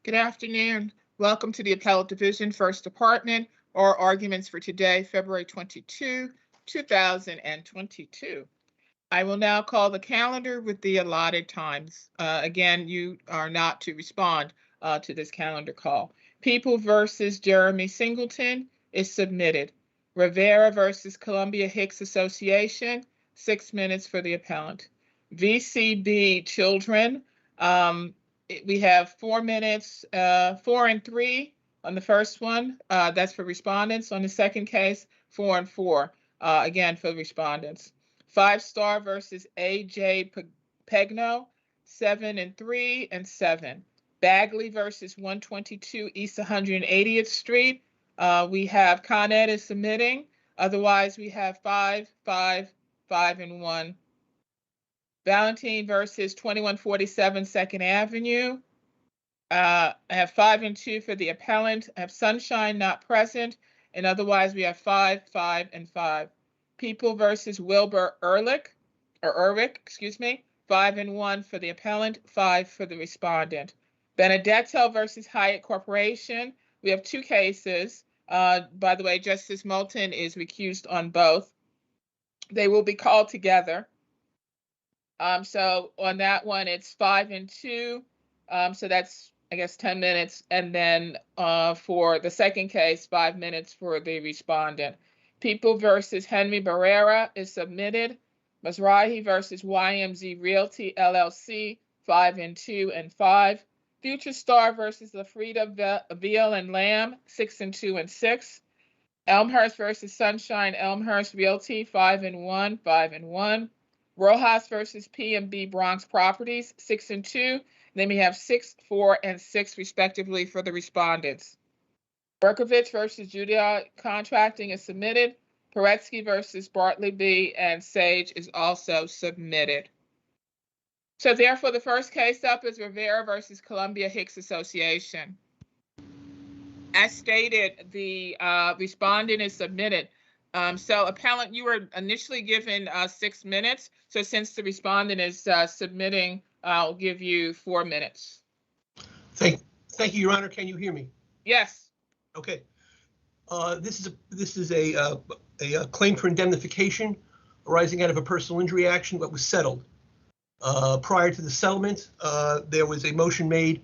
Good afternoon. Welcome to the Appellate Division, First Department, or arguments for today, February 22, 2022. I will now call the calendar with the allotted times. Again, you are not to respond to this calendar call. People versus Jeremy Singleton is submitted. Rivera versus Columbia Hicks Association, 6 minutes for the appellant. VCB Children, we have 4 minutes, 4 and 3 on the first one. That's for respondents. On the second case, 4 and 4, again for respondents. 5 Star versus AJ Pegno, 7 and 3 and 7. Bagley versus 122 East 180th Street. We have Con Ed is submitting. Otherwise, we have 5, 5, 5 and 1. Valentine versus 2147 Second Avenue. I have 5 and 2 for the appellant. I have Sunshine not present, and otherwise we have 5, 5 and 5. People versus Wilbur Erlich, 5 and 1 for the appellant, 5 for the respondent. Benedetto versus Hyatt Corporation. We have 2 cases. By the way, Justice Moulton is recused on both. They will be called together. So on that one, it's 5 and 2. So that's, I guess, 10 minutes. And then for the second case, 5 minutes for the respondent. People versus Henry Barrera is submitted. Rahi versus YMZ Realty LLC, 5 and 2 and 5. Future Star versus Lafrida Veal and Lamb, 6 and 2 and 6. Elmhurst versus Sunshine Elmhurst Realty, 5 and 1, 5 and 1. Rojas versus P&B Bronx Properties, 6 and 2. Then we have 6, 4, and 6 respectively for the respondents. Berkovich versus Judia Contracting is submitted. Paretsky versus Bartley B and Sage is also submitted. So therefore, the first case up is Rivera versus Columbia Hicks Association. As stated, the respondent is submitted. So appellant, you were initially given 6 minutes. So since the respondent is submitting, I'll give you 4 minutes. Thank you, Your Honor. Can you hear me? Yes. Okay. This is a claim for indemnification arising out of a personal injury action that was settled. Prior to the settlement, there was a motion made,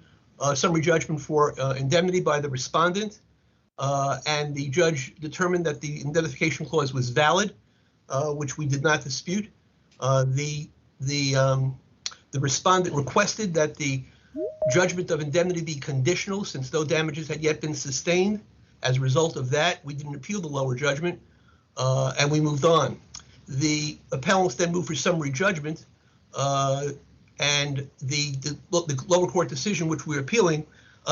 summary judgment for indemnity by the respondent. And the judge determined that the indemnification clause was valid, which we did not dispute. The respondent requested that the judgment of indemnity be conditional since no damages had yet been sustained. As a result of that, we didn't appeal the lower judgment, and we moved on. The appellants then moved for summary judgment, and the lower court decision, which we're appealing,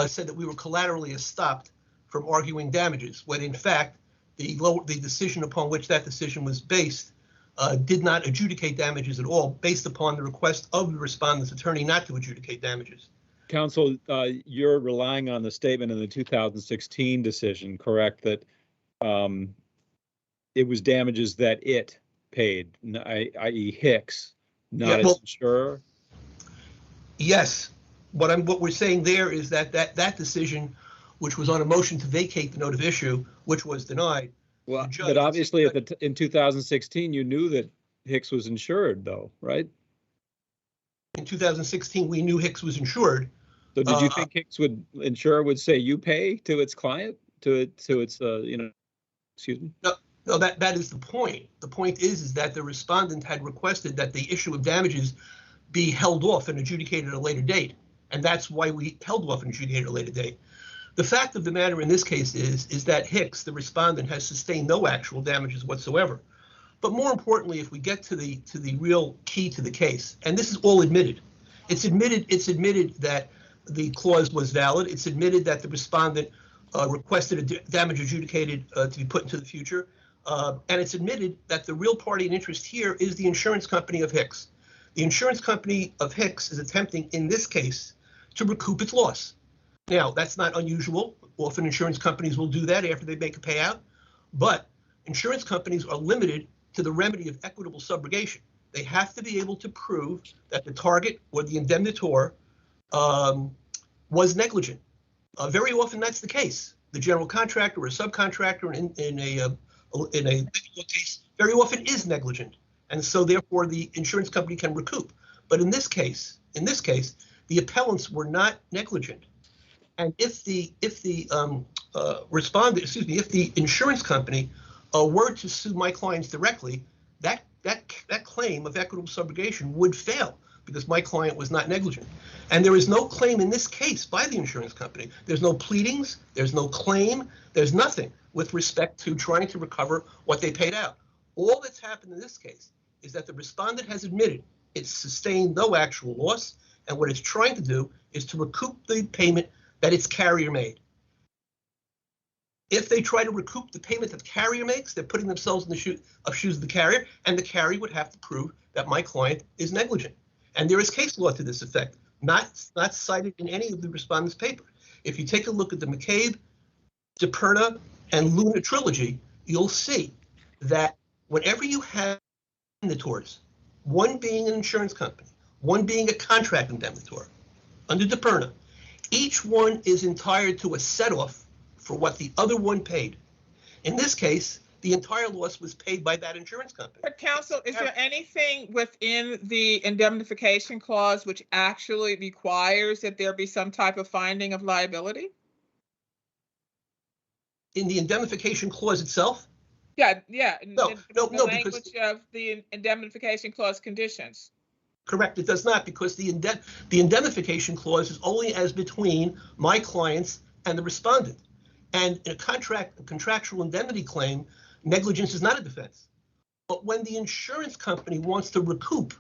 said that we were collaterally estopped from arguing damages, when in fact the decision upon which that decision was based did not adjudicate damages at all, based upon the request of the respondent's attorney not to adjudicate damages. Counsel, you're relying on the statement in the 2016 decision, correct, that it was damages that it paid, i.e. Hicks, not its insurer? Yes. What we're saying there is that decision, which was on a motion to vacate the note of issue, which was denied. Well, but obviously in 2016, you knew that Hicks was insured, though, right? In 2016, we knew Hicks was insured. So did you think Hicks insurer would say you pay to its client, to its excuse me? No, that is the point. The point is that the respondent had requested that the issue of damages be held off and adjudicated at a later date, and that's why we held off and adjudicated at a later date. The fact of the matter in this case is that Hicks, the respondent, has sustained no actual damages whatsoever. But more importantly, if we get to the real key to the case, and this is all admitted, it's admitted that the clause was valid. It's admitted that the respondent requested a damage adjudicated to be put into the future. And it's admitted that the real party in interest here is the insurance company of Hicks. The insurance company of Hicks is attempting, in this case, to recoup its loss. Now, that's not unusual. Often insurance companies will do that after they make a payout. But insurance companies are limited to the remedy of equitable subrogation. They have to be able to prove that the target or the indemnitor was negligent. Very often that's the case. The general contractor or a subcontractor in a case very often is negligent, and so therefore the insurance company can recoup. But in this case, the appellants were not negligent, and if the insurance company were to sue my clients directly, that claim of equitable subrogation would fail because my client was not negligent. And there is no claim in this case by the insurance company. There's no pleadings, there's no claim, there's nothing with respect to trying to recover what they paid out. All that's happened in this case is that the respondent has admitted it's sustained no actual loss, and what it's trying to do is to recoup the payment that its carrier made. If they try to recoup the payment that the carrier makes, they're putting themselves in the shoes of the carrier, and the carrier would have to prove that my client is negligent. And there is case law to this effect, not cited in any of the respondents' paper. If you take a look at the McCabe, DePerna, and Luna trilogy, you'll see that whenever you have indemnitors, one being an insurance company, one being a contract indemnitor, under DePerna, each one is entitled to a set-off for what the other one paid. In this case, the entire loss was paid by that insurance company. But counsel, is there anything within the indemnification clause which actually requires that there be some type of finding of liability? In the indemnification clause itself? Yeah. No, language because of the indemnification clause conditions. Correct, it does not, because the indemnification clause is only as between my clients and the respondent. And in a contractual indemnity claim, negligence is not a defense. But when the insurance company wants to recoup,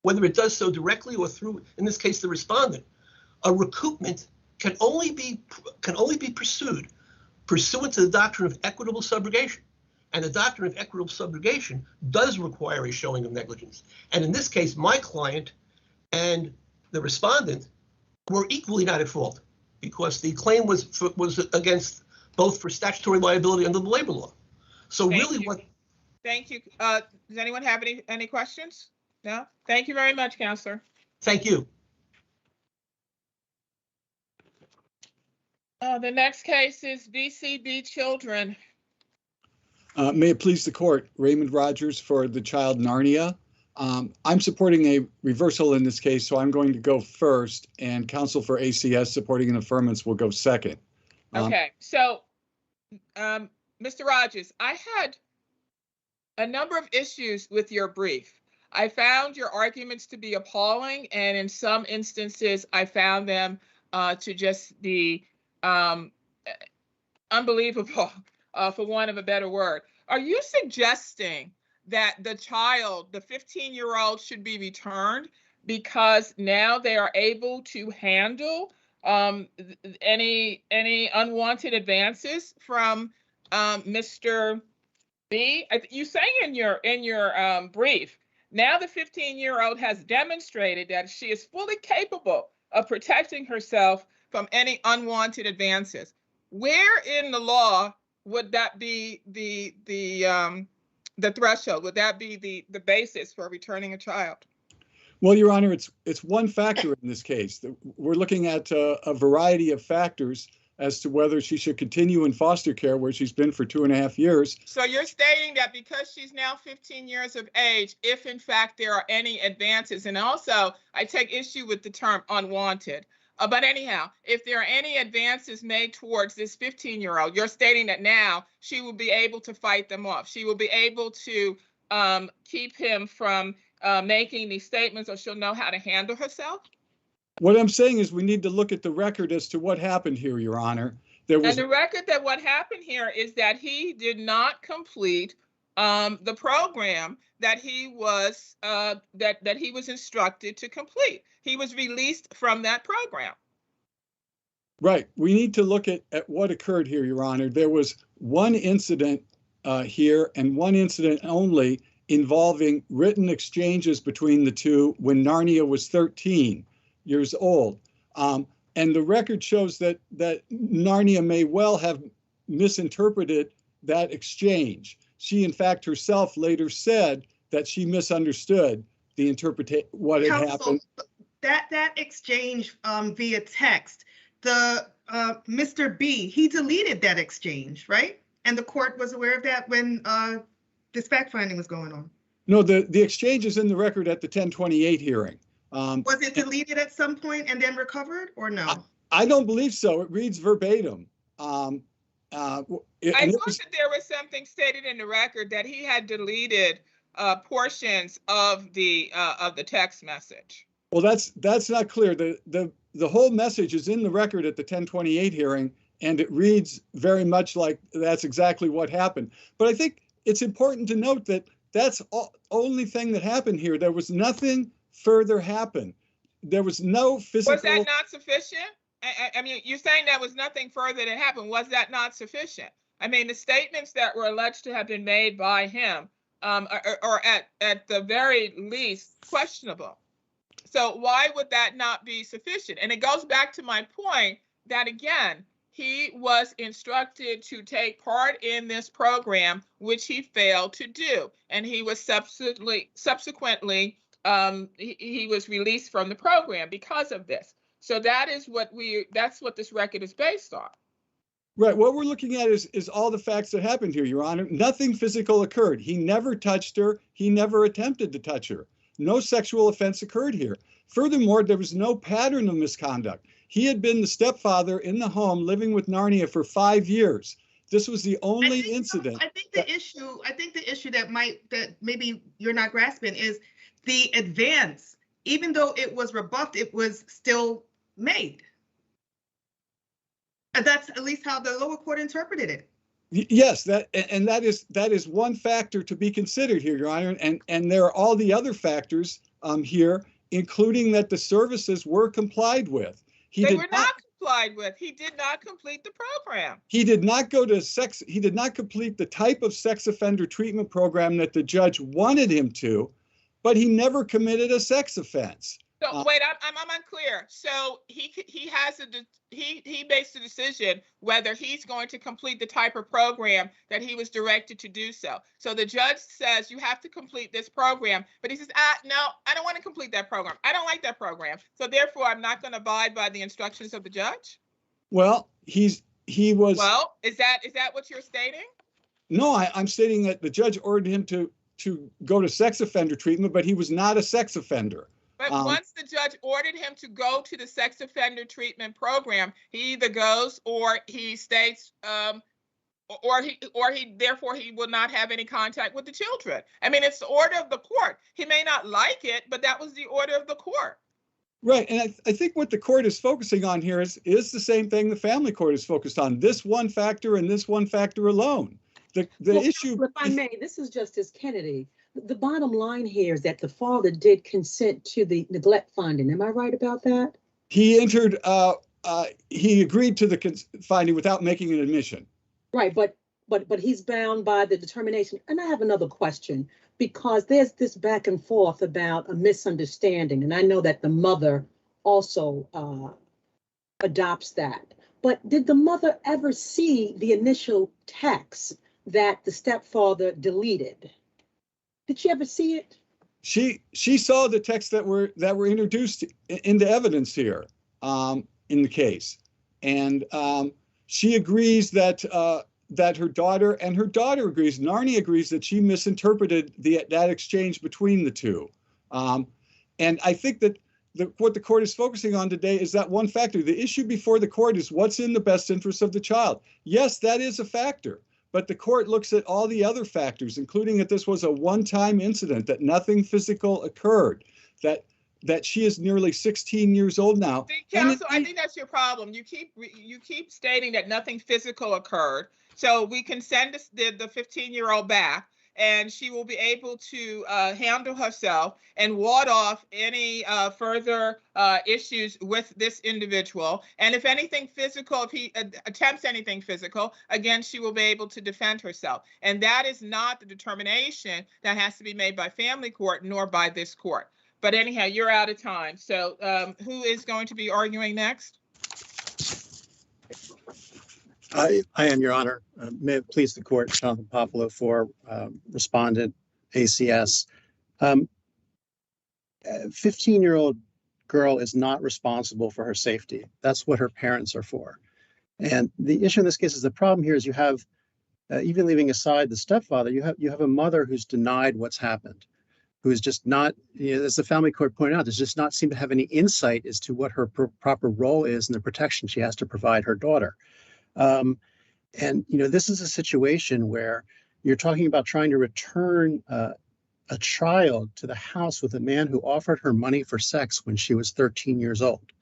whether it does so directly or through, in this case, the respondent, a recoupment can only be pursued pursuant to the doctrine of equitable subrogation. And the doctrine of equitable subrogation does require a showing of negligence. And in this case, my client and the respondent were equally not at fault because the claim was against both for statutory liability under the labor law. So Thank you. Does anyone have any questions? No? Thank you very much, Counselor. Thank you. The next case is VCB Children. May it please the court, Raymond Rogers for the child Narnia. I'm supporting a reversal in this case, so I'm going to go first, and counsel for ACS supporting an affirmance will go second. Okay, so Mr. Rogers, I had a number of issues with your brief. I found your arguments to be appalling, and in some instances, I found them to just be unbelievable, for want of a better word. Are you suggesting that the child, the 15-year-old, should be returned because now they are able to handle any unwanted advances from Mr. B? You say in your brief, now the 15-year-old has demonstrated that she is fully capable of protecting herself from any unwanted advances. Where in the law would that be the threshold? Would that be the basis for returning a child? Well, Your Honor, it's one factor in this case. We're looking at a variety of factors as to whether she should continue in foster care where she's been for 2.5 years. So you're stating that because she's now 15 years of age, if in fact there are any advances, and also I take issue with the term unwanted. But anyhow, if there are any advances made towards this 15-year-old, you're stating that now she will be able to fight them off. She will be able to keep him from making these statements, or she'll know how to handle herself? What I'm saying is we need to look at the record as to what happened here, Your Honor. And the record that what happened here is that he did not complete the program that he was that he was instructed to complete. He was released from that program. Right. We need to look at what occurred here, Your Honor. There was one incident here and one incident only involving written exchanges between the two when Narnia was 13 years old. And the record shows that Narnia may well have misinterpreted that exchange. She, in fact, herself later said that she misunderstood the interpretation, what had happened. That exchange via text, the Mr. B, he deleted that exchange, right? And the court was aware of that when this fact finding was going on. No, the exchange is in the record at the 1028 hearing. Was it deleted at some point and then recovered, or no? I don't believe so. It reads verbatim. I thought that there was something stated in the record that he had deleted portions of the text message. Well, that's not clear. The whole message is in the record at the 1028 hearing, and it reads very much like that's exactly what happened. But I think it's important to note that that's the only thing that happened here. There was nothing further happen. There was no physical. Was that not sufficient? I mean, you're saying there was nothing further that happened. Was that not sufficient? I mean, the statements that were alleged to have been made by him are at the very least questionable. So why would that not be sufficient? And it goes back to my point that, again, he was instructed to take part in this program, which he failed to do. And he was subsequently he was released from the program because of this. So that's what this record is based on. Right. What we're looking at is all the facts that happened here, Your Honor. Nothing physical occurred. He never touched her. He never attempted to touch her. No sexual offense occurred here. Furthermore, there was no pattern of misconduct. He had been the stepfather in the home living with Narnia for 5 years. This was the only incident. I think the issue that maybe you're not grasping is the advance. Even though it was rebuffed, it was still made. And that's at least how the lower court interpreted it. Yes, that is one factor to be considered here, Your Honor. And there are all the other factors here, including that the services were complied with. They were not complied with. He did not complete the program. He did not go to sex. He did not complete the type of sex offender treatment program that the judge wanted him to, but he never committed a sex offense. So wait, I'm unclear. So he based the decision whether he's going to complete the type of program that he was directed to do so. So the judge says you have to complete this program, but he says, no, I don't want to complete that program. I don't like that program. So therefore, I'm not going to abide by the instructions of the judge. Well, he was. Well, is that what you're stating? No, I'm stating that the judge ordered him to go to sex offender treatment, but he was not a sex offender. But once the judge ordered him to go to the sex offender treatment program, he either goes or he states, or he will not have any contact with the children. I mean, it's the order of the court. He may not like it, but that was the order of the court. Right, and I think what the court is focusing on here is the same thing the family court is focused on. This one factor and this one factor alone. The issue. If I may, this is Justice Kennedy. The bottom line here is that the father did consent to the neglect finding. Am I right about that? He entered, he agreed to the finding without making an admission. Right, but he's bound by the determination. And I have another question, because there's this back and forth about a misunderstanding. And I know that the mother also adopts that. But did the mother ever see the initial text that the stepfather deleted? Did she ever see it? She saw the texts that were introduced into evidence here in the case, and she agrees that her daughter agrees. Narnia agrees that she misinterpreted that exchange between the two, and I think that what the court is focusing on today is that one factor. The issue before the court is what's in the best interest of the child. Yes, that is a factor. But the court looks at all the other factors, including that this was a one-time incident, that nothing physical occurred, that she is nearly 16 years old now. Counsel, I think that's your problem. You keep stating that nothing physical occurred. So we can send the 15-year-old back. and she will be able to handle herself and ward off any further issues with this individual. And if anything physical, if he attempts anything physical, again, she will be able to defend herself. And that is not the determination that has to be made by family court nor by this court. But anyhow, you're out of time. So who is going to be arguing next? I am, Your Honor. May it please the court, Jonathan Popolo for respondent ACS. 15-year-old girl is not responsible for her safety. That's what her parents are for. And the issue in this case is the problem here is you have, even leaving aside the stepfather, you have a mother who's denied what's happened, who is just not, as the family court pointed out, does just not seem to have any insight as to what her proper role is and the protection she has to provide her daughter. And this is a situation where you're talking about trying to return a child to the house with a man who offered her money for sex when she was 13 years old.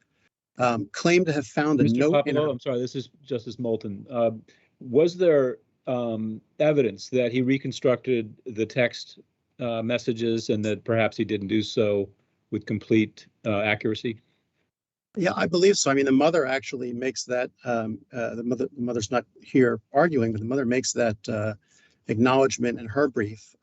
Claimed to have found a Mr. note. Popolo, I'm sorry, this is Justice Moulton. Was there evidence that he reconstructed the text messages and that perhaps he didn't do so with complete accuracy? Yeah, I believe so. I mean, the mother actually makes that, the mother's not here arguing, but the mother makes that acknowledgement in her brief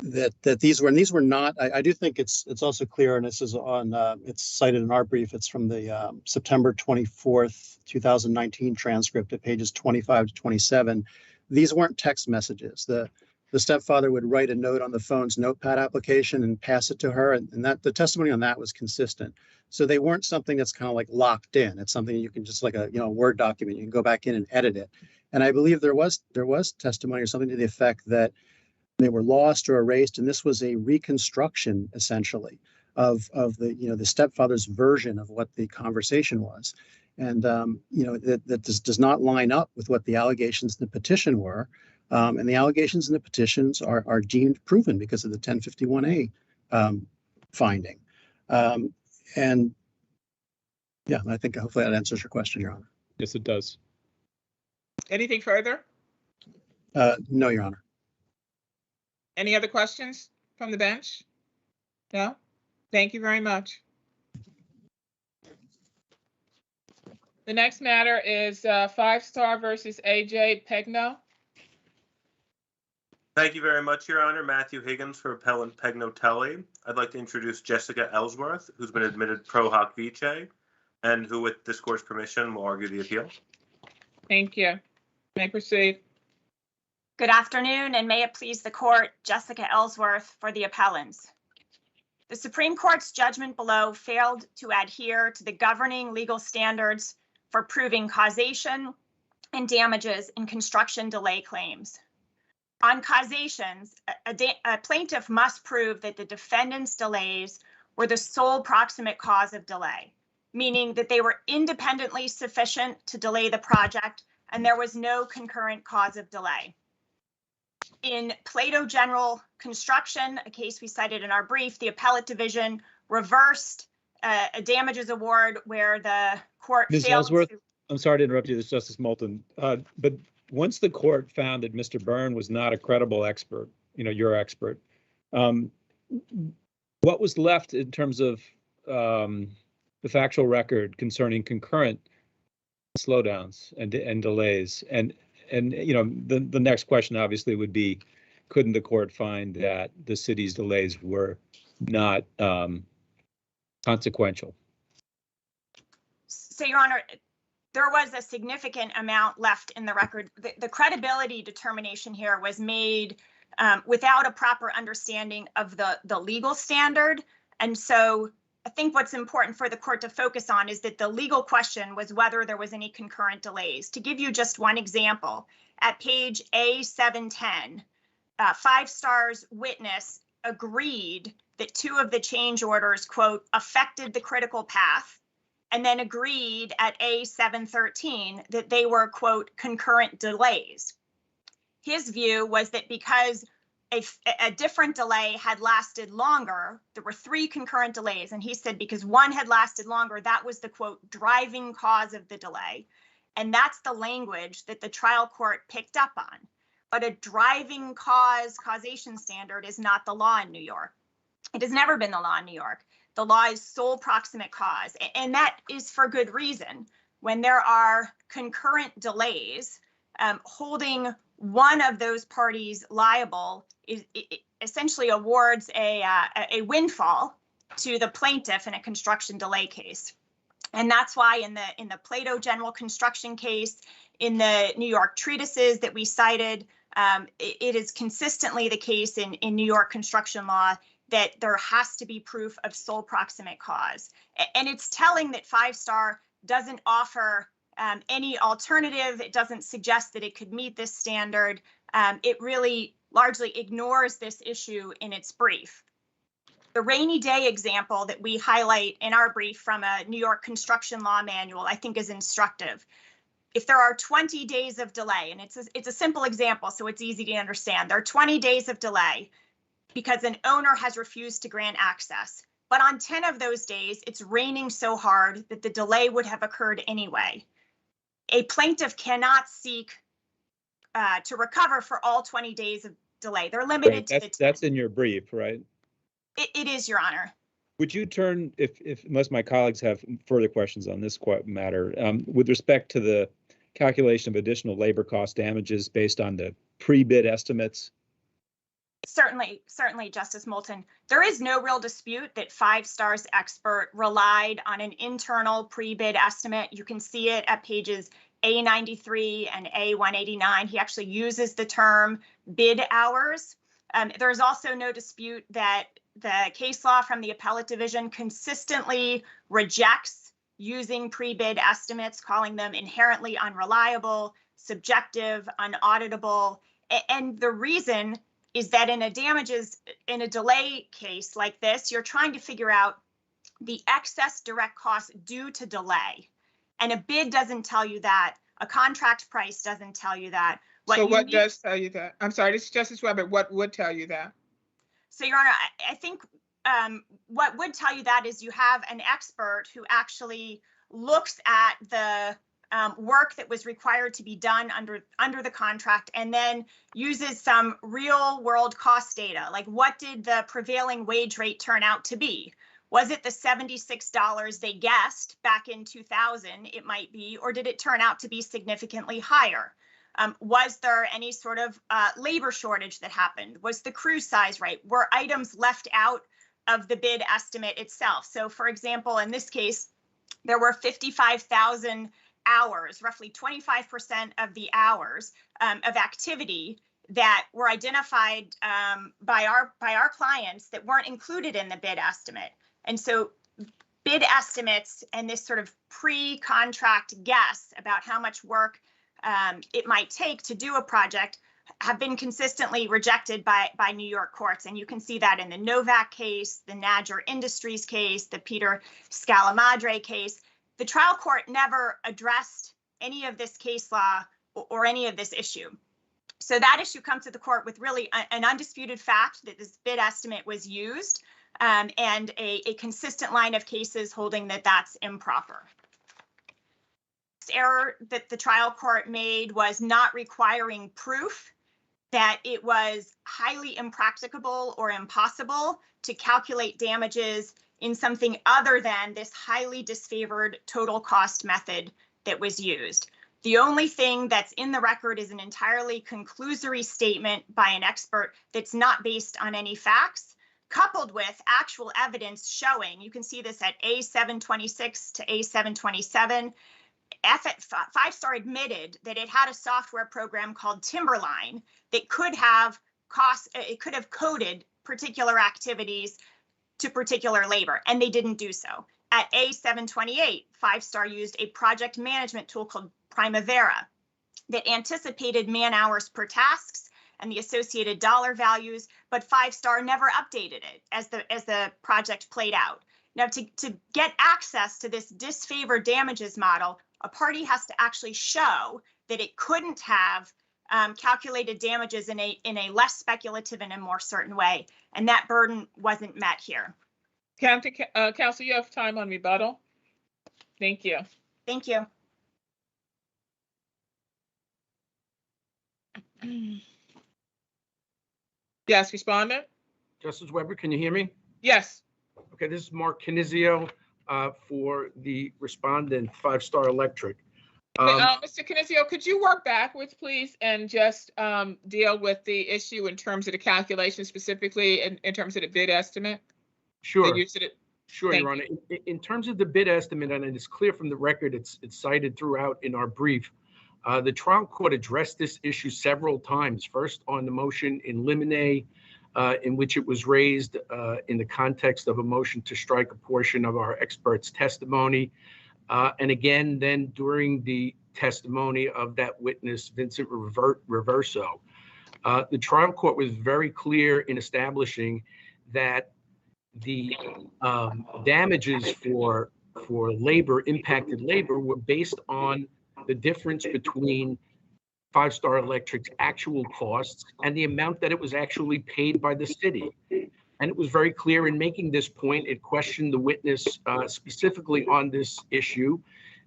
that these were not, I do think it's also clear, and this is on, it's cited in our brief, it's from the September 24th, 2019 transcript at pages 25 to 27. These weren't text messages. The stepfather would write a note on the phone's notepad application and pass it to her, and that the testimony on that was consistent. So they weren't something that's kind of like locked in. It's something you can just like a Word document, you can go back in and edit it. And I believe there was testimony or something to the effect that they were lost or erased, and this was a reconstruction essentially of the stepfather's version of what the conversation was. And that this does not line up with what the allegations in the petition were. And the allegations in the petitions are deemed proven because of the 1051A finding. And yeah, I think hopefully that answers your question, Your Honor. Yes, it does. Anything further? No, Your Honor. Any other questions from the bench? No? Thank you very much. The next matter is 5 Star versus AJ Pegno. Thank you very much, Your Honor. Matthew Higgins for Appellant Pegno-Telly. I'd like to introduce Jessica Ellsworth, who's been admitted pro hoc vice, and who, with this court's permission, will argue the appeal. Thank you. May proceed. Good afternoon, and may it please the court, Jessica Ellsworth for the appellants. The Supreme Court's judgment below failed to adhere to the governing legal standards for proving causation and damages in construction delay claims. On causations, a plaintiff must prove that the defendant's delays were the sole proximate cause of delay, meaning that they were independently sufficient to delay the project and there was no concurrent cause of delay. In Plato General Construction, a case we cited in our brief, the Appellate Division reversed a damages award where the court Ms. failed Ellsworth, to... I'm sorry to interrupt you, this is Justice Moulton, but once the court found that Mr. Byrne was not a credible expert, your expert, what was left in terms of the factual record concerning concurrent slowdowns and delays? And the next question obviously would be, couldn't the court find that the city's delays were not consequential? So, Your Honor, there was a significant amount left in the record. The credibility determination here was made without a proper understanding of the legal standard. And so I think what's important for the court to focus on is that the legal question was whether there was any concurrent delays. To give you just one example, at page A710, 5 Star's witness agreed that 2 of the change orders, quote, affected the critical path, and then agreed at A713 that they were, quote, concurrent delays. His view was that because a different delay had lasted longer, there were 3 concurrent delays, and he said because one had lasted longer, that was the, quote, driving cause of the delay. And that's the language that the trial court picked up on. but a driving causation standard is not the law in New York. It has never been the law in New York. The law is sole proximate cause, and that is for good reason. When there are concurrent delays, holding one of those parties liable it essentially awards a windfall to the plaintiff in a construction delay case. And that's why in the Plato general construction case, in the New York treatises that we cited, it is consistently the case in New York construction law that there has to be proof of sole proximate cause. And it's telling that 5-Star doesn't offer any alternative. It doesn't suggest that it could meet this standard. It really largely ignores this issue in its brief. The rainy day example that we highlight in our brief from a New York construction law manual, I think is instructive. If there are 20 days of delay, and it's a simple example, so it's easy to understand. There are 20 days of delay because an owner has refused to grant access. But on 10 of those days, it's raining so hard that the delay would have occurred anyway. A plaintiff cannot seek to recover for all 20 days of delay. They're limited Right, to the 10. That's in your brief, right? It is, Your Honor. Would you turn, if unless my colleagues have further questions on this matter, with respect to the calculation of additional labor cost damages based on the pre-bid estimates? Certainly, Justice Moulton. There is no real dispute that 5-Star's expert relied on an internal pre-bid estimate. You can see it at pages A93 and A189. He actually uses the term bid hours. There's also no dispute that the case law from the Appellate Division consistently rejects using pre-bid estimates, calling them inherently unreliable, subjective, unauditable. And the reason is that in a delay case like this, you're trying to figure out the excess direct costs due to delay. And a bid doesn't tell you that. A contract price doesn't tell you that. So what does tell you that? I'm sorry, this is Justice Weber. What would tell you that? So, Your Honor, I think what would tell you that is you have an expert who actually looks at the work that was required to be done under the contract and then uses some real world cost data. Like, what did the prevailing wage rate turn out to be? Was it the $76 they guessed back in 2000, it might be, or did it turn out to be significantly higher? Was there any sort of labor shortage that happened? Was the crew size right? Were items left out of the bid estimate itself? So, for example, in this case, there were 55,000 hours, roughly 25% of the hours of activity that were identified by our clients that weren't included in the bid estimate. And so bid estimates and this sort of pre-contract guess about how much work it might take to do a project have been consistently rejected by New York courts. And you can see that in the Novak case, the Nadger Industries case, the Peter Scalamadre case. The trial court never addressed any of this case law or any of this issue. So that issue comes to the court with really an undisputed fact that this bid estimate was used and a consistent line of cases holding that that's improper. This error that the trial court made was not requiring proof that it was highly impracticable or impossible to calculate damages in something other than this highly disfavored total cost method that was used. The only thing that's in the record is an entirely conclusory statement by an expert that's not based on any facts, coupled with actual evidence showing, you can see this at A726 to A727, 5-Star admitted that it had a software program called Timberline that could have coded particular activities to particular labor, and they didn't do so. At A728, 5-Star used a project management tool called Primavera that anticipated man hours per tasks and the associated dollar values, but 5-Star never updated it as the project played out. Now, to get access to this disfavored damages model, a party has to actually show that it couldn't have calculated damages in a less speculative and a more certain way, and that burden wasn't met here. Counsel, you have time on rebuttal. Thank you. Thank you. Yes, respondent? Justice Weber, can you hear me? Yes. Okay, this is Mark Canizio for the respondent, 5 Star Electric. Mr. Canizio, could you work backwards, please, and just deal with the issue in terms of the calculation, specifically in terms of the bid estimate? Sure. Sure, Thank Your Honor. In terms of the bid estimate, and it's clear from the record, it's cited throughout in our brief, the trial court addressed this issue several times. First on the motion in limine, in which it was raised in the context of a motion to strike a portion of our expert's testimony. And again, then during the testimony of that witness, Vincent Reverso. The trial court was very clear in establishing that the damages for impacted labor were based on the difference between 5 Star Electric's actual costs and the amount that it was actually paid by the city. And it was very clear in making this point. It questioned the witness specifically on this issue,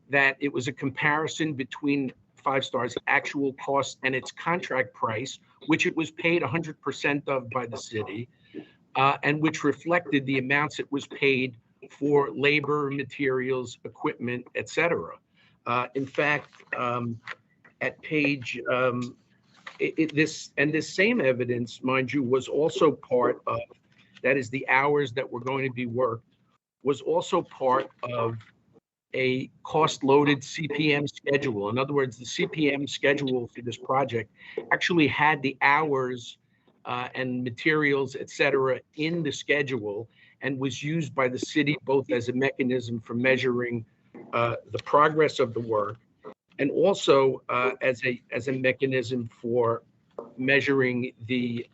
that it was a comparison between 5 Star's actual costs and its contract price, which it was paid 100% of by the city, and which reflected the amounts it was paid for labor, materials, equipment, etc. In fact, at page, this same evidence, mind you, was also part of, that is the hours that were going to be worked, was also part of a cost-loaded CPM schedule. In other words, the CPM schedule for this project actually had the hours and materials, et cetera, in the schedule, and was used by the city both as a mechanism for measuring the progress of the work, and also as a mechanism for measuring the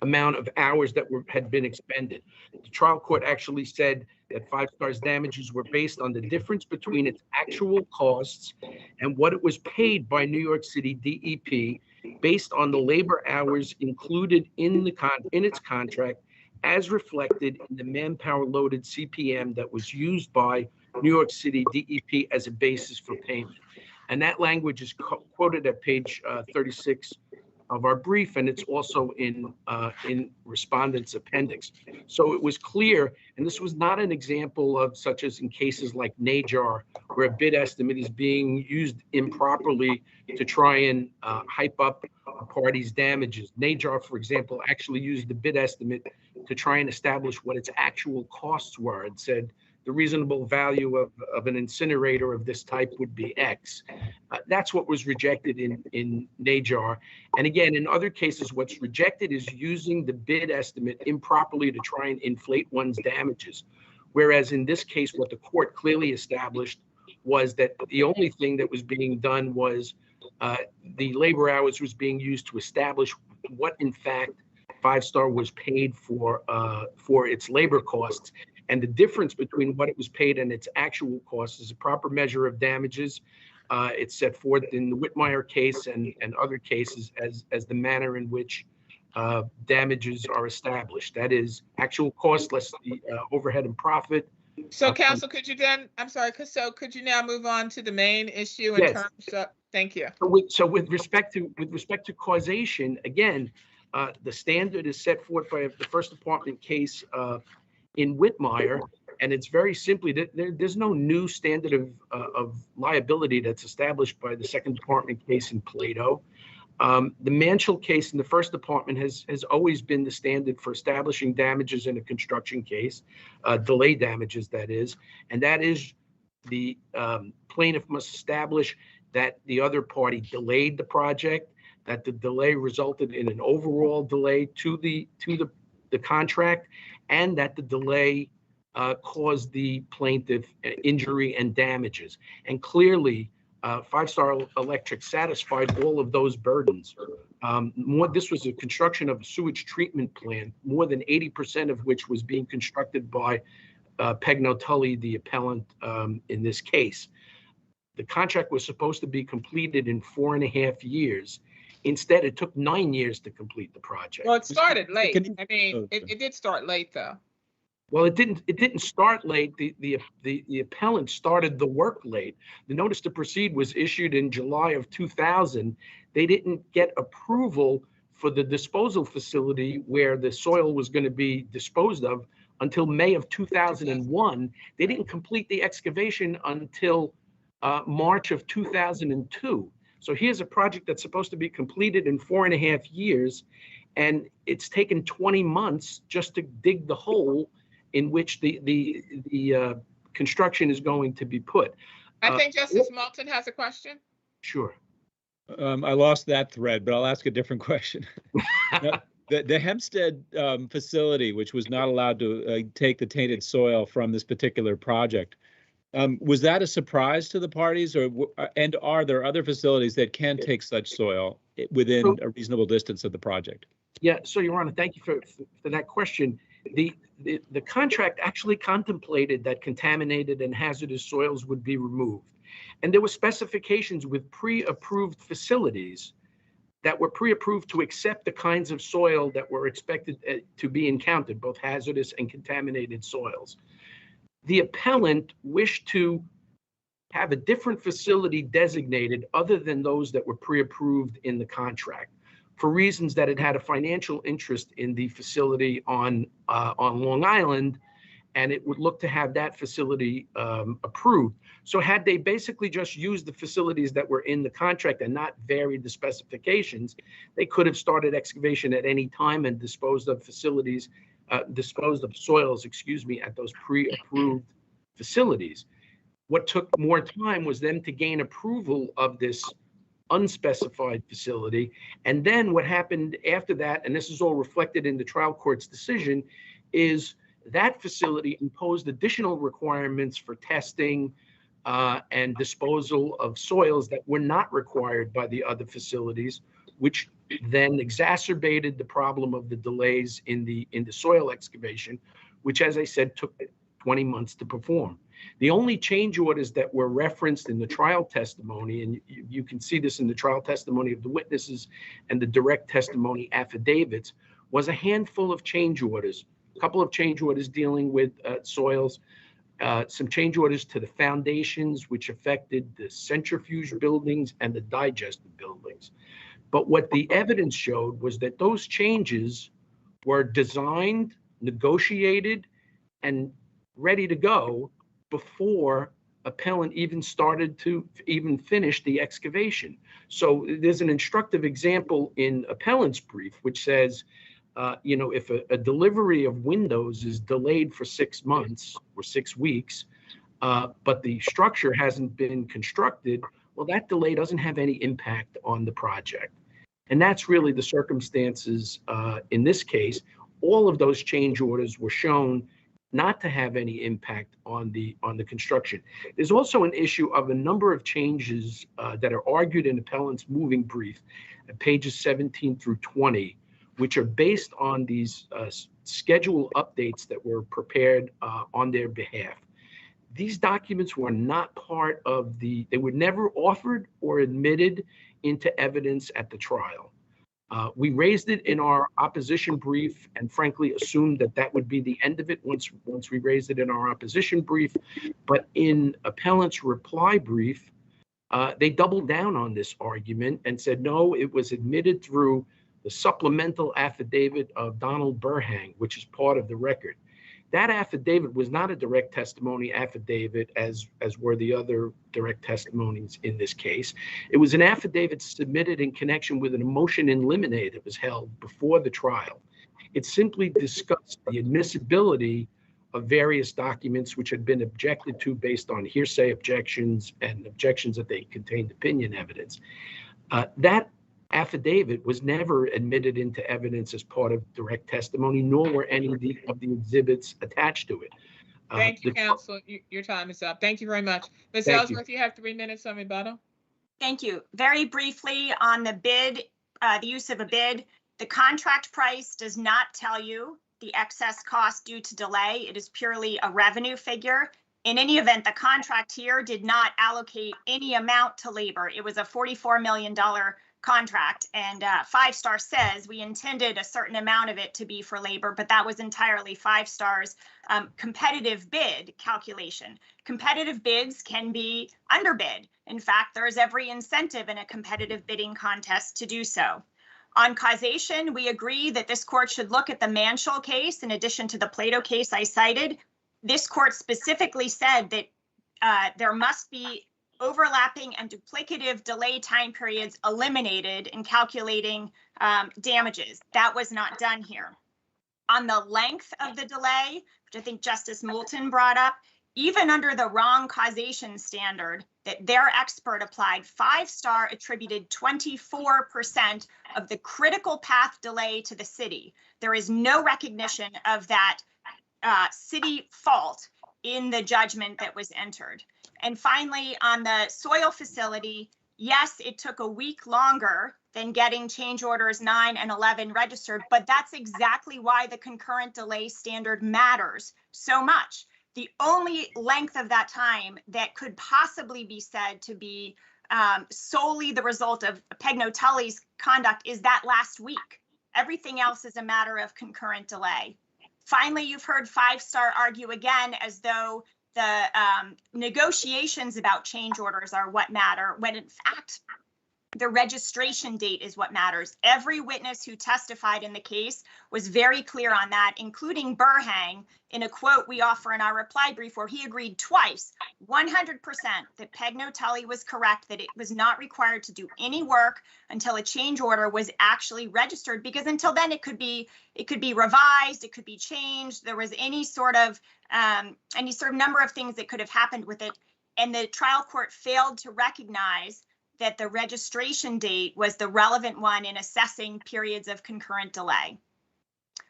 amount of hours that had been expended. The trial court actually said that 5 Star's damages were based on the difference between its actual costs and what it was paid by New York City DEP based on the labor hours included in its contract as reflected in the manpower loaded CPM that was used by New York City DEP as a basis for payment. And that language is quoted at page 36 of our brief, and it's also in respondent's appendix. So it was clear, and this was not an example of such as in cases like NAJAR, where a bid estimate is being used improperly to try and hype up a party's damages. NAJAR, for example, actually used the bid estimate to try and establish what its actual costs were. It said the reasonable value of an incinerator of this type would be X. That's what was rejected in NAJAR. And again, in other cases, what's rejected is using the bid estimate improperly to try and inflate one's damages. Whereas in this case, what the court clearly established was that the only thing that was being done was the labor hours was being used to establish what in fact 5 Star was paid for its labor costs. And the difference between what it was paid and its actual costs is a proper measure of damages. It's set forth in the Whitmire case and other cases as the manner in which damages are established. That is actual cost less the overhead and profit. So counsel, could you then, I'm sorry, so could you now move on to the main issue in terms of, thank you. So with respect to causation, again, the standard is set forth by the First Department case in Whitmire, and it's very simply that there's no new standard of liability that's established by the Second Department case in Plato. The Manchell case in the First Department has always been the standard for establishing damages in a construction case, delay damages, that is, and that is the plaintiff must establish that the other party delayed the project, that the delay resulted in an overall delay to the contract, and that the delay caused the plaintiff injury and damages. And clearly, 5 Star Electric satisfied all of those burdens. This was a construction of a sewage treatment plant, more than 80% of which was being constructed by Pegno Tully, the appellant in this case. The contract was supposed to be completed in 4.5 years. Instead, it took 9 years to complete the project. Well, it started late. I mean, it did start late, though. Well, it didn't start late. The appellant started the work late. The notice to proceed was issued in July of 2000. They didn't get approval for the disposal facility where the soil was going to be disposed of until May of 2001. They didn't complete the excavation until March of 2002. So here's a project that's supposed to be completed in 4.5 years, and it's taken 20 months just to dig the hole in which the construction is going to be put. I think Justice Moulton has a question. Sure. I lost that thread, but I'll ask a different question. Now, the Hempstead facility, which was not allowed to take the tainted soil from this particular project, was that a surprise to the parties, and are there other facilities that can take such soil within a reasonable distance of the project? Yeah, so Your Honor, thank you for that question. The contract actually contemplated that contaminated and hazardous soils would be removed. And there were specifications with pre-approved facilities that were pre-approved to accept the kinds of soil that were expected to be encountered, both hazardous and contaminated soils. The appellant wished to have a different facility designated other than those that were pre-approved in the contract, for reasons that it had a financial interest in the facility on Long Island, and it would look to have that facility approved. So had they basically just used the facilities that were in the contract and not varied the specifications, they could have started excavation at any time and disposed of soils, at those pre-approved facilities. What took more time was them to gain approval of this unspecified facility. And then what happened after that, and this is all reflected in the trial court's decision, is that facility imposed additional requirements for testing and disposal of soils that were not required by the other facilities, which then exacerbated the problem of the delays in the soil excavation, which, as I said, took 20 months to perform. The only change orders that were referenced in the trial testimony, and you can see this in the trial testimony of the witnesses and the direct testimony affidavits, was a handful of change orders, a couple of change orders dealing with soils, some change orders to the foundations, which affected the centrifuge buildings and the digestive buildings. But what the evidence showed was that those changes were designed, negotiated, and ready to go before appellant even started to finish the excavation. So there's an instructive example in appellant's brief, which says, if a delivery of windows is delayed for 6 months or 6 weeks, but the structure hasn't been constructed, well, that delay doesn't have any impact on the project. And that's really the circumstances in this case. All of those change orders were shown not to have any impact on the construction. There's also an issue of a number of changes that are argued in appellant's moving brief at pages 17 through 20, which are based on these schedule updates that were prepared on their behalf. These documents were not part of they were never offered or admitted into evidence at the trial. We raised it in our opposition brief and frankly assumed that would be the end of it once we raised it in our opposition brief. But in appellant's reply brief, they doubled down on this argument and said, no, it was admitted through the supplemental affidavit of Donald Burhang, which is part of the record. That affidavit was not a direct testimony affidavit as were the other direct testimonies in this case. It was an affidavit submitted in connection with a motion in limine that was held before the trial. It simply discussed the admissibility of various documents which had been objected to based on hearsay objections and objections that they contained opinion evidence. That affidavit was never admitted into evidence as part of direct testimony, nor were any of the exhibits attached to it. Thank you, counsel. Your time is up. Thank you very much. Ms. Ellsworth, you have 3 minutes on rebuttal. Thank you. Very briefly on the bid, the use of a bid, the contract price does not tell you the excess cost due to delay. It is purely a revenue figure. In any event, the contract here did not allocate any amount to labor. It was a $44 million contract, and 5 Star says we intended a certain amount of it to be for labor, but that was entirely 5 Star's competitive bid calculation. Competitive bids can be underbid. In fact, there is every incentive in a competitive bidding contest to do so. On causation, we agree that this court should look at the Manshall case in addition to the Plato case I cited. This court specifically said that there must be overlapping and duplicative delay time periods eliminated in calculating damages. That was not done here. On the length of the delay, which I think Justice Moulton brought up, even under the wrong causation standard that their expert applied, 5-star attributed 24% of the critical path delay to the city. There is no recognition of that city fault in the judgment that was entered. And finally, on the soil facility, yes, it took a week longer than getting change orders 9 and 11 registered, but that's exactly why the concurrent delay standard matters so much. The only length of that time that could possibly be said to be solely the result of Pegno-Tully's conduct is that last week. Everything else is a matter of concurrent delay. Finally, you've heard 5-star argue again as though the negotiations about change orders are what matter, when in fact, the registration date is what matters. Every witness who testified in the case was very clear on that, including Burhang, in a quote we offer in our reply brief where he agreed twice, 100%, that Pegno-Tully was correct, that it was not required to do any work until a change order was actually registered, because until then it could be revised, it could be changed. There was any sort of number of things that could have happened with it. And the trial court failed to recognize that the registration date was the relevant one in assessing periods of concurrent delay.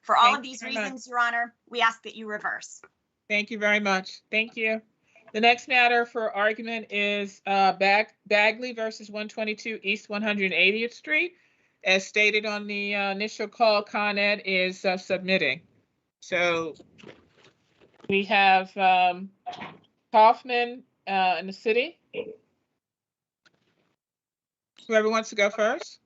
For all of these reasons, Your Honor, we ask that you reverse. Thank you very much. Thank you. The next matter for argument is Bagley versus 122 East 180th Street. As stated on the initial call, Con Ed is submitting. So we have Kaufman in the city. Whoever wants to go first.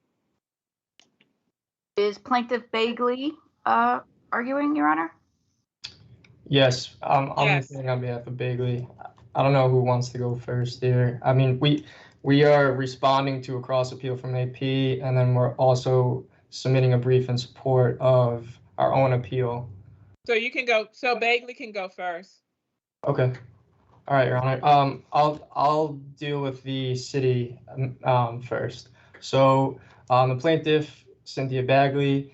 Is Plaintiff Bagley arguing, Your Honor? Yes, I'm Yes. speaking on behalf of Bagley. I don't know who wants to go first here. I mean, we are responding to a cross appeal from AP, and then we're also submitting a brief in support of our own appeal. So you can go. So Bagley can go first. Okay. All right, Your Honor. I'll deal with the city first. So the plaintiff, Cynthia Bagley,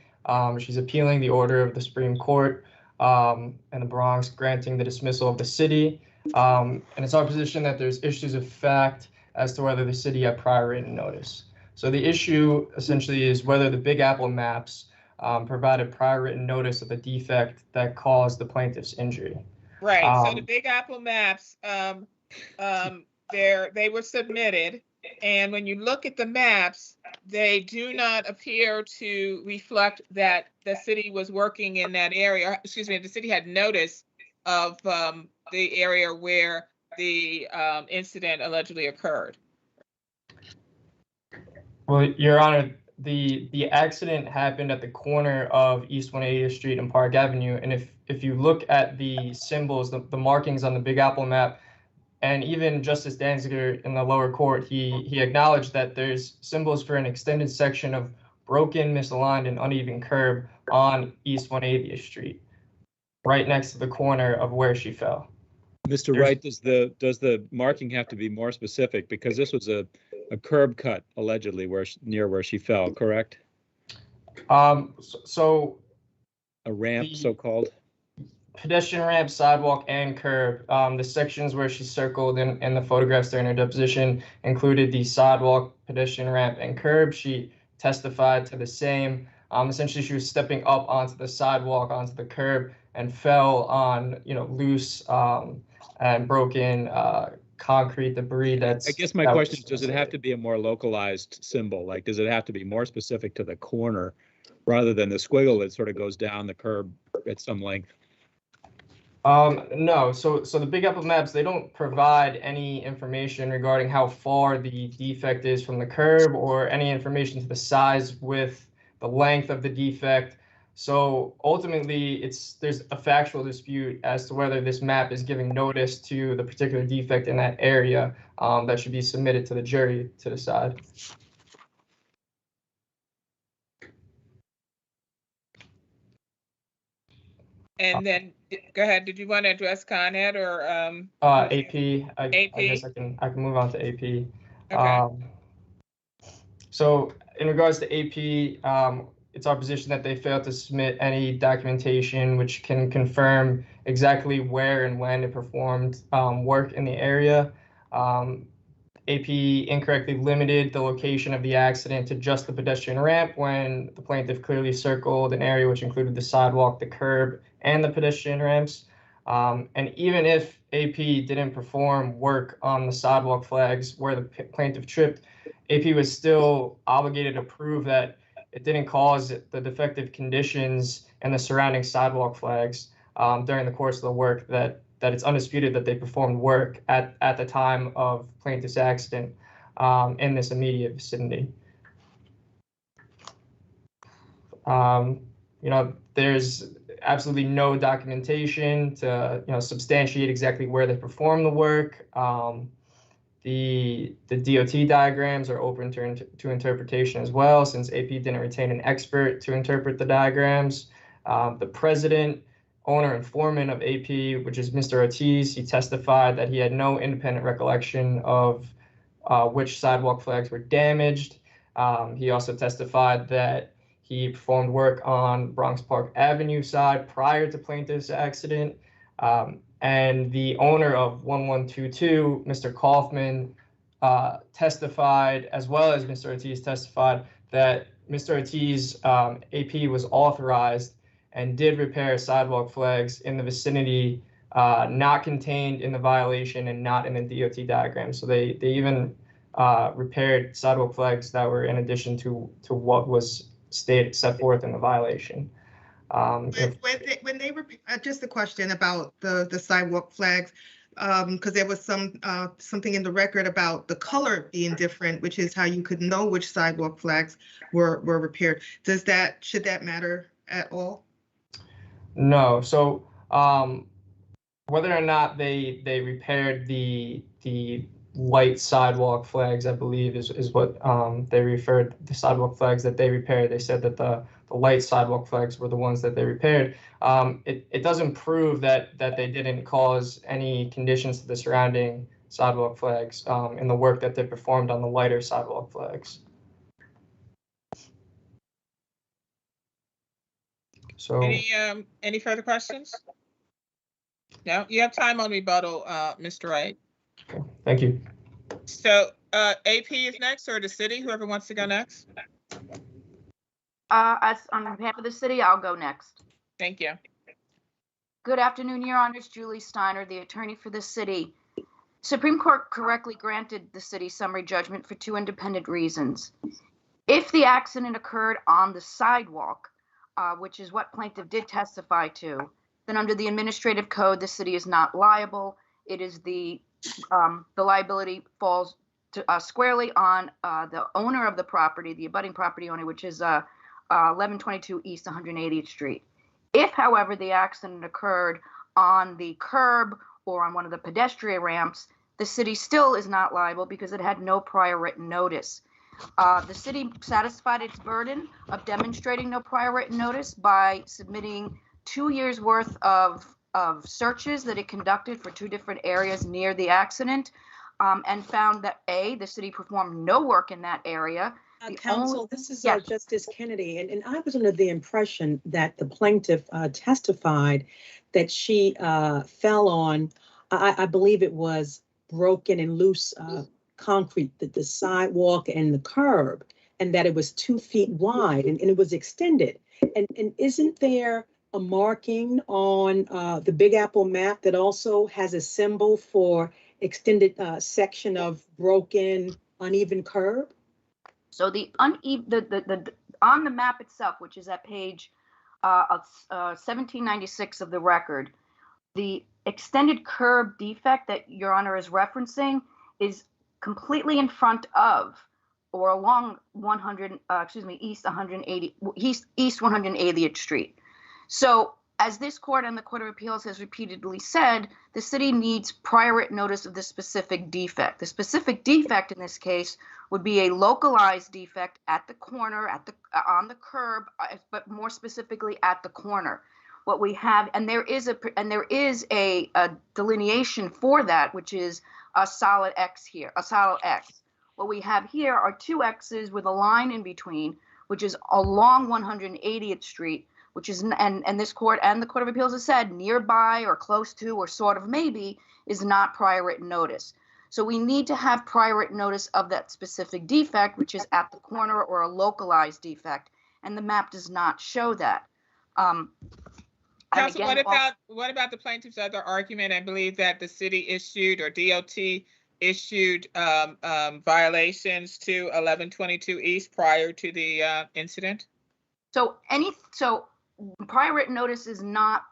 she's appealing the order of the Supreme Court in the Bronx granting the dismissal of the city. And it's our position that there's issues of fact as to whether the city had prior written notice. So the issue essentially is whether the Big Apple maps provided prior written notice of the defect that caused the plaintiff's injury. Right. So the Big Apple maps, they were submitted, and when you look at the maps, they do not appear to reflect that the city was working in that area. Excuse me, the city had notice of the area where the incident allegedly occurred. Well, Your Honor, the accident happened at the corner of East 180th Street and Park Avenue, and if you look at the symbols, the markings on the Big Apple map, and even Justice Danziger in the lower court, he acknowledged that there's symbols for an extended section of broken, misaligned, and uneven curb on East 180th Street, right next to the corner of where she fell. Mr. Wright, does the marking have to be more specific? Because this was a curb cut allegedly near where she fell, correct? So a ramp, so-called? Pedestrian ramp, sidewalk, and curb. The sections where she circled in the photographs during her deposition included the sidewalk, pedestrian ramp, and curb. She testified to the same. Essentially, she was stepping up onto the sidewalk, onto the curb, and fell on, loose and broken concrete debris. I guess my question is, does it have to be a more localized symbol? Like, does it have to be more specific to the corner rather than the squiggle that sort of goes down the curb at some length? No. So the Big Apple maps, they don't provide any information regarding how far the defect is from the curb or any information to the size, width, the length of the defect. So ultimately, there's a factual dispute as to whether this map is giving notice to the particular defect in that area that should be submitted to the jury to decide. And then, go ahead, did you want to address Con Ed or? AP, I AP? guess I can move on to AP. Okay. So in regards to AP, it's our position that they failed to submit any documentation which can confirm exactly where and when it performed work in the area. AP incorrectly limited the location of the accident to just the pedestrian ramp when the plaintiff clearly circled an area which included the sidewalk, the curb, and the pedestrian ramps. And even if AP didn't perform work on the sidewalk flags where the plaintiff tripped, AP was still obligated to prove that it didn't cause the defective conditions and the surrounding sidewalk flags during the course of the work, that it's undisputed that they performed work at the time of plaintiff's accident in this immediate vicinity. There's absolutely no documentation to substantiate exactly where they performed the work. The DOT diagrams are open to interpretation as well, since AP didn't retain an expert to interpret the diagrams. The president, owner, and foreman of AP, which is Mr. Ortiz, he testified that he had no independent recollection of which sidewalk flags were damaged. He also testified that he performed work on Bronx Park Avenue side prior to plaintiff's accident. And the owner of 1122, Mr. Kaufman, testified, as well as Mr. Ortiz testified, that Mr. Ortiz, AP, was authorized and did repair sidewalk flags in the vicinity not contained in the violation and not in the DOT diagram. So they even repaired sidewalk flags that were in addition to what was set forth in the violation. When they were just a question about the sidewalk flags, because there was something in the record about the color being different, which is how you could know which sidewalk flags were repaired. Should that matter at all? No. So whether or not they repaired the light sidewalk flags, I believe is what they referred, the sidewalk flags that they repaired. They said that the light sidewalk flags were the ones that they repaired. It doesn't prove that they didn't cause any conditions to the surrounding sidewalk flags in the work that they performed on the lighter sidewalk flags. So any further questions? No, you have time on rebuttal, Mr. Wright. Okay, thank you. So AP is next, or the city, whoever wants to go next. On behalf of the city, I'll go next. Thank you. Good afternoon, Your Honors. Julie Steiner, the attorney for the city. Supreme Court correctly granted the city summary judgment for two independent reasons. If the accident occurred on the sidewalk, which is what plaintiff did testify to, then under the administrative code, the city is not liable. It is the liability falls squarely on the owner of the property, the abutting property owner, which is 1122 East 180th Street. If, however, the accident occurred on the curb or on one of the pedestrian ramps, the city still is not liable because it had no prior written notice. The city satisfied its burden of demonstrating no prior written notice by submitting 2 years worth of searches that it conducted for two different areas near the accident, and found that the city performed no work in that area. Counsel, this is Yes. Justice Kennedy, and I was under the impression that the plaintiff testified that she fell on, I believe it was broken and loose concrete, the sidewalk and the curb, and that it was 2 feet wide and it was extended. And isn't there a marking on the Big Apple map that also has a symbol for extended section of broken, uneven curb? So the on the map itself, which is at page 1796 of the record, the extended curb defect that Your Honor is referencing is completely in front of or along East 180th Street. So as this court and the Court of Appeals has repeatedly said, the city needs prior written notice of the specific defect. The specific defect in this case would be a localized defect at the corner, on the curb, but more specifically at the corner. what we have, and there is a delineation for that, which is a solid X here, a solid X. What we have here are two X's with a line in between, which is along 180th Street, which is, and this court and the Court of Appeals has said nearby or close to or sort of maybe is not prior written notice. So we need to have prior written notice of that specific defect, which is at the corner or a localized defect, and the map does not show that. Counsel, what about the plaintiff's other argument? I believe that the city issued, or DOT issued, violations to 1122 East prior to the incident. So prior written notice is not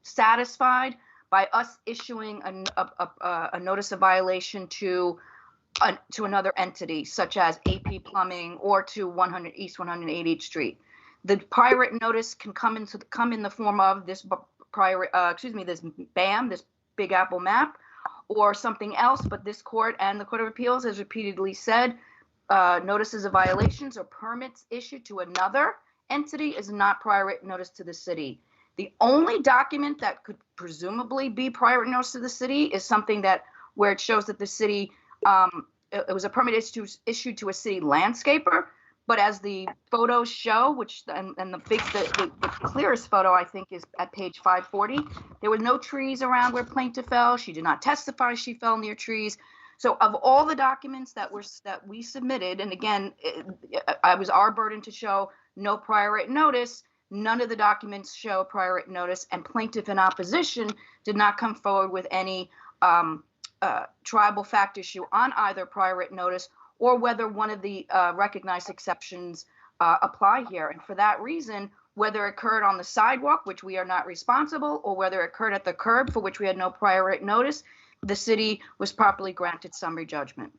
satisfied by us issuing a notice of violation to another entity, such as AP Plumbing or to 100 East 180th Street. The prior written notice can come in the form of this this BAM, this Big Apple map, or something else. But this court and the Court of Appeals has repeatedly said notices of violations or permits issued to another entity is not prior written notice to the city. The only document that could presumably be prior written notice to the city is something where it shows that the city, it was a permit issued to a city landscaper. But as the photos show, and the clearest photo I think is at page 540, there were no trees around where plaintiff fell. She did not testify she fell near trees. So of all the documents that we submitted, and again, it was our burden to show no prior written notice. None of the documents show prior written notice, and plaintiff in opposition did not come forward with any tribal fact issue on either prior written notice or whether one of the recognized exceptions apply here. And for that reason, whether it occurred on the sidewalk, which we are not responsible, or whether it occurred at the curb, for which we had no prior written notice, the city was properly granted summary judgment.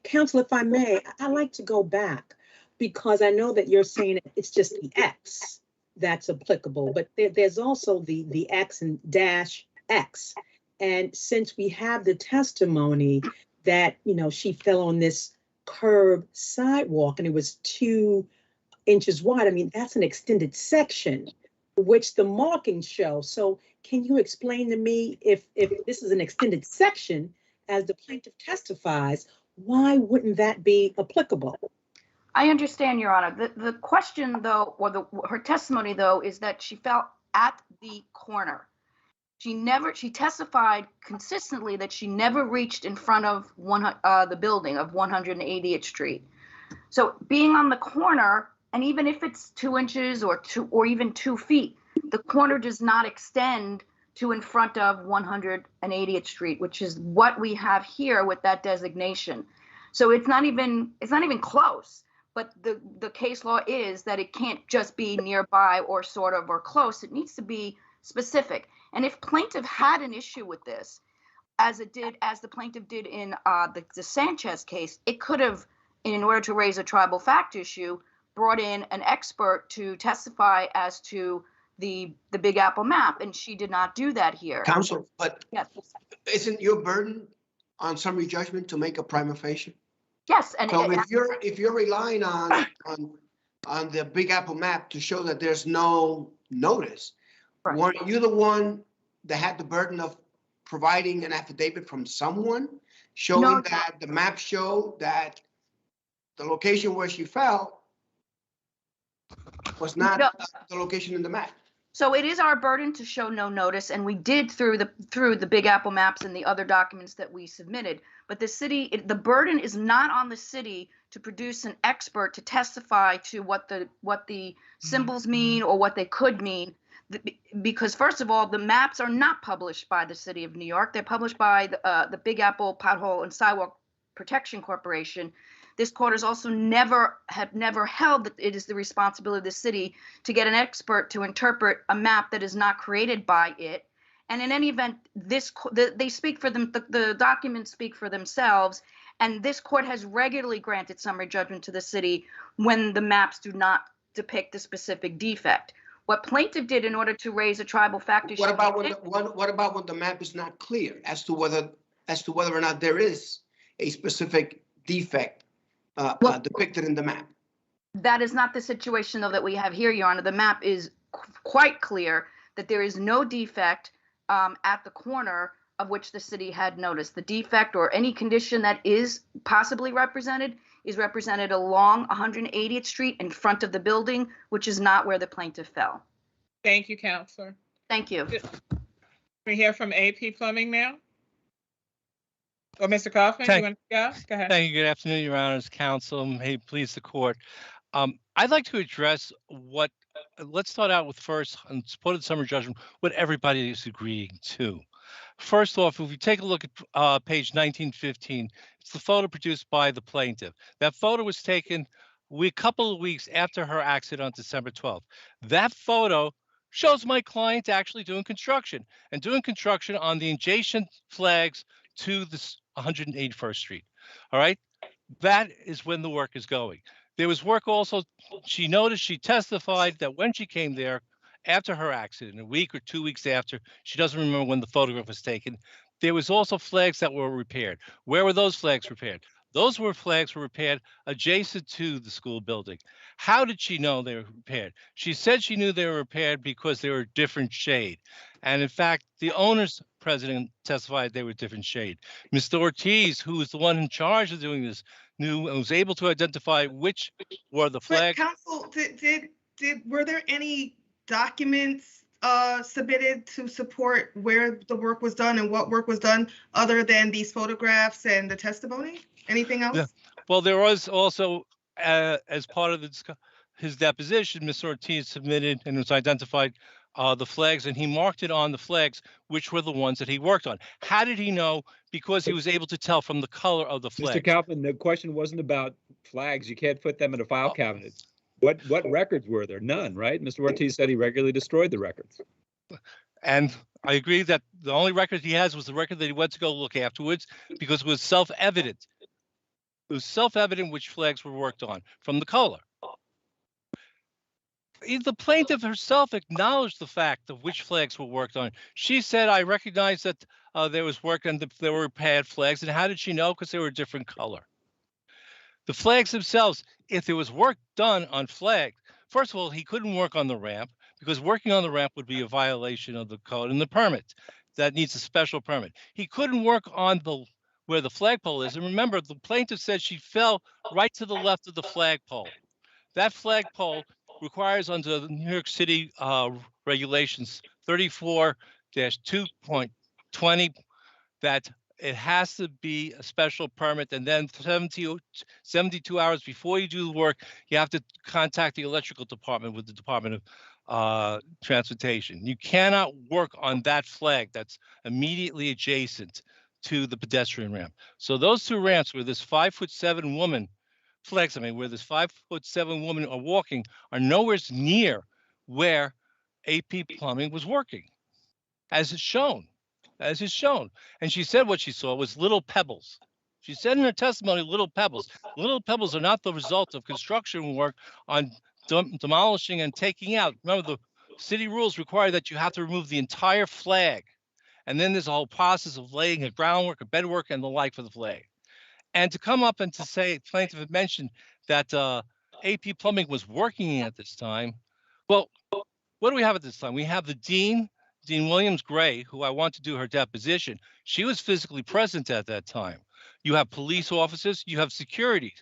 Counsel, if I may, I'd like to go back because I know that you're saying it's just the X that's applicable, but there's also the X and dash X. And since we have the testimony that, she fell on this curb sidewalk and it was 2 inches wide, I mean, that's an extended section, which the markings show. So can you explain to me if this is an extended section, as the plaintiff testifies, why wouldn't that be applicable? I understand, Your Honor. The question, though, or her testimony, though, is that she fell at the corner. She testified consistently that she never reached in front of the building of 180th Street. So being on the corner, and even if it's 2 inches or even 2 feet, the corner does not extend to in front of 180th Street, which is what we have here with that designation. So it's not even close. But the case law is that it can't just be nearby or sort of or close. It needs to be specific. And if plaintiff had an issue with this, as the plaintiff did in the Sanchez case, it could have, in order to raise a tribal fact issue, brought in an expert to testify as to the Big Apple map, and she did not do that here. Counsel, but yes. Isn't your burden on summary judgment to make a prima facie? Yes, and so if you're relying on the Big Apple map to show that there's no notice, right, weren't you the one that had the burden of providing an affidavit from someone showing that the map showed that the location where she fell was not the location in the map? So it is our burden to show no notice, and we did through the Big Apple maps and the other documents that we submitted. But the burden is not on the city to produce an expert to testify to what the symbols mean or what they could mean, because first of all, the maps are not published by the City of New York. They're published by the Big Apple Pothole and Sidewalk Protection Corporation. This court has also never held that it is the responsibility of the city to get an expert to interpret a map that is not created by it. And in any event, they speak for them. The documents speak for themselves. And this court has regularly granted summary judgment to the city when the maps do not depict the specific defect. What plaintiff did in order to raise a tribal fact issue. What about when the map is not clear as to whether or not there is a specific defect depicted in the map? That is not the situation, though, that we have here, Your Honor. The map is quite clear that there is no defect at the corner of which the city had noticed. The defect or any condition that is possibly represented is represented along 180th Street in front of the building, which is not where the plaintiff fell. Thank you, Counselor. Thank you. We hear from AP Plumbing now. Or Mr. Kaufman, you want to go? Go ahead. Thank you. Good afternoon, Your Honors, Counsel. May it please the court. I'd like to address what, let's start out with first, on supported summary judgment, what everybody is agreeing to. First off, if we take a look at page 1915, it's the photo produced by the plaintiff. That photo was taken a couple of weeks after her accident on December 12th. That photo shows my client actually doing construction on the adjacent flags to the 181st Street. All right. That is when the work is going. There was work also. She testified that when she came there after her accident, a week or 2 weeks after, she doesn't remember when the photograph was taken, there was also flags that were repaired. Where were those flags repaired? Those flags were repaired adjacent to the school building. How did she know they were repaired? She said she knew they were repaired because they were a different shade. And in fact, the owner's president testified they were different shade. Mr. Ortiz, who was the one in charge of doing this, knew and was able to identify which were the flags. But counsel, were there any documents submitted to support where the work was done and what work was done other than these photographs and the testimony? Anything else? Yeah. Well, there was also, as part of his deposition, Mr. Ortiz submitted and was identified the flags, and he marked it on the flags, which were the ones that he worked on. How did he know? Because he was able to tell from the color of the flag. Mr. Kaufman, the question wasn't about flags. You can't put them in a file cabinet. What records were there? None, right? Mr. Ortiz said he regularly destroyed the records. And I agree that the only record he has was the record that he went to go look afterwards, because it was self-evident. It was self-evident which flags were worked on from the color. The plaintiff herself acknowledged the fact of which flags were worked on. She said, I recognize that there was work and there were repaired flags. And how did she know? Because they were a different color. The flags themselves, if there was work done on flags, first of all, he couldn't work on the ramp because working on the ramp would be a violation of the code and the permit. That needs a special permit. He couldn't work on where the flagpole is. And remember, the plaintiff said she fell right to the left of the flagpole. That flagpole requires under the New York City regulations 34-2.20 that it has to be a special permit, and then 72 hours before you do the work, you have to contact the electrical department with the Department of Transportation. You cannot work on that flag that's immediately adjacent to the pedestrian ramp. So those two ramps where this 5'7" woman flags, where this 5'7" woman are walking are nowhere near where AP Plumbing was working, as is shown. And she said what she saw was little pebbles. She said in her testimony, little pebbles. Little pebbles are not the result of construction work on demolishing and taking out. Remember, the city rules require that you have to remove the entire flag. And then there's a whole process of laying a groundwork, a bedwork, and the like for the flag. And to come up and to say, plaintiff had mentioned that AP Plumbing was working at this time. Well, what do we have at this time? We have the Dean Williams Gray, who I want to do her deposition. She was physically present at that time. You have police officers, you have security,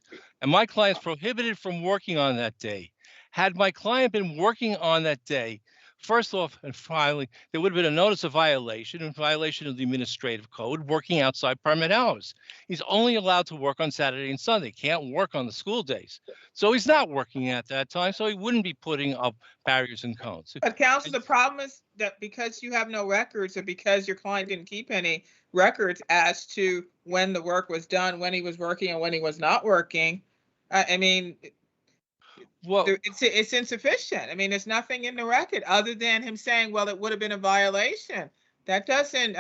and my client's prohibited from working on that day. Had my client been working on that day, first off and finally, there would have been a notice of violation of the administrative code, working outside permit hours. He's only allowed to work on Saturday and Sunday, can't work on the school days. So he's not working at that time, so he wouldn't be putting up barriers and cones. But counsel, the problem is that because you have no records or because your client didn't keep any records as to when the work was done, when he was working and when he was not working, well, it's insufficient. There's nothing in the record other than him saying, well, it would have been a violation. That doesn't,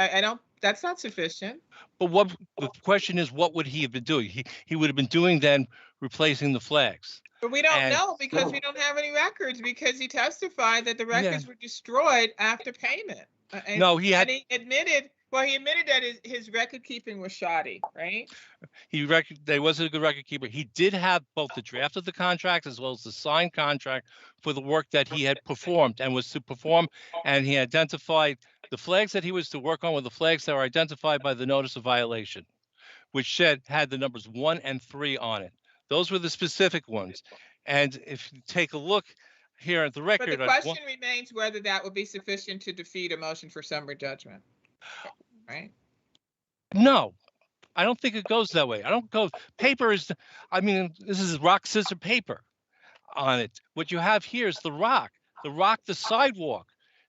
that's not sufficient. But what the question is, what would he have been doing? He would have been doing then replacing the flags. But we don't know because we don't have any records, because he testified that the records were destroyed after payment. He admitted Well, he admitted that his record keeping was shoddy, right? There wasn't a good record keeper. He did have both the draft of the contract as well as the signed contract for the work that he had performed and was to perform. And he identified the flags that he was to work on were the flags that were identified by the notice of violation, which had the numbers 1 and 3 on it. Those were the specific ones. And if you take a look here at the record. But the question remains whether that would be sufficient to defeat a motion for summary judgment, right? No, I don't think it goes that way. I don't go, paper is, I mean, this is rock, scissors, paper on it. What you have here is the sidewalk,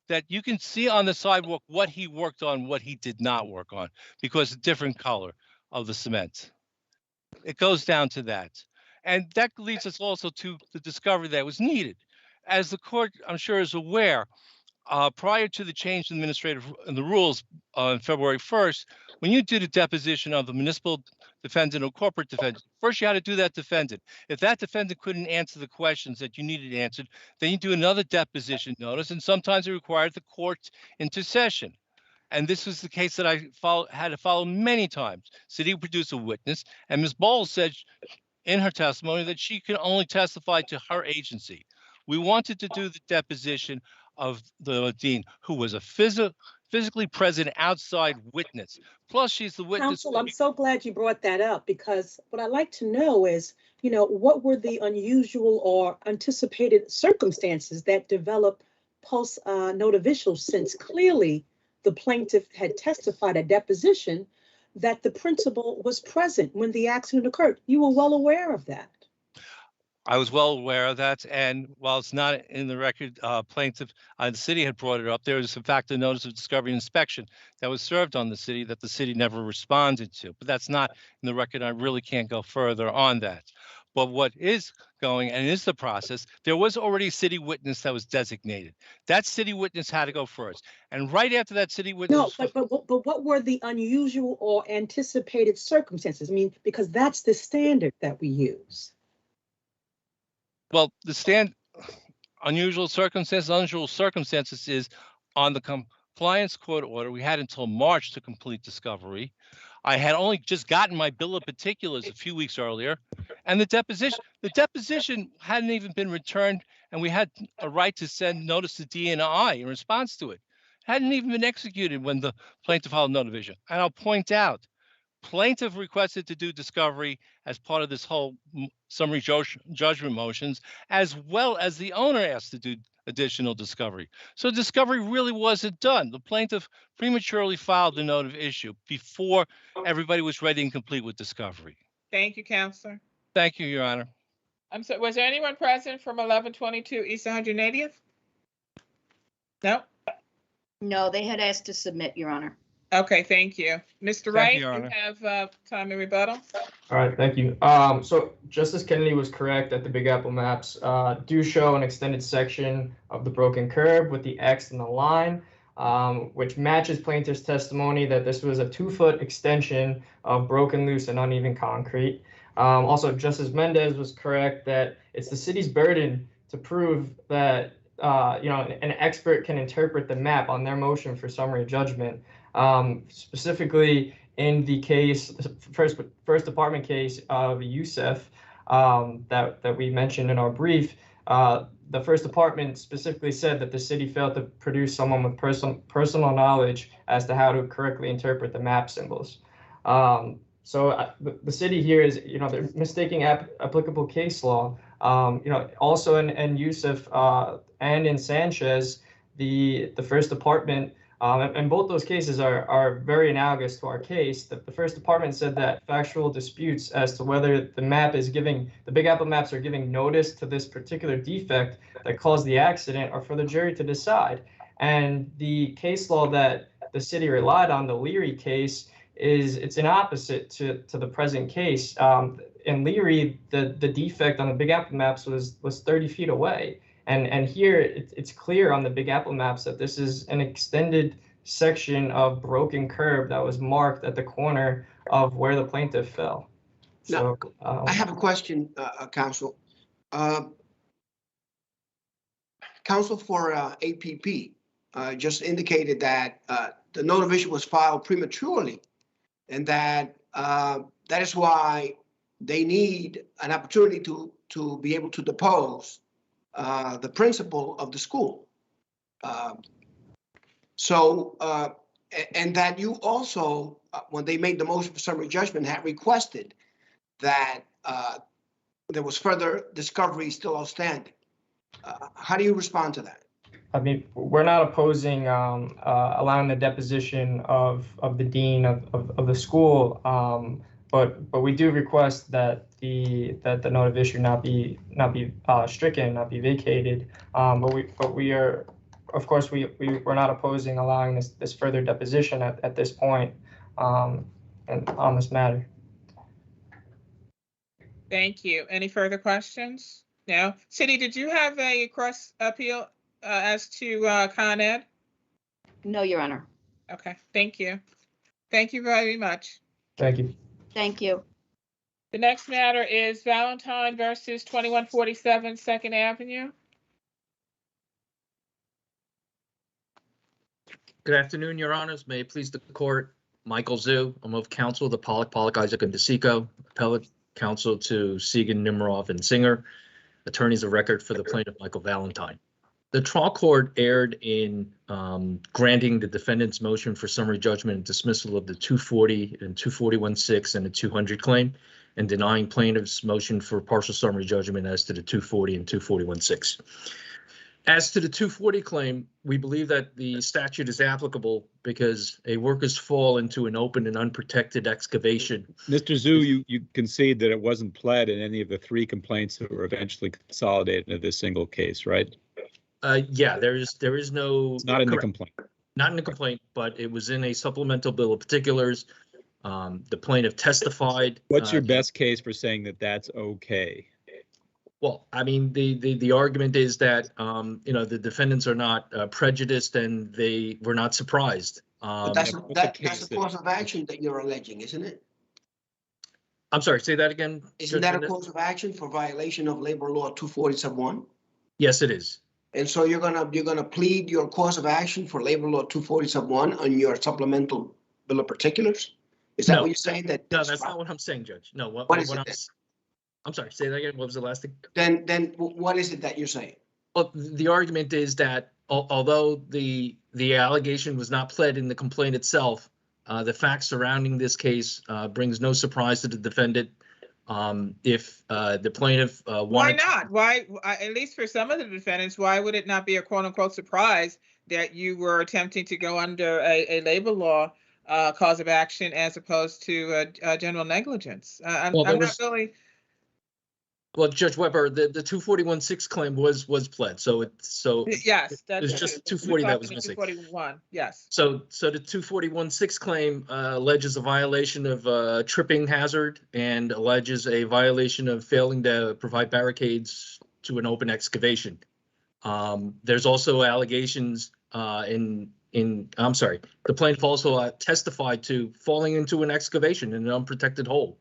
that you can see on the sidewalk what he worked on, what he did not work on, because of different color of the cement. It goes down to that. And that leads us also to the discovery that was needed. As the court, I'm sure, is aware, prior to the change in the rules on February 1st, when you did a deposition of the municipal defendant or corporate defendant, first you had to do that defendant. If that defendant couldn't answer the questions that you needed answered, then you do another deposition notice, and sometimes it required the court into session. And this was the case that I had to follow many times. City produced a witness, and Ms. Bowles said in her testimony that she could only testify to her agency. We wanted to do the deposition of the dean, who was a physically present outside witness. Plus, she's the witness. Counsel, I'm so glad you brought that up, because what I'd like to know is, what were the unusual or anticipated circumstances that developed post-note of issue, since clearly the plaintiff had testified at deposition that the principal was present when the accident occurred. You were well aware of that. I was well aware of that, and while it's not in the record, plaintiff, the city had brought it up. There was, in fact, a notice of discovery and inspection that was served on the city that the city never responded to. But that's not in the record. I really can't go further on that. But what is going, and is the process, there was already a city witness that was designated. That city witness had to go first. And right after that city witness— No, but what were the unusual or anticipated circumstances? I mean, because that's the standard that we use. Well, the unusual circumstances is on the compliance court order. We had until March to complete discovery. I had only just gotten my bill of particulars a few weeks earlier, and the deposition hadn't even been returned, and we had a right to send notice to DNI in response to it. Hadn't even been executed when the plaintiff filed note of issue. And I'll point out, plaintiff requested to do discovery as part of this whole summary judgment motions, as well as the owner asked to do additional discovery. So discovery really wasn't done. The plaintiff prematurely filed the note of issue before everybody was ready and complete with discovery. Thank you, Counselor. Thank you, Your Honor. I'm sorry, was there anyone present from 1122 East 180th? No? No, they had asked to submit, Your Honor. Okay, thank you. Mr. Wright, you have time to rebuttal. All right, thank you. So Justice Kennedy was correct that the Big Apple maps do show an extended section of the broken curb with the X and the line, which matches plaintiff's testimony that this was a 2-foot extension of broken, loose, and uneven concrete. Also, Justice Mendez was correct that it's the city's burden to prove that an expert can interpret the map on their motion for summary judgment. Specifically in the case, the first department case of Youssef that we mentioned in our brief, the first department specifically said that the city failed to produce someone with personal knowledge as to how to correctly interpret the map symbols. So the city here is, they're mistaking applicable case law. Also in Youssef and in Sanchez, the first department, and both those cases are very analogous to our case. The first department said that factual disputes as to whether the Big Apple maps are giving notice to this particular defect that caused the accident are for the jury to decide. And the case law that the city relied on, the Leary case, it's an opposite to the present case. In Leary, the defect on the Big Apple maps was 30 feet away. And here it's clear on the Big Apple maps that this is an extended section of broken curb that was marked at the corner of where the plaintiff fell. Now, I have a question, Counsel. Counsel for APP just indicated that the note of issue was filed prematurely, and that that is why they need an opportunity to be able to depose the principal of the school. And that you also, when they made the motion for summary judgment, had requested that there was further discovery still outstanding. How do you respond to that? I mean, we're not opposing allowing the deposition of the dean of the school, but we do request that the note of issue not be stricken, not be vacated. But we are, of course, we're not opposing allowing this further deposition at this point, and on this matter. Thank you. Any further questions? No. City, did you have a cross appeal as to Con Ed? No, Your Honor. Okay, thank you. Thank you very much. Thank you. Thank you. The next matter is Valentine versus 2147 Second Avenue. Good afternoon, Your Honors. May it please the court. Michael Zhu, I'm of counsel to Pollock, Isaac, and DeSico, appellate counsel to Segan, Nimeroff, and Singer, attorneys of record for the plaintiff, Michael Valentine. The trial court erred in granting the defendant's motion for summary judgment and dismissal of the 240 and 241-6 and the 200 claim, and denying plaintiff's motion for partial summary judgment as to the 240 and 241-6. As to the 240 claim, we believe that the statute is applicable because a worker's fall into an open and unprotected excavation. Mr. Zhu, you concede that it wasn't pled in any of the three complaints that were eventually consolidated into this single case, right? Yeah, there is no. It's not in the complaint. Not in the complaint, but it was in a supplemental bill of particulars. The plaintiff testified. What's your best case for saying that that's okay? Well, I mean, the argument is that, the defendants are not prejudiced and they were not surprised. But that's the cause of action that you're alleging, isn't it? I'm sorry, say that again. Isn't that a cause of action for violation of labor law 240-1? Yes, it is. And so you're gonna plead your cause of action for labor law 240-1 on your supplemental bill of particulars? Is that what you're saying? No, that's not what I'm saying, Judge. No, what is it? I'm sorry, say that again. What was the last thing? Then what is it that you're saying? Well, the argument is that although the allegation was not pled in the complaint itself, the facts surrounding this case brings no surprise to the defendant. If the plaintiff wanted. Why not? Why, at least for some of the defendants, why would it not be a quote unquote surprise that you were attempting to go under a labor law cause of action as opposed to general negligence? I'm not really. Well, Judge Weber, the 241-6 claim was pled, yes, it was just 240 that was missing. 241, yes. So the 241-6 claim alleges a violation of tripping hazard and alleges a violation of failing to provide barricades to an open excavation. There's also allegations the plaintiff also testified to falling into an excavation in an unprotected hole.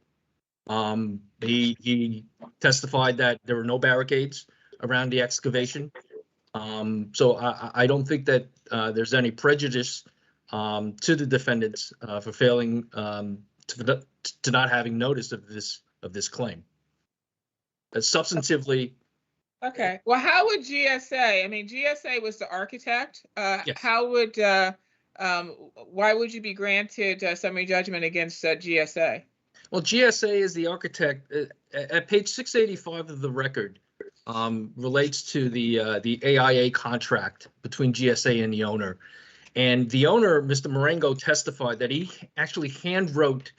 He testified that there were no barricades around the excavation. So I don't think that there's any prejudice to the defendants for failing to not having notice of this claim. Substantively. Okay. Well, how would GSA? I mean, GSA was the architect. Yes. How would? Why would you be granted summary judgment against GSA? Well, GSA is the architect. At page 685 of the record, relates to the AIA contract between GSA and the owner. And the owner, Mr. Marengo, testified that he actually handwrote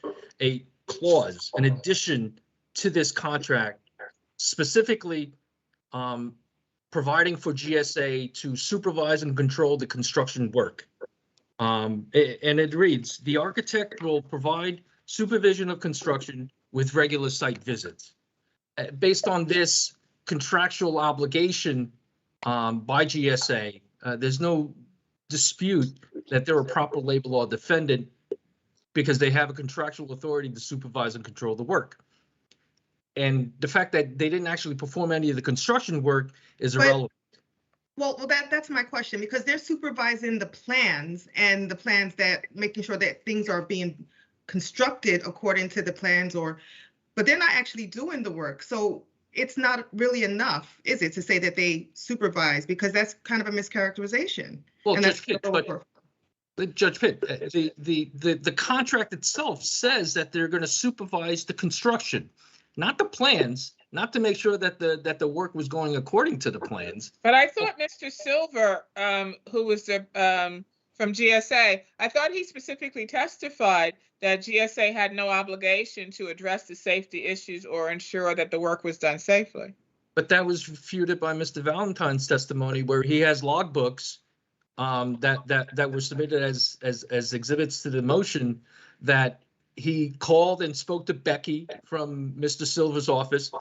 a clause, an addition to this contract, specifically providing for GSA to supervise and control the construction work. And it reads, the architect will provide supervision of construction with regular site visits. Based on this contractual obligation by GSA, there's no dispute that they're a proper labor law defendant because they have a contractual authority to supervise and control the work. And the fact that they didn't actually perform any of the construction work is irrelevant. Well, that's my question, because they're supervising the plans and the plans that making sure that things are being constructed according to the plans, but they're not actually doing the work. So it's not really enough, is it, to say that they supervise, because that's kind of a mischaracterization. Well, And Judge that's Pitt, Judge Pitt, the contract itself says that they're going to supervise the construction, not the plans, not to make sure that the work was going according to the plans. But I thought Mr. Silver, who was from GSA, I thought he specifically testified that GSA had no obligation to address the safety issues or ensure that the work was done safely. But that was refuted by Mr. Valentine's testimony, where he has logbooks that were submitted as exhibits to the motion, that he called and spoke to Becky from Mr. Silver's office,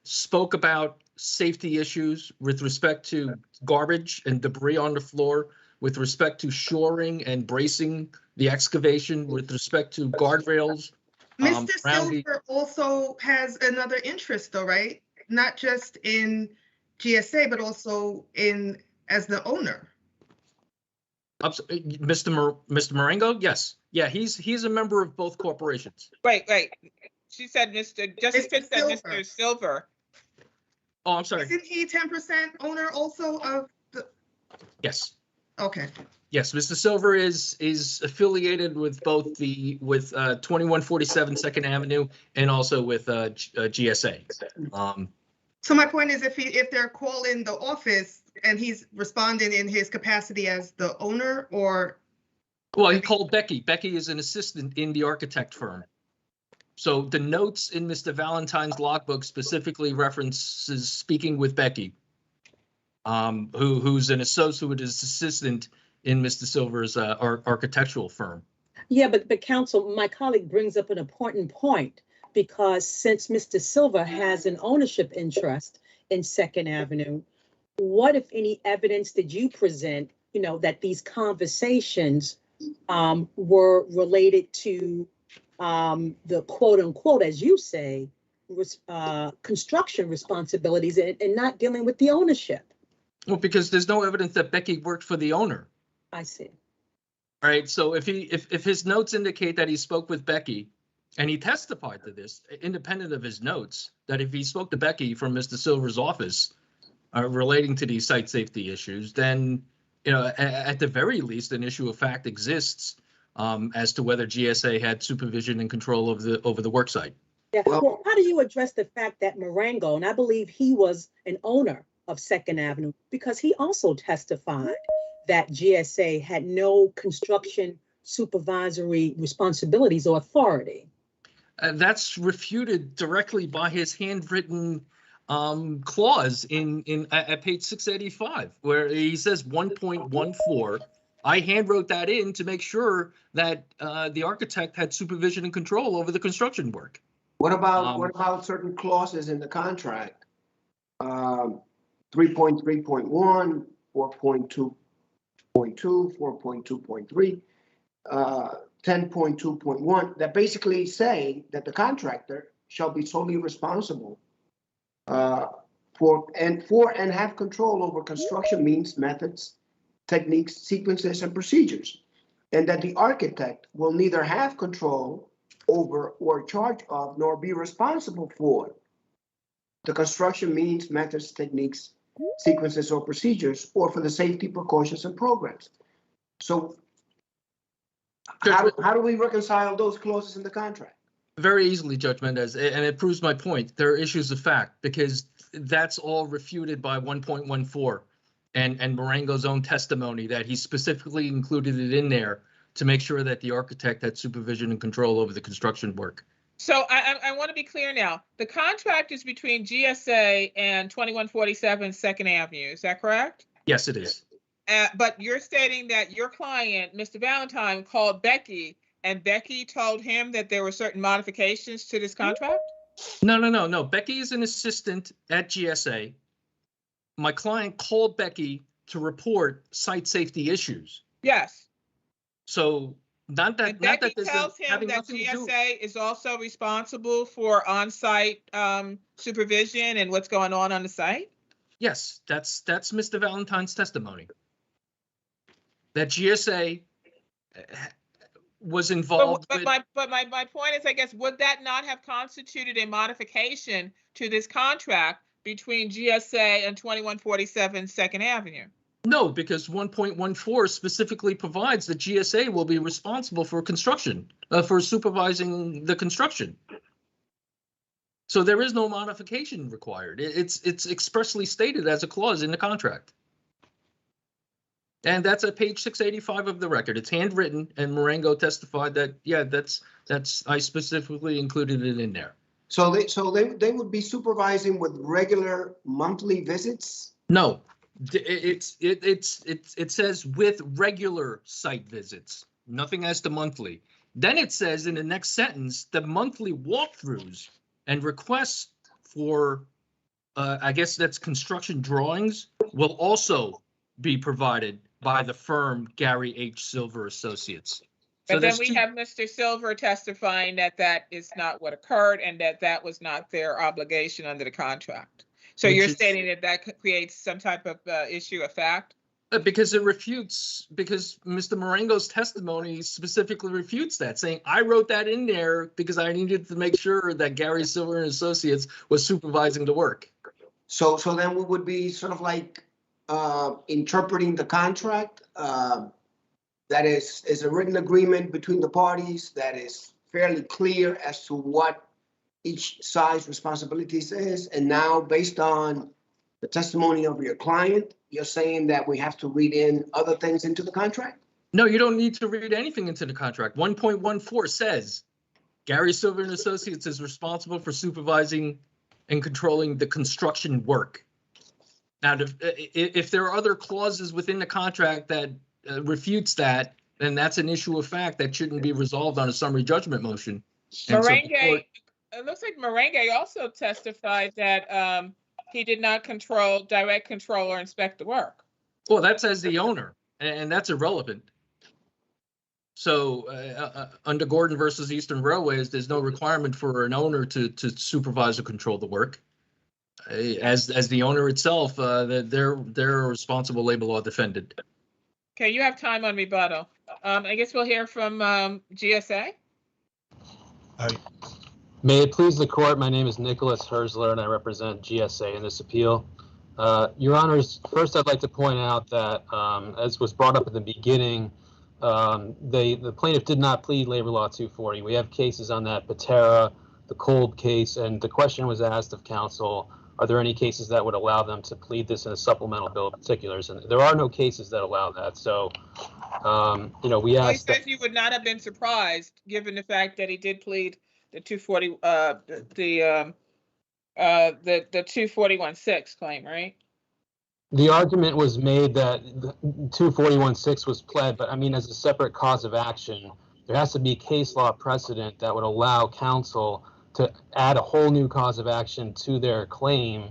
spoke about safety issues with respect to garbage and debris on the floor, with respect to shoring and bracing the excavation, with respect to guardrails. Mr. Silver also has another interest, though, right? Not just in GSA, but also as the owner. Mr. Marengo, yes, yeah, he's a member of both corporations. Wait. She said Justice Pitt said Mr. Silver. Oh, I'm sorry. Isn't he 10% owner also of the? Yes. Okay. Yes, Mr. Silver is affiliated with both 2147 Second Avenue and also with GSA. So my point is, if they're calling the office and he's responding in his capacity as the owner, or? Well, he called Becky. Becky is an assistant in the architect firm. So the notes in Mr. Valentine's logbook specifically references speaking with Becky, who's an assistant in Mr. Silver's architectural firm. Yeah, but counsel, my colleague brings up an important point, because since Mr. Silver has an ownership interest in Second Avenue, what, if any, evidence did you present, that these conversations were related to the quote unquote, as you say, construction responsibilities and not dealing with the ownership? Well, because there's no evidence that Becky worked for the owner. I see. All right. So if his notes indicate that he spoke with Becky, and he testified to this, independent of his notes, that if he spoke to Becky from Mr. Silver's office relating to these site safety issues, then at the very least, an issue of fact exists as to whether GSA had supervision and control over the work site. Yeah. Well, how do you address the fact that Marengo, and I believe he was an owner of Second Avenue, because he also testified that GSA had no construction supervisory responsibilities or authority? That's refuted directly by his handwritten clause at page 685, where he says 1.14. I handwrote that in to make sure that the architect had supervision and control over the construction work. What about certain clauses in the contract? 3.3.1, 4.2.2, 4.2.3, 10.2.1, that basically say that the contractor shall be solely responsible for and have control over construction means, methods, techniques, sequences, and procedures, and that the architect will neither have control over or charge of nor be responsible for the construction means, methods, techniques, sequences, or procedures, or for the safety precautions and programs. So how do we reconcile those clauses in the contract? Very easily, Judge Mendez, and it proves my point. There are issues of fact, because that's all refuted by 1.14 and Marengo's own testimony that he specifically included it in there to make sure that the architect had supervision and control over the construction work. So I want to be clear now. The contract is between GSA and 2147 Second Avenue. Is that correct? Yes, it is. But you're stating that your client, Mr. Valentine, called Becky, and Becky told him that there were certain modifications to this contract? No. Becky is an assistant at GSA. My client called Becky to report site safety issues. Yes. So Becky tells him that GSA is also responsible for on-site supervision and what's going on the site? Yes, that's Mr. Valentine's testimony. That GSA was involved But with. my point is, I guess, would that not have constituted a modification to this contract between GSA and 2147 Second Avenue? No, because 1.14 specifically provides that GSA will be responsible for construction, for supervising the construction. So there is no modification required. It's expressly stated as a clause in the contract. And that's at page 685 of the record. It's handwritten, and Marengo testified that, yeah, that's I specifically included it in there. So they would be supervising with regular monthly visits? No, it says with regular site visits, nothing as to monthly. Then it says in the next sentence, the monthly walkthroughs and requests for, I guess that's construction drawings, will also be provided by the firm Gary H. Silver Associates. But then we have Mr. Silver testifying that that is not what occurred and that that was not their obligation under the contract. So you're stating that that creates some type of issue of fact? Because it refutes, because Mr. Marengo's testimony specifically refutes that, saying I wrote that in there because I needed to make sure that Gary Silver and Associates was supervising the work. So then we would be sort of like interpreting the contract. That is a written agreement between the parties that is fairly clear as to what each side's responsibilities is. And now, based on the testimony of your client, you're saying that we have to read in other things into the contract? No, you don't need to read anything into the contract. 1.14 says Gary Silver and Associates is responsible for supervising and controlling the construction work. Now, if there are other clauses within the contract that refutes that, then that's an issue of fact that shouldn't be resolved on a summary judgment motion. It looks like Merengue also testified that he did not direct control or inspect the work. Well, that's as the owner, and that's irrelevant. So under Gordon versus Eastern Railways, there's no requirement for an owner to supervise or control the work. As the owner itself, they're a responsible labor law defendant. Okay, you have time on rebuttal. I guess we'll hear from GSA. All right. May it please the court, my name is Nicholas Herzler and I represent GSA in this appeal. Your Honors, first I'd like to point out that as was brought up at the beginning, the plaintiff did not plead labor law 240. We have cases on that, Patera, the Kolb case, and the question was asked of counsel, are there any cases that would allow them to plead this in a supplemental bill of particulars? And there are no cases that allow that. So, we asked. He said you would not have been surprised, given the fact that he did plead the 240, the 241-6 claim, right? The argument was made that 241-6 was pled, but I mean, as a separate cause of action, there has to be case law precedent that would allow counsel to add a whole new cause of action to their claim,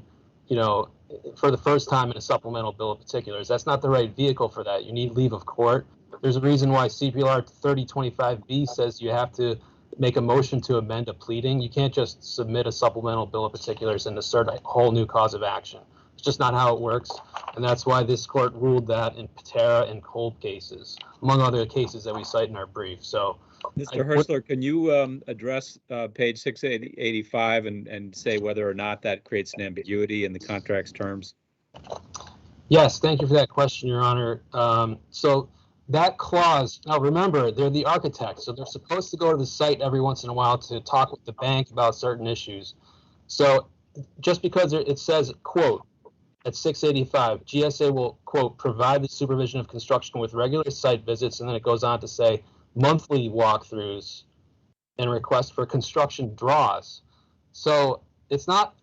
for the first time in a supplemental bill of particulars. That's not the right vehicle for that. You need leave of court. There's a reason why CPLR 3025B says you have to make a motion to amend a pleading. You can't just submit a supplemental bill of particulars and assert a whole new cause of action. It's just not how it works. And that's why this court ruled that in Patera and Kolb cases, among other cases that we cite in our brief. So, Mr. Herzler, can you address page 685 and say whether or not that creates an ambiguity in the contract's terms? Yes, thank you for that question, Your Honor. So that clause, now remember, they're the architects, so they're supposed to go to the site every once in a while to talk with the bank about certain issues. So just because it says, quote, at 685, GSA will, quote, provide the supervision of construction with regular site visits, and then it goes on to say monthly walkthroughs and requests for construction draws. So it's not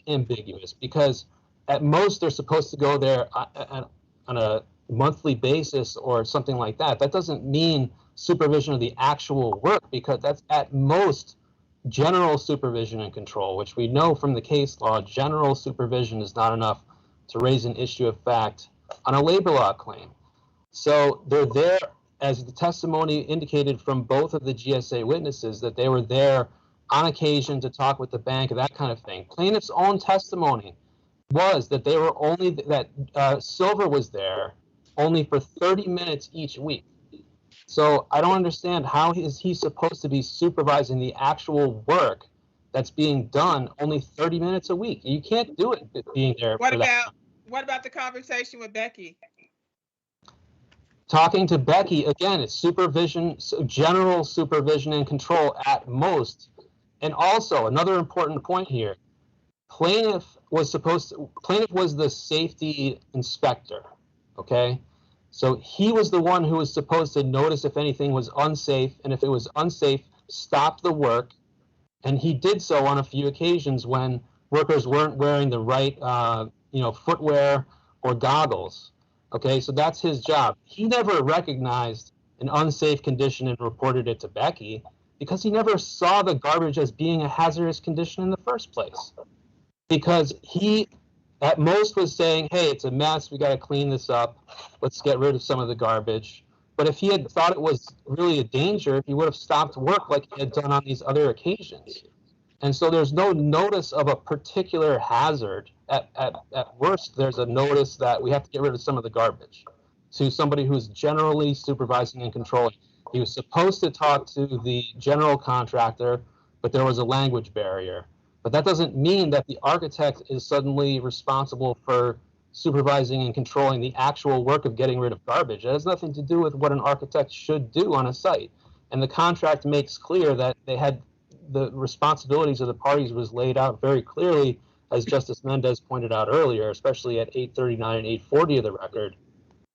ambiguous, because at most they're supposed to go there on a monthly basis or something like that. That doesn't mean supervision of the actual work, because that's at most general supervision and control, which we know from the case law, general supervision is not enough to raise an issue of fact on a labor law claim. So they're there, as the testimony indicated from both of the GSA witnesses, that they were there on occasion to talk with the bank, that kind of thing. Plaintiff's own testimony was that they were only that Silver was there only for 30 minutes each week. So I don't understand how is he supposed to be supervising the actual work that's being done only 30 minutes a week. You can't do it being there. What about the conversation with Becky? Talking to Becky, again, it's supervision, general supervision and control at most. And also, another important point here, plaintiff was the safety inspector, okay? So he was the one who was supposed to notice if anything was unsafe, and if it was unsafe, stop the work. And he did so on a few occasions when workers weren't wearing the right, footwear or goggles. Okay, so that's his job. He never recognized an unsafe condition and reported it to Becky because he never saw the garbage as being a hazardous condition in the first place. Because he, at most, was saying, hey, it's a mess, we got to clean this up, let's get rid of some of the garbage. But if he had thought it was really a danger, he would have stopped work like he had done on these other occasions. And so there's no notice of a particular hazard. At worst, there's a notice that we have to get rid of some of the garbage to somebody who's generally supervising and controlling. He was supposed to talk to the general contractor, but there was a language barrier. But that doesn't mean that the architect is suddenly responsible for supervising and controlling the actual work of getting rid of garbage. It has nothing to do with what an architect should do on a site. And the contract makes clear that they had the responsibilities of the parties was laid out very clearly, as Justice Mendez pointed out earlier, especially at 839 and 840 of the record,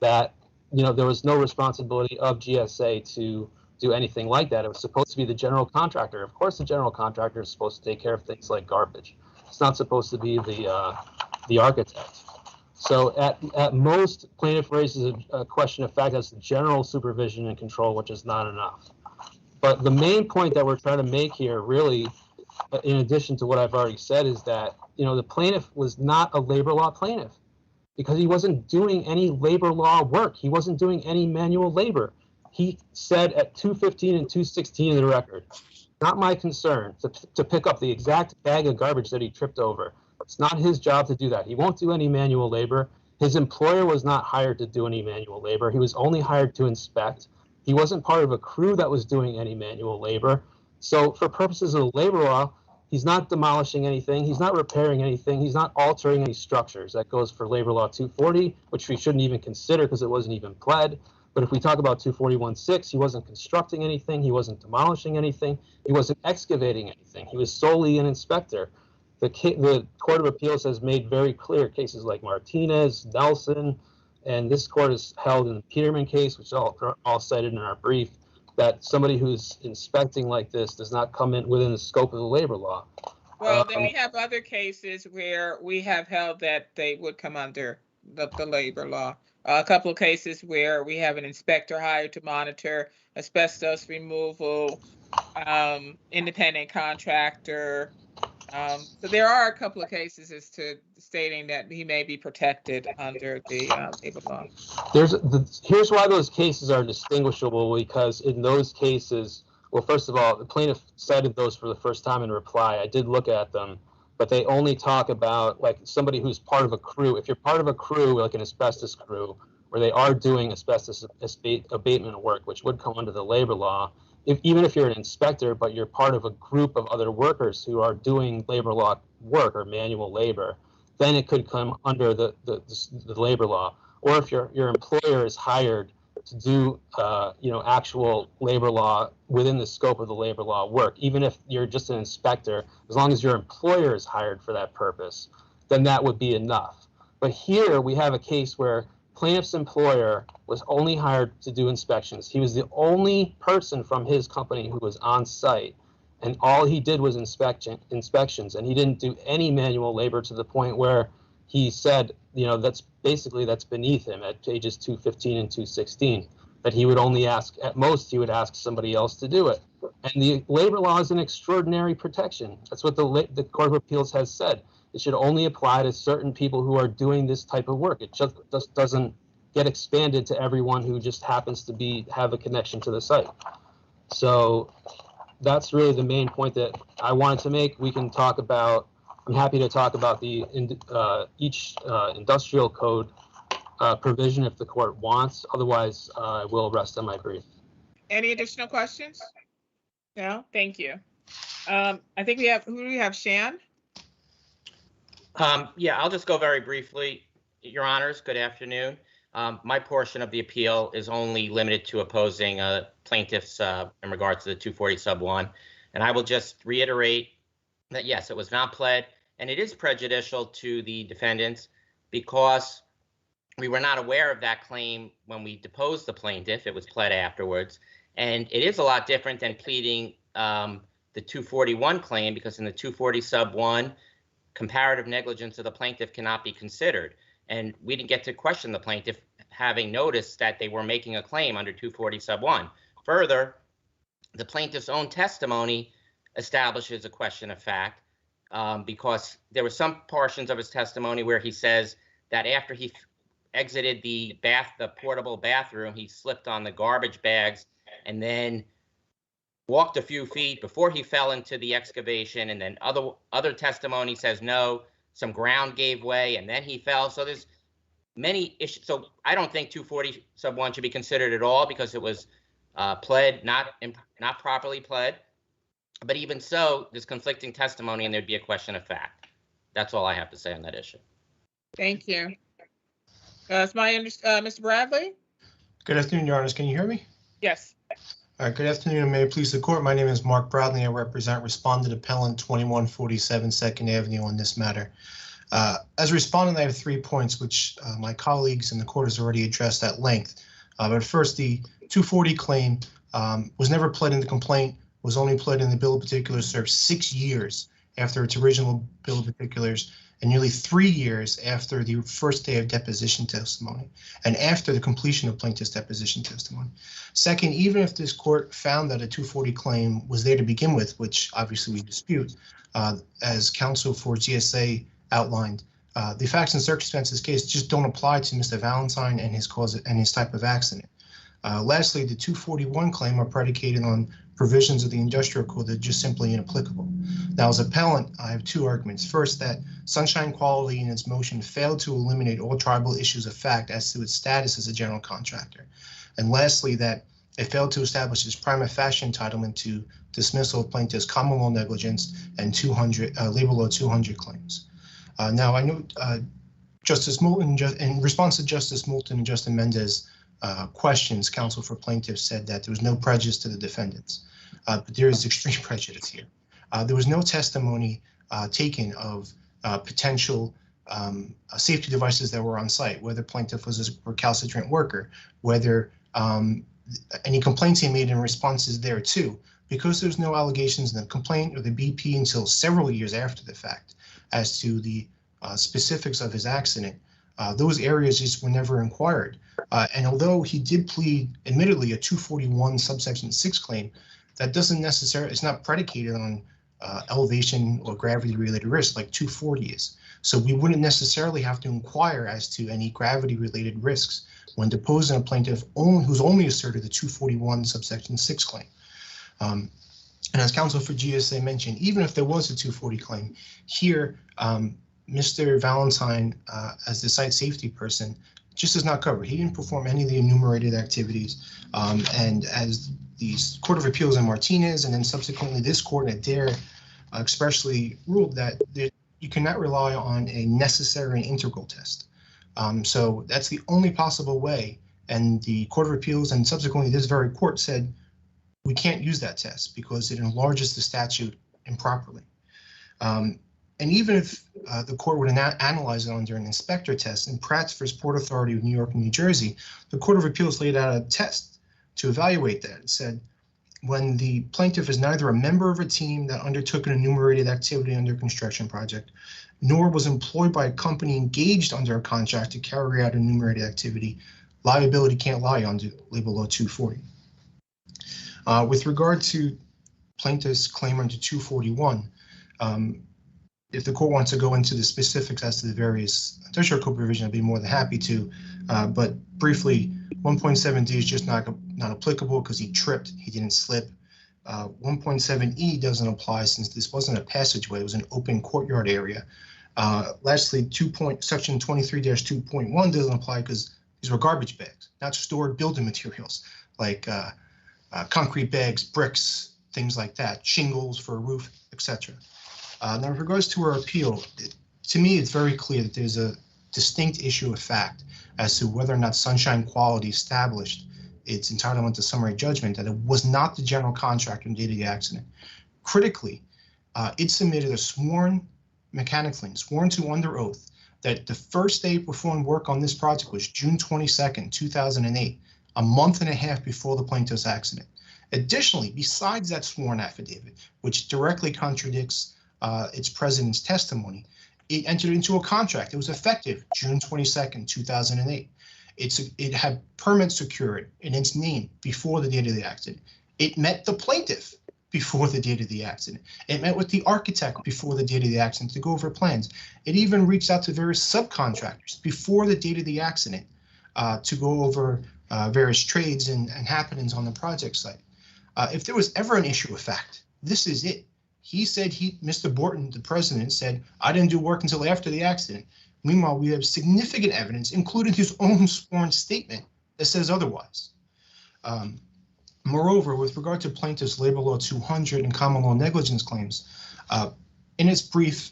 that there was no responsibility of GSA to do anything like that. It was supposed to be the general contractor. Of course, the general contractor is supposed to take care of things like garbage. It's not supposed to be the architect. So at most, plaintiff raises a question of fact as to general supervision and control, which is not enough. But the main point that we're trying to make here, really, in addition to what I've already said, is that the plaintiff was not a labor law plaintiff because he wasn't doing any labor law work. He wasn't doing any manual labor. He said at 215 and 216 of the record, not my concern to pick up the exact bag of garbage that he tripped over. It's not his job to do that. He won't do any manual labor. His employer was not hired to do any manual labor. He was only hired to inspect. He wasn't part of a crew that was doing any manual labor. So for purposes of labor law, he's not demolishing anything. He's not repairing anything. He's not altering any structures. That goes for labor law 240, which we shouldn't even consider because it wasn't even pled. But if we talk about 241.6, he wasn't constructing anything. He wasn't demolishing anything. He wasn't excavating anything. He was solely an inspector. The Court of Appeals has made very clear cases like Martinez, Nelson, and this court has held in the Peterman case, which are all cited in our brief, that somebody who's inspecting like this does not come in within the scope of the labor law. Well, then we have other cases where we have held that they would come under the labor law. A couple of cases where we have an inspector hired to monitor asbestos removal, independent contractor. So there are a couple of cases as to stating that he may be protected under the labor law. Here's why those cases are distinguishable, because in those cases, well, first of all, the plaintiff cited those for the first time in reply. I did look at them, but they only talk about like somebody who's part of a crew. If you're part of a crew, like an asbestos crew, where they are doing asbestos abatement work, which would come under the labor law, even if you're an inspector, but you're part of a group of other workers who are doing labor law work or manual labor, then it could come under the labor law. Or if your employer is hired to do actual labor law within the scope of the labor law work, even if you're just an inspector, as long as your employer is hired for that purpose, then that would be enough. But here we have a case where plaintiff's employer was only hired to do inspections. He was the only person from his company who was on site, and all he did was inspections, and he didn't do any manual labor to the point where he said, that's beneath him at pages 215 and 216, that he would only ask, at most, he would ask somebody else to do it. And the labor law is an extraordinary protection. That's what the Court of Appeals has said. It should only apply to certain people who are doing this type of work. It just doesn't get expanded to everyone who just happens to have a connection to the site. So that's really the main point that I wanted to make. We can talk about I'm happy to talk about the each industrial code provision if the court wants. Otherwise, I will rest on my brief. Any additional questions? No, thank you. I think we have, who do we have, Shan? Yeah, I'll just go very briefly. Your Honors, good afternoon. My portion of the appeal is only limited to opposing plaintiffs in regards to the 240 sub 1. And I will just reiterate that, yes, it was not pled, and it is prejudicial to the defendants because we were not aware of that claim when we deposed the plaintiff. It was pled afterwards. And it is a lot different than pleading the 241 claim, because in the 240 sub 1, comparative negligence of the plaintiff cannot be considered. And we didn't get to question the plaintiff, having noticed that they were making a claim under 240 sub 1. Further, the plaintiff's own testimony establishes a question of fact because there were some portions of his testimony where he says that after he exited the portable bathroom, he slipped on the garbage bags and then walked a few feet before he fell into the excavation. And then other testimony says no, some ground gave way and then he fell. So there's many issues. So I don't think 240 sub 1 should be considered at all because it was pled, not properly pled. But even so, there's conflicting testimony and there'd be a question of fact. That's all I have to say on that issue. Thank you. Mr. Bradley? Good afternoon, Your Honors. Can you hear me? Yes. All right, good afternoon, and may it please the court. My name is Mark Bradley. I represent Respondent Appellant 2147 2nd Avenue on this matter. As a respondent, I have 3 points, which my colleagues in the court has already addressed at length. But first, the 240 claim was never pled in the complaint, was only pled in the bill of particulars served 6 years after its original bill of particulars and nearly 3 years after the first day of deposition testimony and after the completion of plaintiff's deposition testimony. Second, even if this court found that a 240 claim was there to begin with, which obviously we dispute, as counsel for GSA outlined, the facts and circumstances case just don't apply to Mr. Valentine and his cause and his type of accident. Lastly, the 241 claim are predicated on provisions of the industrial code that are just simply inapplicable. Now, as appellant, I have 2 arguments. First, that Sunshine Quality in its motion failed to eliminate all tribal issues of fact as to its status as a general contractor. And lastly, that it failed to establish its prima facie entitlement to dismissal of plaintiff's common law negligence and labor law 200 claims. Now, I know Justice Moulton, in response to Justice Moulton and Justin Mendez questions, counsel for plaintiffs said that there was no prejudice to the defendants, but there is extreme prejudice here. There was no testimony taken of potential safety devices that were on site, whether plaintiff was a recalcitrant worker, whether any complaints he made in responses there too, because there's no allegations in the complaint or the BP until several years after the fact as to the specifics of his accident. Those areas just were never inquired. And although he did plead, admittedly, a 241 subsection 6 claim, that doesn't necessarily, it's not predicated on elevation or gravity related risk like 240 is. So we wouldn't necessarily have to inquire as to any gravity related risks when deposing a plaintiff who's only asserted the 241 subsection 6 claim. And as counsel for GSA mentioned, even if there was a 240 claim here, Mr. Valentine, as the site safety person, just is not covered. He didn't perform any of the enumerated activities. And as the Court of Appeals in Martinez and then subsequently this court in Adair expressly ruled that you cannot rely on a necessary and integral test. So that's the only possible way. And the Court of Appeals and subsequently this very court said, we can't use that test because it enlarges the statute improperly. And even if the court would analyze it under an inspector test in Pratt's v. Port Authority of New York and New Jersey, the Court of Appeals laid out a test to evaluate that. It said, when the plaintiff is neither a member of a team that undertook an enumerated activity under a construction project, nor was employed by a company engaged under a contract to carry out enumerated activity, liability can't lie under Labor Law 240. With regard to plaintiff's claim under 241, if the court wants to go into the specifics as to the various industrial code provisions, I'd be more than happy to. But briefly, 1.7D is just not applicable because he tripped, he didn't slip. 1.7E doesn't apply since this wasn't a passageway, it was an open courtyard area. Lastly, section 23-2.1 doesn't apply because these were garbage bags, not stored building materials like concrete bags, bricks, things like that, shingles for a roof, etc. Now, with regards to our appeal, to me, it's very clear that there's a distinct issue of fact as to whether or not Sunshine Quality established its entitlement to summary judgment, that it was not the general contractor on the date of the accident. Critically, it submitted a sworn mechanics lien, sworn to under oath, that the first day it performed work on this project was June 22nd, 2008, a month and a half before the plaintiff's accident. Additionally, besides that sworn affidavit, which directly contradicts its president's testimony, it entered into a contract. It was effective June 22nd, 2008. It had permits secured in its name before the date of the accident. It met the plaintiff before the date of the accident. It met with the architect before the date of the accident to go over plans. It even reached out to various subcontractors before the date of the accident to go over various trades and happenings on the project site. If there was ever an issue of fact, this is it. He said Mr. Borton, the president, said, I didn't do work until after the accident. Meanwhile, we have significant evidence, including his own sworn statement, that says otherwise. Moreover, with regard to plaintiff's Labor Law 200 and common law negligence claims, in its brief,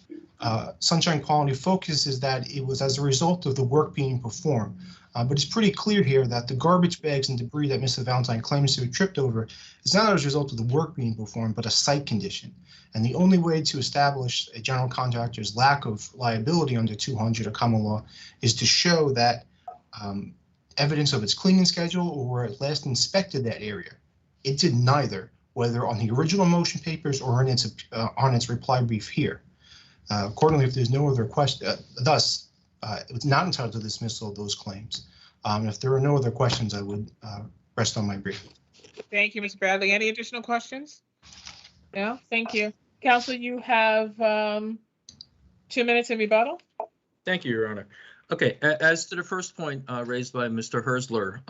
Sunshine Quality focuses that it was as a result of the work being performed. But it's pretty clear here that the garbage bags and debris that Mr. Valentine claims to have tripped over is not as a result of the work being performed, but a site condition. And the only way to establish a general contractor's lack of liability under 200 or common law is to show that evidence of its cleaning schedule or where it last inspected that area. It did neither, whether on the original motion papers or on its reply brief here. Accordingly, if there's no other question, thus, it's not entitled to dismissal of those claims. If there are no other questions, I would rest on my brief. Thank you, Mr. Bradley. Any additional questions? No, thank you. Counsel, you have 2 minutes in rebuttal. Thank you, Your Honor. Okay, as to the first point raised by Mr. Herzler,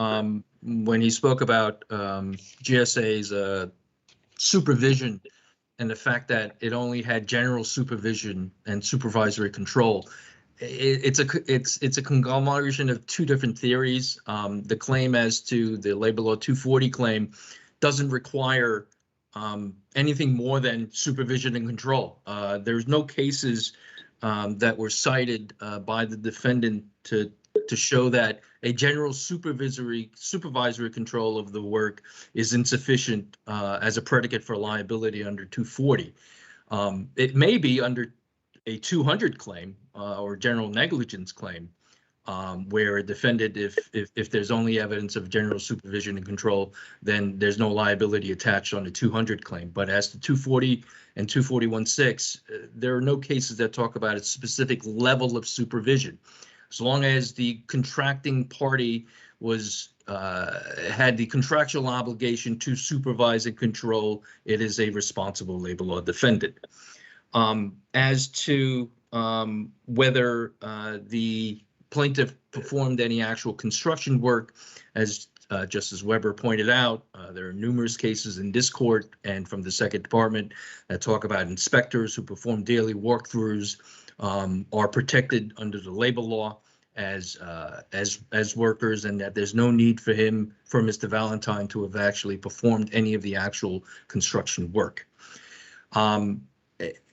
when he spoke about GSA's supervision and the fact that it only had general supervision and supervisory control, it's a conglomeration of two different theories. The claim as to the Labor Law 240 claim doesn't require anything more than supervision and control. There's no cases that were cited by the defendant to show that a general supervisory control of the work is insufficient as a predicate for liability under 240. It may be under a 200 claim or general negligence claim, where a defendant, if there's only evidence of general supervision and control, then there's no liability attached on the 200 claim. But as to 240 and 241-6, there are no cases that talk about a specific level of supervision. As long as the contracting party was had the contractual obligation to supervise and control, it is a responsible labor law defendant. As to whether the plaintiff performed any actual construction work, as Justice Weber pointed out, there are numerous cases in this court and from the Second Department that talk about inspectors who perform daily walkthroughs are protected under the labor law as workers, and that there's no need for Mr. Valentine to have actually performed any of the actual construction work.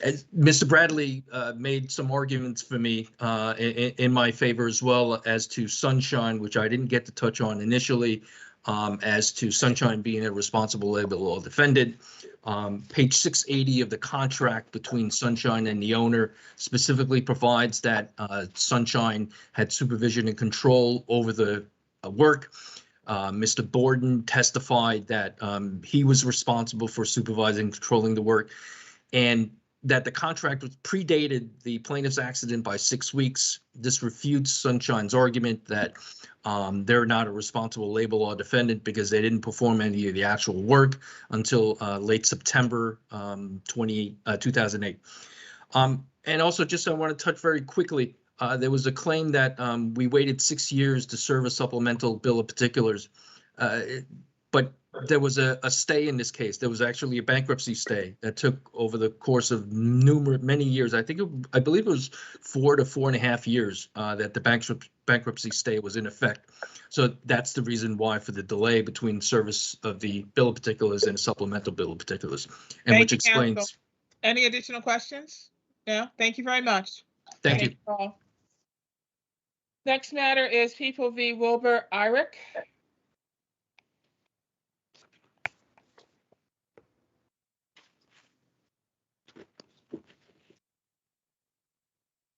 As Mr. Bradley made some arguments for me in my favor as well as to Sunshine, which I didn't get to touch on initially, as to Sunshine being a responsible labor law defendant. Page 680 of the contract between Sunshine and the owner specifically provides that Sunshine had supervision and control over the work. Mr. Borden testified that he was responsible for supervising and controlling the work, and that the contract was predated the plaintiff's accident by 6 weeks. This refutes Sunshine's argument that they're not a responsible labor law defendant because they didn't perform any of the actual work until late September 2008. And also, just I want to touch very quickly, there was a claim that we waited 6 years to serve a supplemental bill of particulars. But there was a stay in this case. There was actually a bankruptcy stay that took over the course of many years. I believe it was 4 to 4.5 years that the bankruptcy stay was in effect. So that's the reason why for the delay between service of the bill of particulars and supplemental bill of particulars, and which explains. Counsel. Any additional questions? No, thank you very much. Thank you. All. Next matter is People v. Wilbur Irick.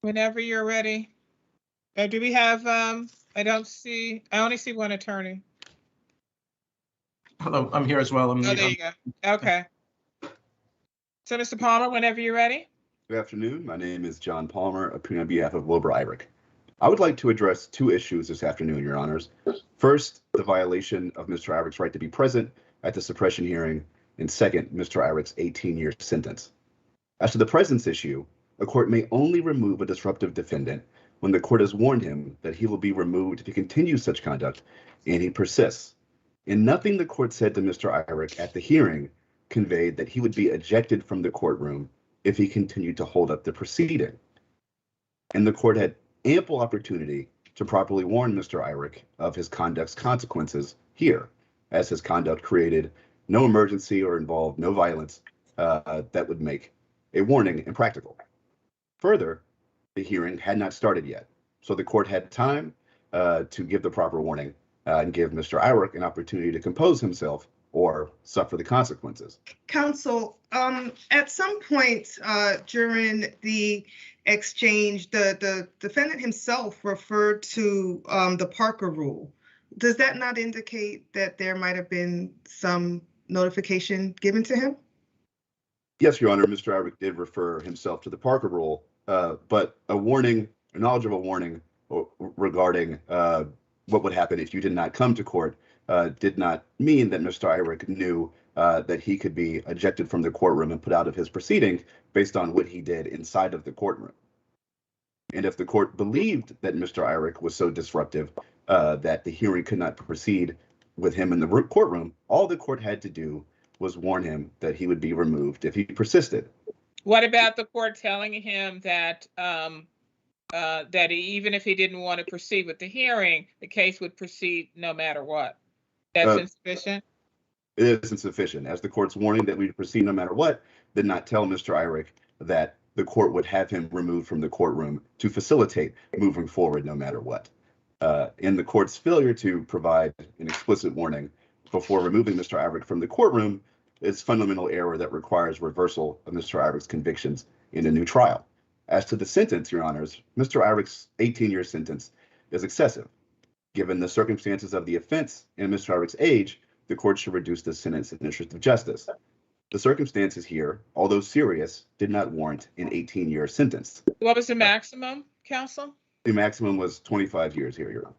Whenever you're ready. Do we have, I only see one attorney. Hello, I'm here as well. Oh, there you go. Okay. So, Mr. Palmer, whenever you're ready. Good afternoon. My name is John Palmer, appearing on behalf of Wilbur Irick. I would like to address two issues this afternoon, Your Honors. First, the violation of Mr. Irick's right to be present at the suppression hearing, and second, Mr. Irick's 18-year sentence. As to the presence issue, a court may only remove a disruptive defendant when the court has warned him that he will be removed if he continues such conduct and he persists. And nothing the court said to Mr. Irick at the hearing conveyed that he would be ejected from the courtroom if he continued to hold up the proceeding. And the court had ample opportunity to properly warn Mr. Irick of his conduct's consequences here, as his conduct created no emergency or involved no violence that would make a warning impractical. Further, the hearing had not started yet, so the court had time to give the proper warning and give Mr. Irick an opportunity to compose himself or suffer the consequences. Counsel, at some point during the exchange, the defendant himself referred to the Parker rule. Does that not indicate that there might have been some notification given to him? Yes, Your Honor, Mr. Irick did refer himself to the Parker rule, but a warning, a knowledge of a warning regarding what would happen if you did not come to court did not mean that Mr. Irick knew that he could be ejected from the courtroom and put out of his proceeding based on what he did inside of the courtroom. And if the court believed that Mr. Irick was so disruptive that the hearing could not proceed with him in the courtroom, all the court had to do was warn him that he would be removed if he persisted. What about the court telling him that that even if he didn't want to proceed with the hearing, the case would proceed no matter what? That's insufficient? It is insufficient, as the court's warning that we proceed no matter what did not tell Mr. Irick that the court would have him removed from the courtroom to facilitate moving forward no matter what. In the court's failure to provide an explicit warning before removing Mr. Irick from the courtroom is fundamental error that requires reversal of Mr. Irick's convictions in a new trial. As to the sentence, Your Honors, Mr. Irick's 18-year sentence is excessive. Given the circumstances of the offense and Mr. Irick's age, the court should reduce the sentence in the interest of justice. The circumstances here, although serious, did not warrant an 18-year sentence. What was the maximum, counsel? The maximum was 25 years here, Your Honor.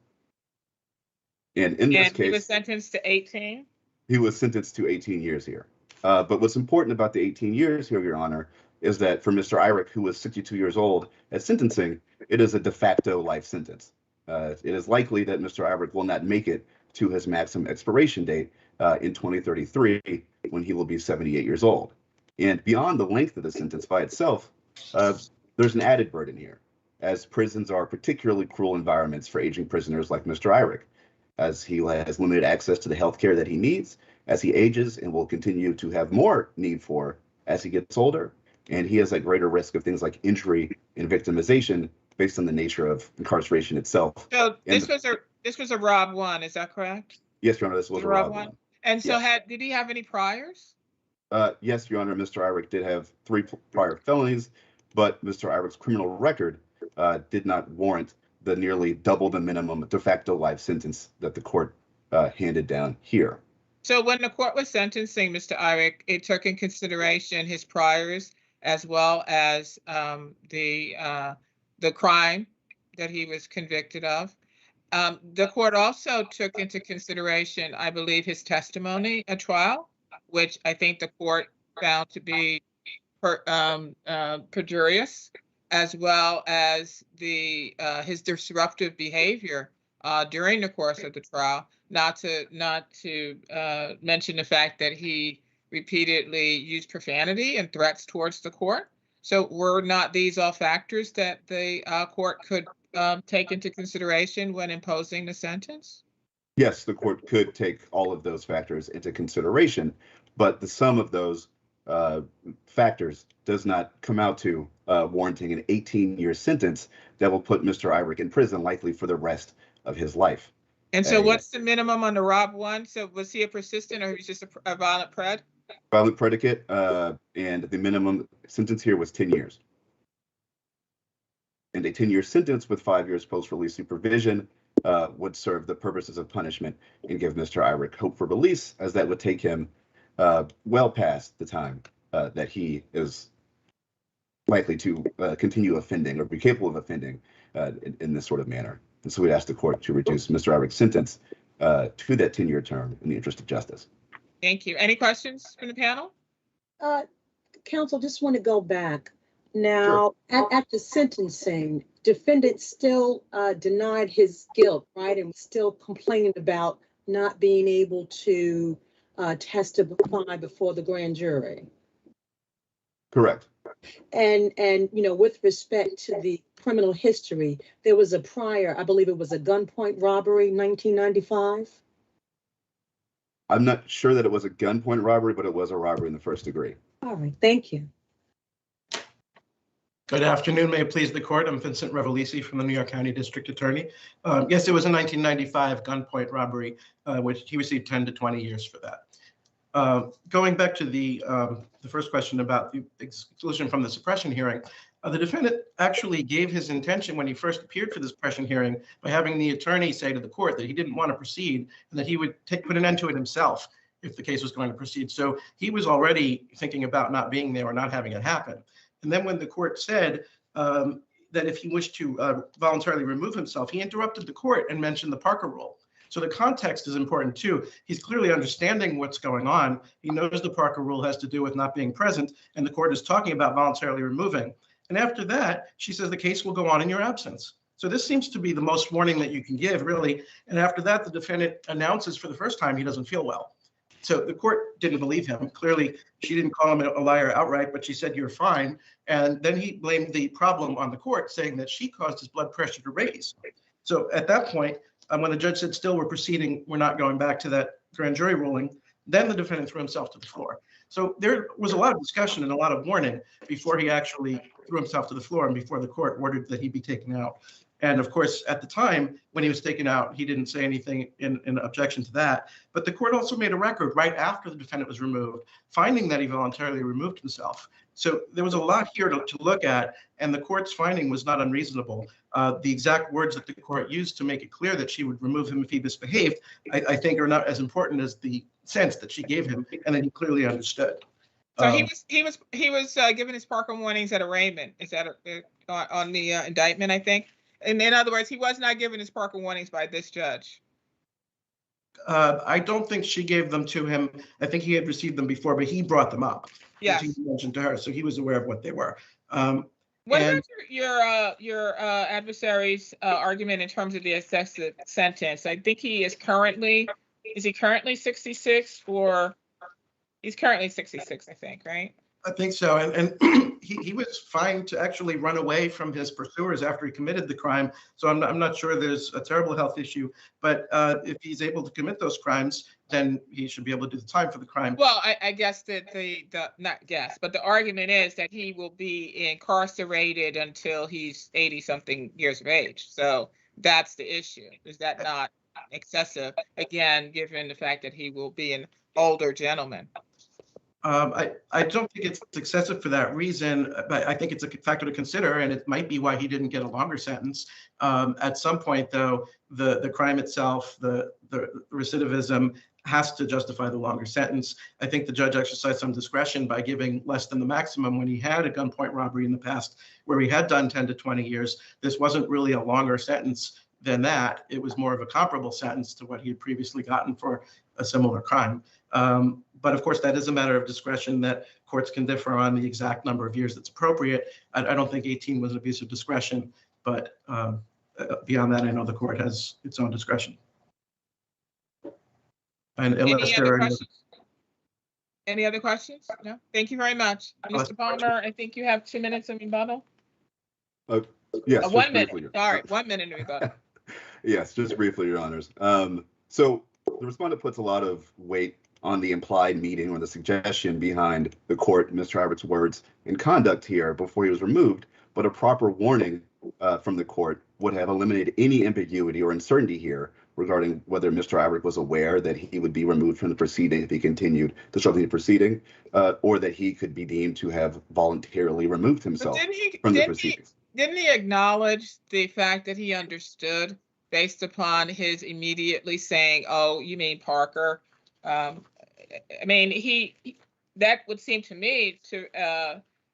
And in this case, he was sentenced to 18? He was sentenced to 18 years here. But what's important about the 18 years here, Your Honor, is that for Mr. Irick, who was 62 years old at sentencing, it is a de facto life sentence. It is likely that Mr. Irick will not make it to his maximum expiration date in 2033, when he will be 78 years old. And beyond the length of the sentence by itself, there's an added burden here, as prisons are particularly cruel environments for aging prisoners like Mr. Irick, as he has limited access to the health care that he needs as he ages and will continue to have more need for as he gets older. And he has a greater risk of things like injury and victimization based on the nature of incarceration itself. So this was a Rob 1, is that correct? Yes, Your Honor, this was a Rob 1. And so yes. did he have any priors? Yes, Your Honor, Mr. Irick did have 3 prior felonies, but Mr. Irick's criminal record did not warrant the nearly double the minimum de facto life sentence that the court handed down here. So when the court was sentencing Mr. Irick, it took in consideration his priors as well as the crime that he was convicted of. The court also took into consideration, I believe, his testimony at trial, which I think the court found to be perjurious, as well as his disruptive behavior during the course of the trial, not to mention the fact that he repeatedly used profanity and threats towards the court. So were not these all factors that the court could take into consideration when imposing the sentence? Yes, the court could take all of those factors into consideration, but the sum of those factors does not come out to warranting an 18-year sentence that will put Mr. Iverick in prison likely for the rest of his life. And so what's the minimum on the Rob one? So was he a persistent or he was just a violent pred? Violent predicate, and the minimum sentence here was 10 years. And a 10-year sentence with 5 years post-release supervision would serve the purposes of punishment and give Mr. Iverick hope for release, as that would take him well past the time that he is likely to continue offending or be capable of offending in this sort of manner. And so we'd ask the court to reduce Mr. Iverick's sentence to that 10-year term in the interest of justice. Thank you. Any questions from the panel? Counsel, just want to go back. Now, sure. At the sentencing, defendant still denied his guilt, right? And still complaining about not being able to testify before the grand jury. Correct. And you know, with respect to the criminal history, there was a prior, I believe it was a gunpoint robbery, 1995. I'm not sure that it was a gunpoint robbery, but it was a robbery in the first degree. All right, thank you. Good afternoon. May it please the court. I'm Vincent Revelisi from the New York County District Attorney. Yes, it was a 1995 gunpoint robbery, which he received 10 to 20 years for that. Going back to the first question about the exclusion from the suppression hearing, the defendant actually gave his intention when he first appeared for the suppression hearing by having the attorney say to the court that he didn't want to proceed and that he would put an end to it himself if the case was going to proceed. So he was already thinking about not being there or not having it happen. And then when the court said that if he wished to voluntarily remove himself, he interrupted the court and mentioned the Parker rule. So the context is important too. He's clearly understanding what's going on. He knows the Parker rule has to do with not being present, and the court is talking about voluntarily removing. And after that, she says the case will go on in your absence. So this seems to be the most warning that you can give, really. And after that, the defendant announces for the first time he doesn't feel well. So the court didn't believe him. Clearly, she didn't call him a liar outright, but she said, you're fine. And then he blamed the problem on the court, saying that she caused his blood pressure to raise. So at that point, when the judge said, still, we're proceeding, we're not going back to that grand jury ruling, then the defendant threw himself to the floor. So there was a lot of discussion and a lot of warning before he actually threw himself to the floor and before the court ordered that he be taken out. And of course, at the time when he was taken out, he didn't say anything in objection to that. But the court also made a record right after the defendant was removed, finding that he voluntarily removed himself. So there was a lot here to look at, and the court's finding was not unreasonable. The exact words that the court used to make it clear that she would remove him if he misbehaved, I think are not as important as the sense that she gave him and that he clearly understood. So he was given his Parker warnings at arraignment. Is that on the indictment, I think? And in other words, he was not given his Parker warnings by this judge. I don't think she gave them to him. I think he had received them before, but he brought them up. Yes. He mentioned to her, so he was aware of what they were. What about your adversary's argument in terms of the excessive sentence? I think he is currently 66 or he's currently 66, I think, right? I think so. And he was fine to actually run away from his pursuers after he committed the crime. So I'm not sure there's a terrible health issue. But if he's able to commit those crimes, then he should be able to do the time for the crime. Well, I guess that but the argument is that he will be incarcerated until he's 80-something years of age. So that's the issue. Is that not excessive? Again, given the fact that he will be an older gentleman. I don't think it's excessive for that reason, but I think it's a factor to consider, and it might be why he didn't get a longer sentence. At some point, though, the crime itself, the recidivism has to justify the longer sentence. I think the judge exercised some discretion by giving less than the maximum when he had a gunpoint robbery in the past, where he had done 10 to 20 years. This wasn't really a longer sentence than that. It was more of a comparable sentence to what he had previously gotten for a similar crime. But of course, that is a matter of discretion that courts can differ on the exact number of years that's appropriate. I don't think 18 was an abuse of discretion, but Beyond that, I know the court has its own discretion. And Any unless other there are questions? Any other questions? No? Thank you very much. Mr. Palmer, I think you have 2 minutes in rebuttal. Yes, just 1 minute. briefly. Sorry, 1 minute in rebuttal. Yes, just briefly, Your Honors. So the respondent puts a lot of weight on the implied meaning or the suggestion behind the court, Mr. Iverick's words and conduct here before he was removed, but a proper warning from the court would have eliminated any ambiguity or uncertainty here regarding whether Mr. Iverick was aware that he would be removed from the proceeding if he continued disrupting the proceeding, or that he could be deemed to have voluntarily removed himself from the proceedings. Didn't he acknowledge the fact that he understood based upon his immediately saying, "Oh, you mean Parker"? I mean, that would seem to me to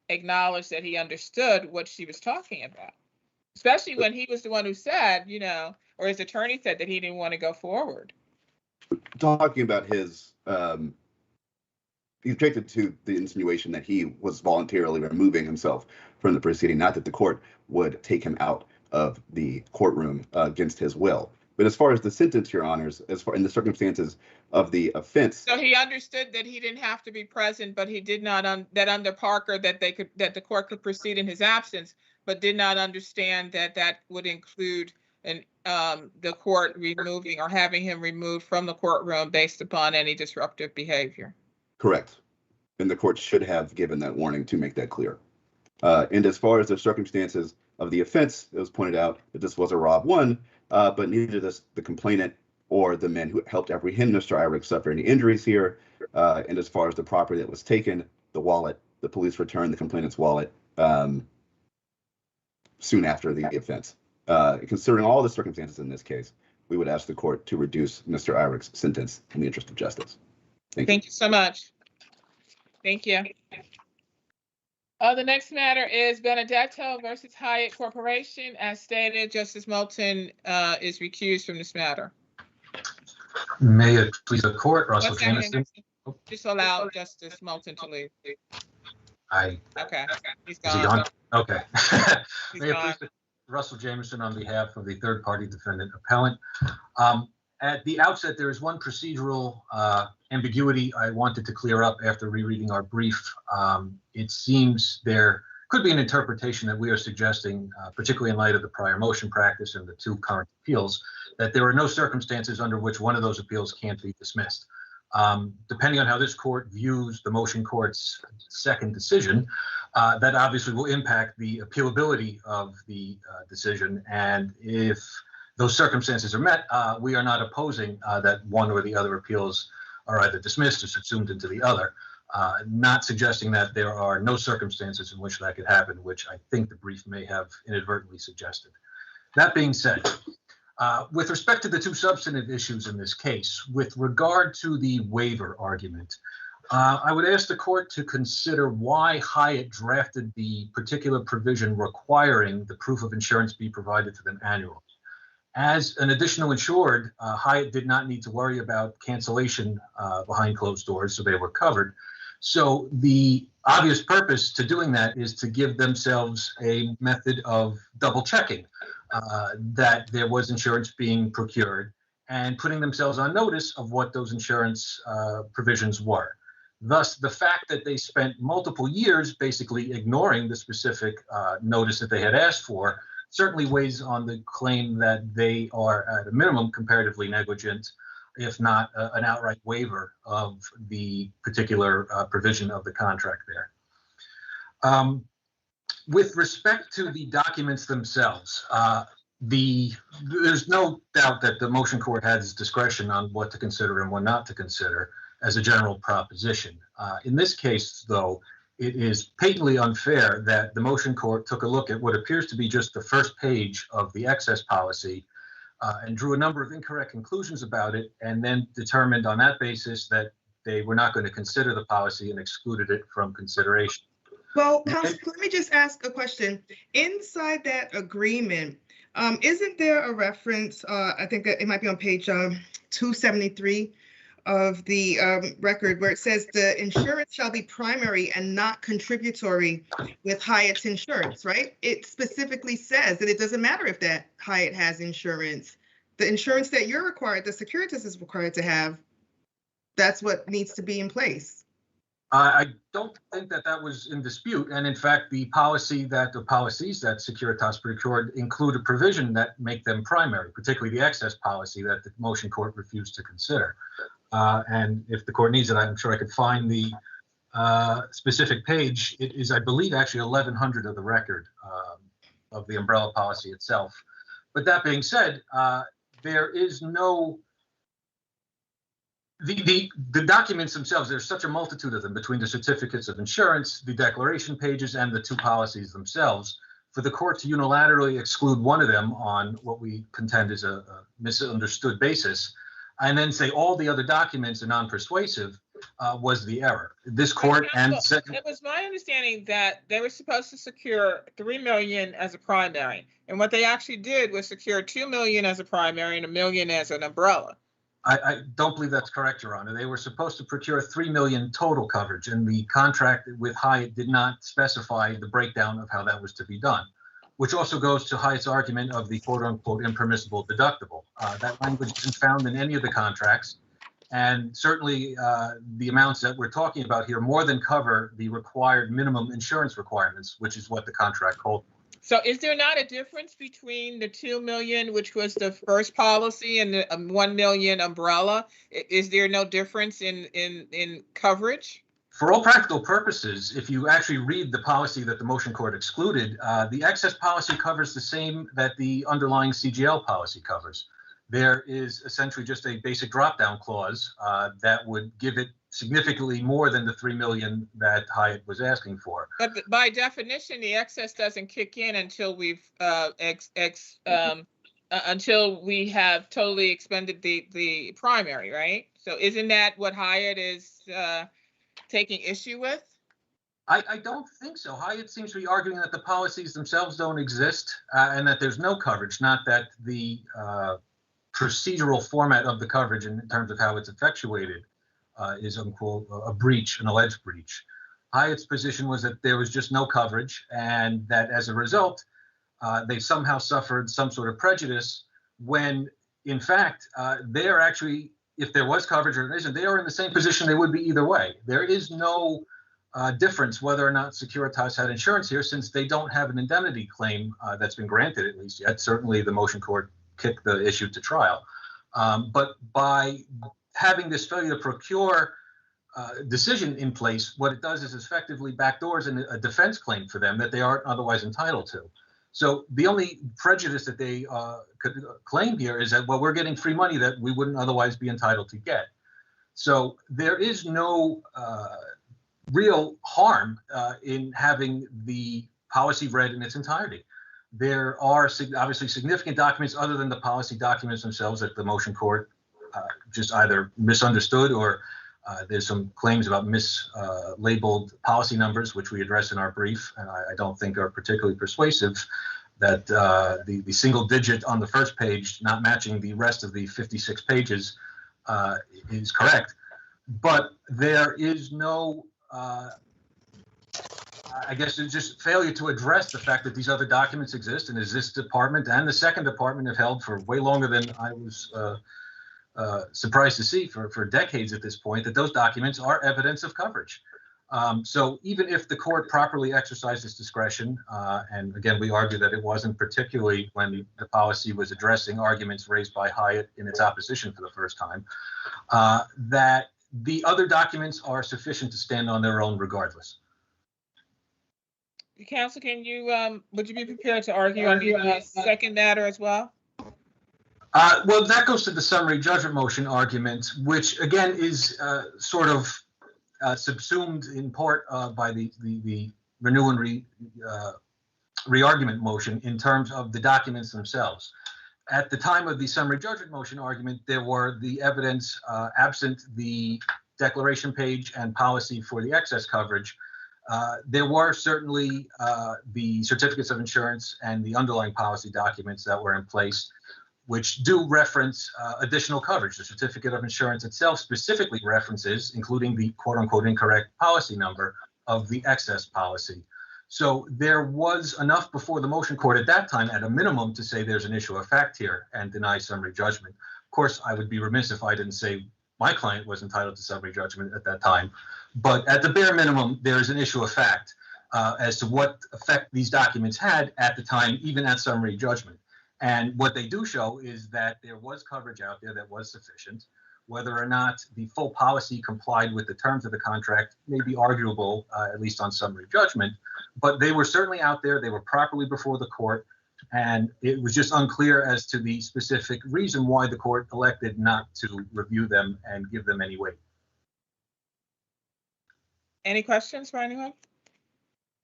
acknowledge that he understood what she was talking about, especially when he was the one who said, or his attorney said that he didn't want to go forward. Talking about his, he objected to the insinuation that he was voluntarily removing himself from the proceeding, not that the court would take him out of the courtroom against his will. But as far as the sentence, Your Honors, as far in the circumstances of the offense. So he understood that he didn't have to be present, but he did not that under Parker that the court could proceed in his absence, but did not understand that that would include the court removing or having him removed from the courtroom based upon any disruptive behavior. Correct. And the court should have given that warning to make that clear. And as far as the circumstances of the offense, it was pointed out that this was a Rob 1, but neither the complainant or the men who helped apprehend Mr. Iverick suffered any injuries here. And as far as the property that was taken, the wallet, the police returned the complainant's wallet soon after the offense. Considering all the circumstances in this case, we would ask the court to reduce Mr. Iverick's sentence in the interest of justice. Thank you so much. Thank you. The next matter is Benedetto versus Hyatt Corporation. As stated, Justice Moulton is recused from this matter. May it please the court, Russell Jameson. Just allow Justice Moulton to leave. Okay. He's gone. Is he gone? Okay. He's May it gone. please Russell Jameson on behalf of the third-party defendant appellant. At the outset, there is one procedural ambiguity I wanted to clear up after rereading our brief. It seems there could be an interpretation that we are suggesting, particularly in light of the prior motion practice and the two current appeals, that there are no circumstances under which one of those appeals can't be dismissed. Depending on how this court views the motion court's second decision, that obviously will impact the appealability of the decision. And if those circumstances are met, we are not opposing that one or the other appeals are either dismissed or subsumed into the other, not suggesting that there are no circumstances in which that could happen, which I think the brief may have inadvertently suggested. That being said, with respect to the two substantive issues in this case, with regard to the waiver argument, I would ask the court to consider why Hyatt drafted the particular provision requiring the proof of insurance be provided to them annually. As an additional insured, Hyatt did not need to worry about cancellation behind closed doors, so they were covered. So the obvious purpose to doing that is to give themselves a method of double checking that there was insurance being procured and putting themselves on notice of what those insurance provisions were. Thus, the fact that they spent multiple years basically ignoring the specific notice that they had asked for certainly weighs on the claim that they are at a minimum comparatively negligent, if not an outright waiver of the particular provision of the contract there. With respect to the documents themselves, there's no doubt that the motion court has discretion on what to consider and what not to consider as a general proposition. In this case, though, it is patently unfair that the motion court took a look at what appears to be just the first page of the excess policy and drew a number of incorrect conclusions about it, and then determined on that basis that they were not going to consider the policy and excluded it from consideration. Well, counsel, let me just ask a question. Inside that agreement, isn't there a reference, I think that it might be on page 273, of the record where it says the insurance shall be primary and not contributory with Hyatt's insurance, right? It specifically says that it doesn't matter if that Hyatt has insurance. The insurance that you're required, the Securitas is required to have, that's what needs to be in place. I don't think that that was in dispute. And in fact, the policies that Securitas procured include a provision that make them primary, particularly the excess policy that the motion court refused to consider. And if the court needs it, I'm sure I could find the specific page. It is, I believe, actually 1100 of the record of the umbrella policy itself. But that being said, there is no the documents themselves, there's such a multitude of them between the certificates of insurance, the declaration pages, and the two policies themselves. For the court to unilaterally exclude one of them on what we contend is a misunderstood basis, and then say all the other documents are non-persuasive, was the error. This court and it was my understanding that they were supposed to secure $3 million as a primary, and what they actually did was secure $2 million as a primary and $1 million as an umbrella. I don't believe that's correct, Your Honor. They were supposed to procure $3 million total coverage, and the contract with Hyatt did not specify the breakdown of how that was to be done, which also goes to Hyatt's argument of the quote-unquote impermissible deductible. That language isn't found in any of the contracts, and certainly the amounts that we're talking about here more than cover the required minimum insurance requirements, which is what the contract called for. So is there not a difference between the $2 million, which was the first policy, and the $1 million umbrella? Is there no difference in coverage? For all practical purposes, if you actually read the policy that the motion court excluded, the excess policy covers the same that the underlying CGL policy covers. There is essentially just a basic drop-down clause that would give it significantly more than the $3 million that Hyatt was asking for. But by definition, the excess doesn't kick in until we've until we have totally expended the primary, right? So isn't that what Hyatt is taking issue with? I don't think so. Hyatt seems to be arguing that the policies themselves don't exist and that there's no coverage, not that the procedural format of the coverage in terms of how it's effectuated is unquote a breach, an alleged breach. Hyatt's position was that there was just no coverage, and that as a result, they somehow suffered some sort of prejudice when, in fact, they're actually, if there was coverage or there isn't, they are in the same position they would be either way. There is no difference whether or not Securitas had insurance here, since they don't have an indemnity claim that's been granted, at least yet. Certainly the motion court kicked the issue to trial. But by having this failure to procure decision in place, what it does is effectively backdoors a defense claim for them that they aren't otherwise entitled to. So the only prejudice that they could claim here is that, well, we're getting free money that we wouldn't otherwise be entitled to get. So there is no real harm in having the policy read in its entirety. There are obviously significant documents other than the policy documents themselves that the motion court just either misunderstood, or there's some claims about mislabeled policy numbers, which we address in our brief, and I don't think are particularly persuasive, that the single digit on the first page not matching the rest of the 56 pages is correct. But there is no, I guess it's just failure to address the fact that these other documents exist, and as this department and the second department have held for way longer than I was surprised to see for decades at this point, that those documents are evidence of coverage. So even if the court properly exercised its discretion, and again, we argue that it wasn't, particularly when the policy was addressing arguments raised by Hyatt in its opposition for the first time, that the other documents are sufficient to stand on their own regardless. Counsel, can you would you be prepared to argue on the second matter as well? Well, that goes to the summary judgment motion argument, which again is sort of subsumed in part by the renew and re-argument motion in terms of the documents themselves. At the time of the summary judgment motion argument, there were the evidence absent the declaration page and policy for the excess coverage. There were certainly the certificates of insurance and the underlying policy documents that were in place. which do reference additional coverage. The certificate of insurance itself specifically references, including the quote unquote incorrect policy number of the excess policy. So there was enough before the motion court at that time, at a minimum, to say there's an issue of fact here and deny summary judgment. Of course, I would be remiss if I didn't say my client was entitled to summary judgment at that time. But at the bare minimum, there is an issue of fact as to what effect these documents had at the time, even at summary judgment. And what they do show is that there was coverage out there that was sufficient. Whether or not the full policy complied with the terms of the contract may be arguable, at least on summary judgment, but they were certainly out there. They were properly before the court, and it was just unclear as to the specific reason why the court elected not to review them and give them any weight. Any questions for anyone?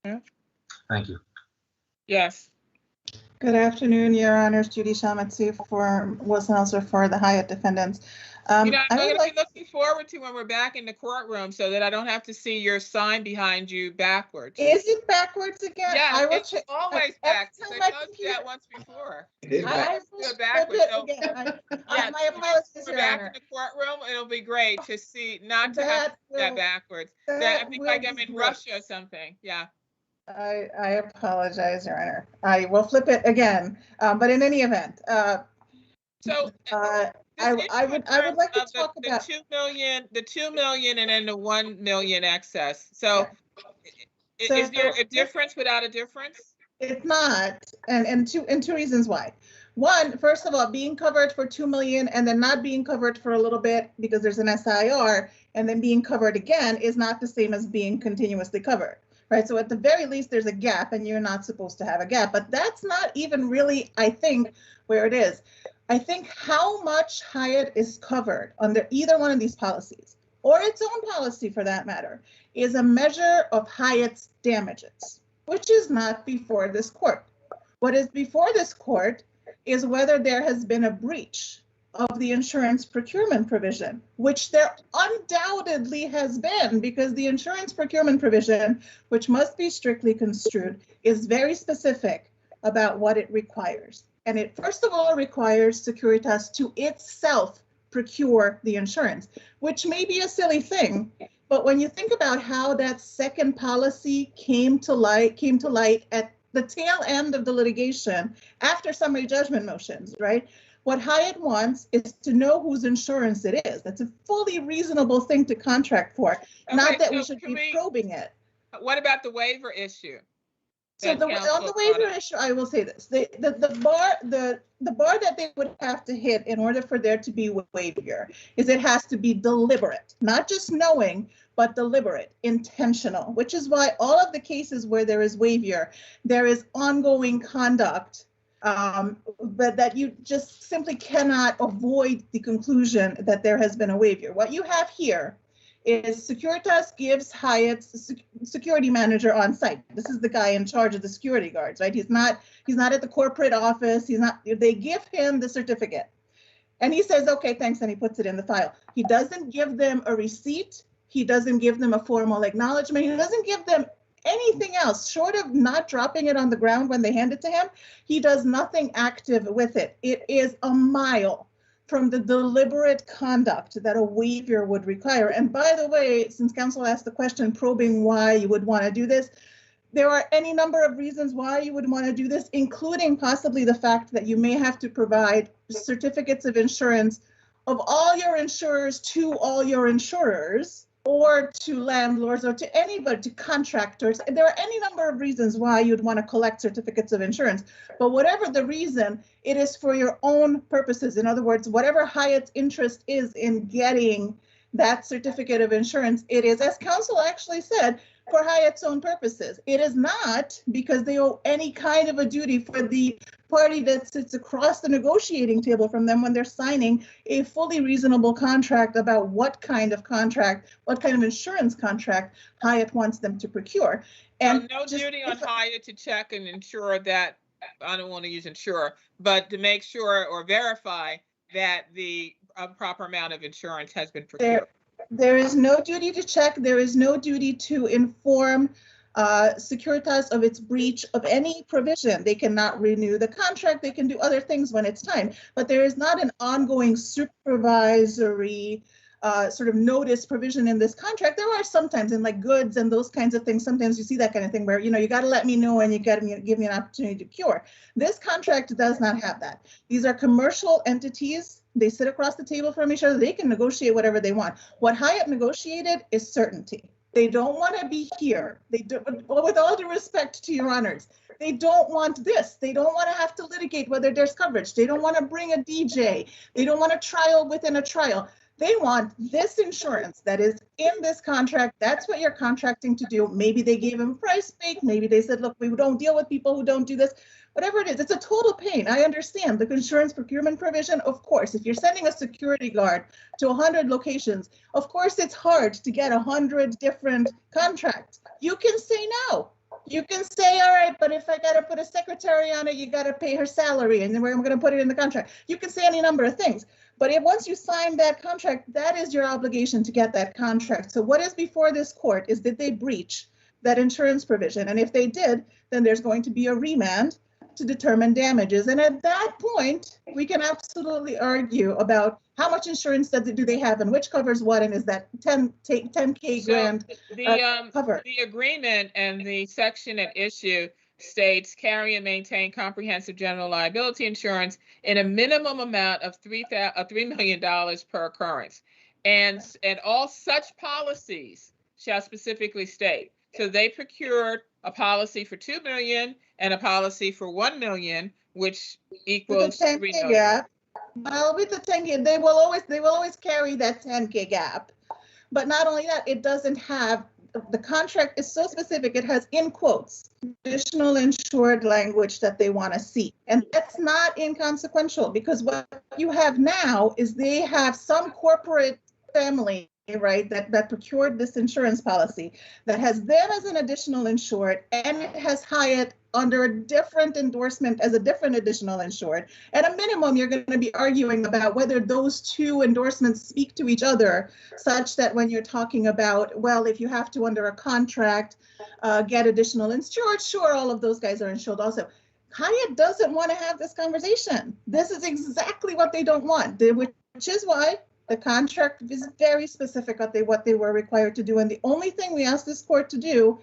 No? Thank you. Yes. Good afternoon, Your Honors. Judy Shamatsu for Wilson Elser for the Hyatt defendants. I'm going to be looking forward to when we're back in the courtroom so that I don't have to see your sign behind you backwards. Is it backwards again? Yeah, it's always back. I told you that once before. I do it backwards. So, yeah, my apologies, Your back in the courtroom, it'll be great to see, not to have that backwards. I think like I'm in Russia or something. Yeah. I apologize, Your Honor. I will flip it again. But in any event, I would like to talk about the 2 million and then the 1 million excess. So, is there a difference without a difference? It's not, and two reasons why. One, first of all, being covered for 2 million and then not being covered for a little bit because there's an SIR, and then being covered again is not the same as being continuously covered. Right, so at the very least, there's a gap, and you're not supposed to have a gap. But that's not even really, I think, where it is. I think how much Hyatt is covered under either one of these policies, or its own policy for that matter, is a measure of Hyatt's damages, which is not before this court. What is before this court is whether there has been a breach of the insurance procurement provision, which there undoubtedly has been, because the insurance procurement provision, which must be strictly construed, is very specific about what it requires. And it first of all requires Securitas to itself procure the insurance, which may be a silly thing, but when you think about how that second policy came to light at the tail end of the litigation after summary judgment motions, right? What Hyatt wants is to know whose insurance it is. That's a fully reasonable thing to contract for, not that we should be probing it. What about the waiver issue? So on the waiver issue, I will say this: the bar that they would have to hit in order for there to be waiver is it has to be deliberate, not just knowing, but deliberate, intentional. Which is why all of the cases where there is waiver, there is ongoing conduct. But that you just simply cannot avoid the conclusion that there has been a waiver. What you have here is Securitas gives Hyatt's security manager on site. This is the guy in charge of the security guards, right? He's not at the corporate office. They give him the certificate and he says, okay, thanks. And he puts it in the file. He doesn't give them a receipt. He doesn't give them a formal acknowledgement. He doesn't give them anything else short of not dropping it on the ground when they hand it to him. He does nothing active with it. It is a mile from the deliberate conduct that a waiver would require. And by the way, since counsel asked the question probing why you would want to do this, there are any number of reasons why you would want to do this, including possibly the fact that you may have to provide certificates of insurance of all your insurers to all your insurers, or to landlords, or to anybody, to contractors. There are any number of reasons why you'd want to collect certificates of insurance. But whatever the reason, it is for your own purposes. In other words, whatever Hyatt's interest is in getting that certificate of insurance, it is, as counsel actually said, for Hyatt's own purposes. It is not because they owe any kind of a duty for the party that sits across the negotiating table from them when they're signing a fully reasonable contract about what kind of insurance contract Hyatt wants them to procure. And no duty on Hyatt to check and ensure that, I don't want to use insure, but to make sure or verify that the proper amount of insurance has been procured. There is no duty to check. There is no duty to inform Securitas of its breach of any provision. They cannot renew the contract. They can do other things when it's time, but there is not an ongoing supervisory sort of notice provision in this contract. There are sometimes in like goods and those kinds of things. Sometimes you see that kind of thing where, you know, you got to let me know and you got to give me an opportunity to cure. This contract does not have that. These are commercial entities. They sit across the table from each other. They can negotiate whatever they want. What Hyatt negotiated is certainty. They don't want to be here. They do, with all due respect to your honors, they don't want this. They don't want to have to litigate whether there's coverage. They don't want to bring a DJ. They don't want a trial within a trial. They want this insurance that is in this contract. That's what you're contracting to do. Maybe they gave him price break. Maybe they said, look, we don't deal with people who don't do this. Whatever it is, it's a total pain. I understand the insurance procurement provision. Of course, if you're sending a security guard to 100 locations, of course, it's hard to get 100 different contracts. You can say no. You can say, all right, but if I got to put a secretary on it, you got to pay her salary, and then we're going to put it in the contract. You can say any number of things. But if once you sign that contract, that is your obligation to get that contract. So what is before this court is did they breach that insurance provision? And if they did, then there's going to be a remand to determine damages. And at that point, we can absolutely argue about how much insurance do they have and which covers what, and is that 10K grand cover? The agreement and the section at issue states carry and maintain comprehensive general liability insurance in a minimum amount of $3 million per occurrence. And all such policies shall specifically state. So they procured a policy for $2 million and a policy for $1 million, which equals $3 million. Gap. Well, with the 10K, they will always carry that 10K gap. But not only that, it doesn't have, the contract is so specific, it has in quotes, additional insured language that they want to see. And that's not inconsequential, because what you have now is they have some corporate family, right, that procured this insurance policy that has them as an additional insured, and it has Hyatt under a different endorsement as a different additional insured. At a minimum, you're going to be arguing about whether those two endorsements speak to each other, such that when you're talking about, well, if you have to under a contract get additional insured, sure, all of those guys are insured also. Hyatt doesn't want to have this conversation. This is exactly what they don't want, which is why the contract is very specific on what they were required to do. And the only thing we asked this court to do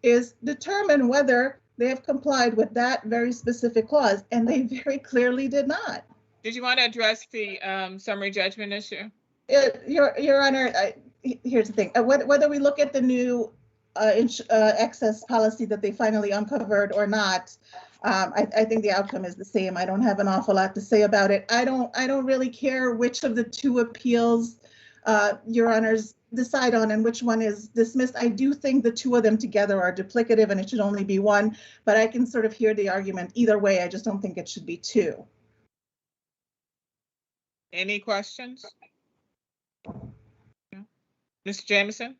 is determine whether they have complied with that very specific clause, and they very clearly did not. Did you want to address the summary judgment issue? Your Honor, here's the thing. Whether we look at the new excess policy that they finally uncovered or not, I think the outcome is the same. I don't have an awful lot to say about it. I don't really care which of the two appeals Your Honors decide on and which one is dismissed. I do think the two of them together are duplicative and it should only be one, but I can sort of hear the argument either way. I just don't think it should be two. Any questions? Mr. Jameson?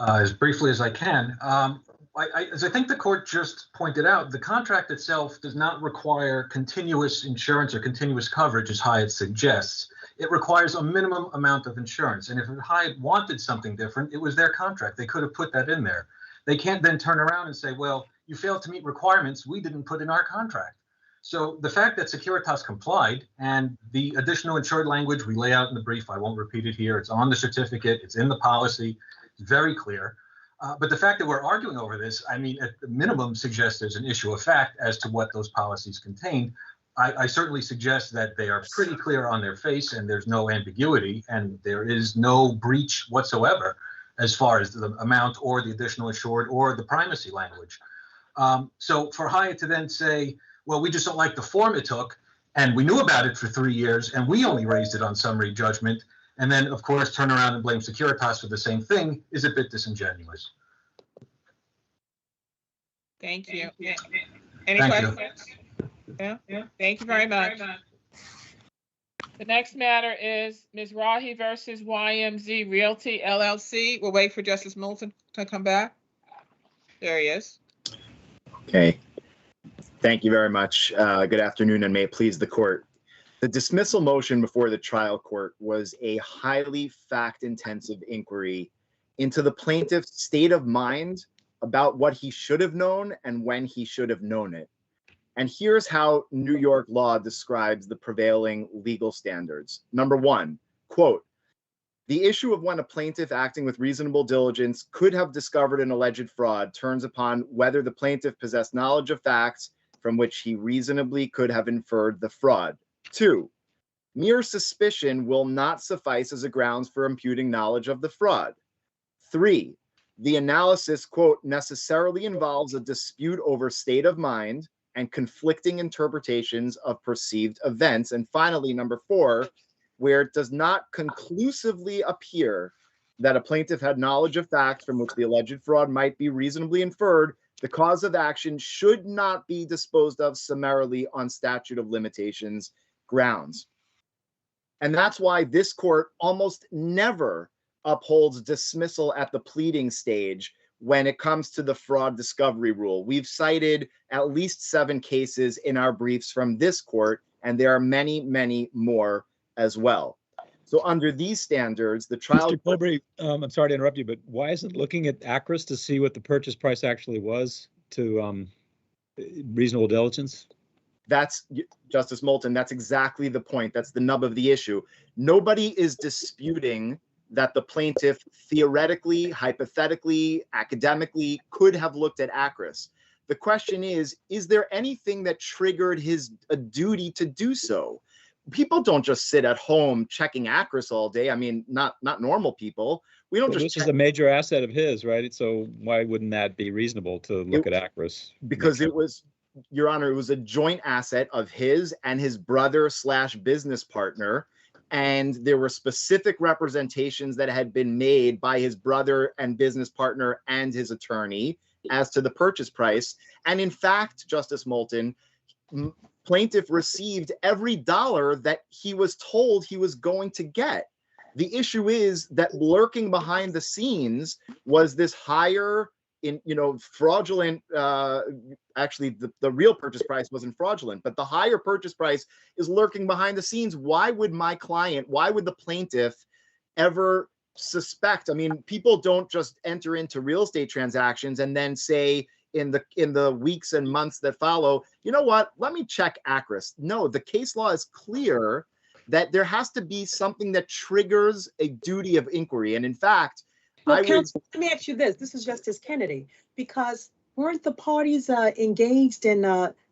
As briefly as I can, as I think the court just pointed out, the contract itself does not require continuous insurance or continuous coverage as Hyatt suggests. It requires a minimum amount of insurance. And if Hyatt wanted something different, it was their contract. They could have put that in there. They can't then turn around and say, well, you failed to meet requirements we didn't put in our contract. So the fact that Securitas complied and the additional insured language we lay out in the brief, I won't repeat it here. It's on the certificate. It's in the policy. It's very clear. But the fact that we're arguing over this, I mean, at the minimum suggests there's an issue of fact as to what those policies contain. I certainly suggest that they are pretty clear on their face and there's no ambiguity and there is no breach whatsoever as far as the amount or the additional insured or the primacy language. So for Hyatt to then say, well, we just don't like the form it took and we knew about it for 3 years and we only raised it on summary judgment, and then, of course, turn around and blame Securitas for the same thing is a bit disingenuous. Thank you. Any questions? Yeah. Thank you very much. The next matter is Ms. Rahi versus YMZ Realty LLC. We'll wait for Justice Moulton to come back. There he is. Okay. Thank you very much. Good afternoon, and may it please the court. The dismissal motion before the trial court was a highly fact-intensive inquiry into the plaintiff's state of mind about what he should have known and when he should have known it. And here's how New York law describes the prevailing legal standards. Number one, quote, the issue of when a plaintiff acting with reasonable diligence could have discovered an alleged fraud turns upon whether the plaintiff possessed knowledge of facts from which he reasonably could have inferred the fraud. Two, mere suspicion will not suffice as a grounds for imputing knowledge of the fraud. Three, the analysis, quote, necessarily involves a dispute over state of mind and conflicting interpretations of perceived events. And finally, number four, where it does not conclusively appear that a plaintiff had knowledge of facts from which the alleged fraud might be reasonably inferred, the cause of action should not be disposed of summarily on statute of limitations grounds. And that's why this court almost never upholds dismissal at the pleading stage when it comes to the fraud discovery rule. We've cited at least 7 cases in our briefs from this court, and there are many, many more as well. So under these standards, the trial... Mr. Colbury, I'm sorry to interrupt you, but why isn't looking at ACRIS to see what the purchase price actually was to reasonable diligence? That's, Justice Moulton, that's exactly the point. That's the nub of the issue. Nobody is disputing that the plaintiff theoretically, hypothetically, academically could have looked at ACRIS. The question is there anything that triggered a duty to do so? People don't just sit at home checking ACRIS all day. I mean, not normal people. We don't just. This is a major asset of his, right? So why wouldn't that be reasonable to look at ACRIS? Because it was, Your Honor, it was a joint asset of his and his brother/business partner. And there were specific representations that had been made by his brother and business partner and his attorney as to the purchase price. And in fact, Justice Moulton, plaintiff received every dollar that he was told he was going to get. The issue is that lurking behind the scenes was this higher fraudulent, actually the real purchase price wasn't fraudulent, but the higher purchase price is lurking behind the scenes. Why would the plaintiff ever suspect? I mean, people don't just enter into real estate transactions and then say in the weeks and months that follow, you know what, let me check ACRIS. No, the case law is clear that there has to be something that triggers a duty of inquiry. And in fact, well, counsel, let me ask you this. This is Justice Kennedy, because weren't the parties engaged in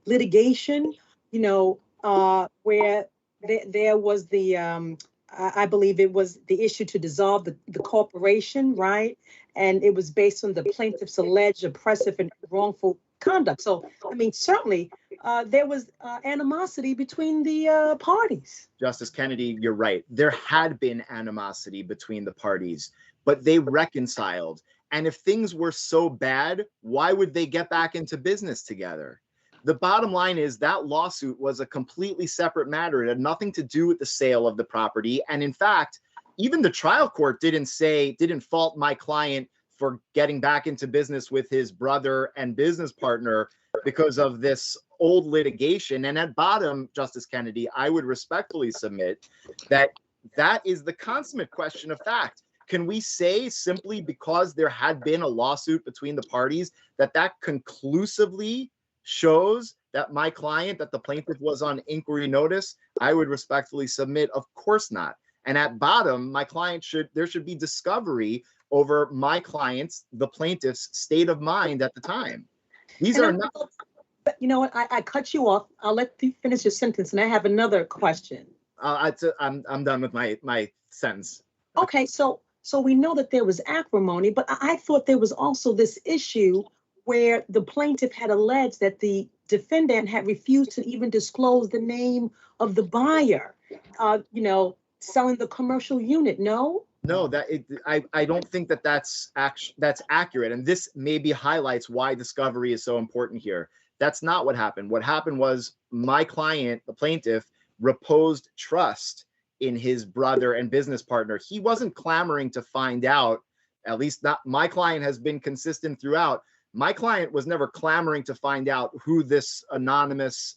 litigation, where there was the, I believe it was the issue to dissolve the corporation, right? And it was based on the plaintiff's alleged oppressive and wrongful conduct. So, I mean, certainly there was animosity between the parties. Justice Kennedy, you're right. There had been animosity between the parties, but they reconciled. And if things were so bad, why would they get back into business together? The bottom line is that lawsuit was a completely separate matter. It had nothing to do with the sale of the property. And in fact, even the trial court didn't fault my client for getting back into business with his brother and business partner because of this old litigation. And at bottom, Justice Kennedy, I would respectfully submit that is the consummate question of fact. Can we say simply because there had been a lawsuit between the parties that conclusively shows that my client, that the plaintiff was on inquiry notice? I would respectfully submit, of course not. And at bottom, there should be discovery over my client's, the plaintiff's state of mind at the time. These are not. You know what? I cut you off. I'll let you finish your sentence, and I have another question. I'm done with my sentence. Okay, so we know that there was acrimony, but I thought there was also this issue where the plaintiff had alleged that the defendant had refused to even disclose the name of the buyer, selling the commercial unit. No, I don't think that's accurate. And this maybe highlights why discovery is so important here. That's not what happened. What happened was my client, the plaintiff, reposed trust in his brother and business partner. He wasn't clamoring to find out, at least not my client has been consistent throughout. My client was never clamoring to find out who this anonymous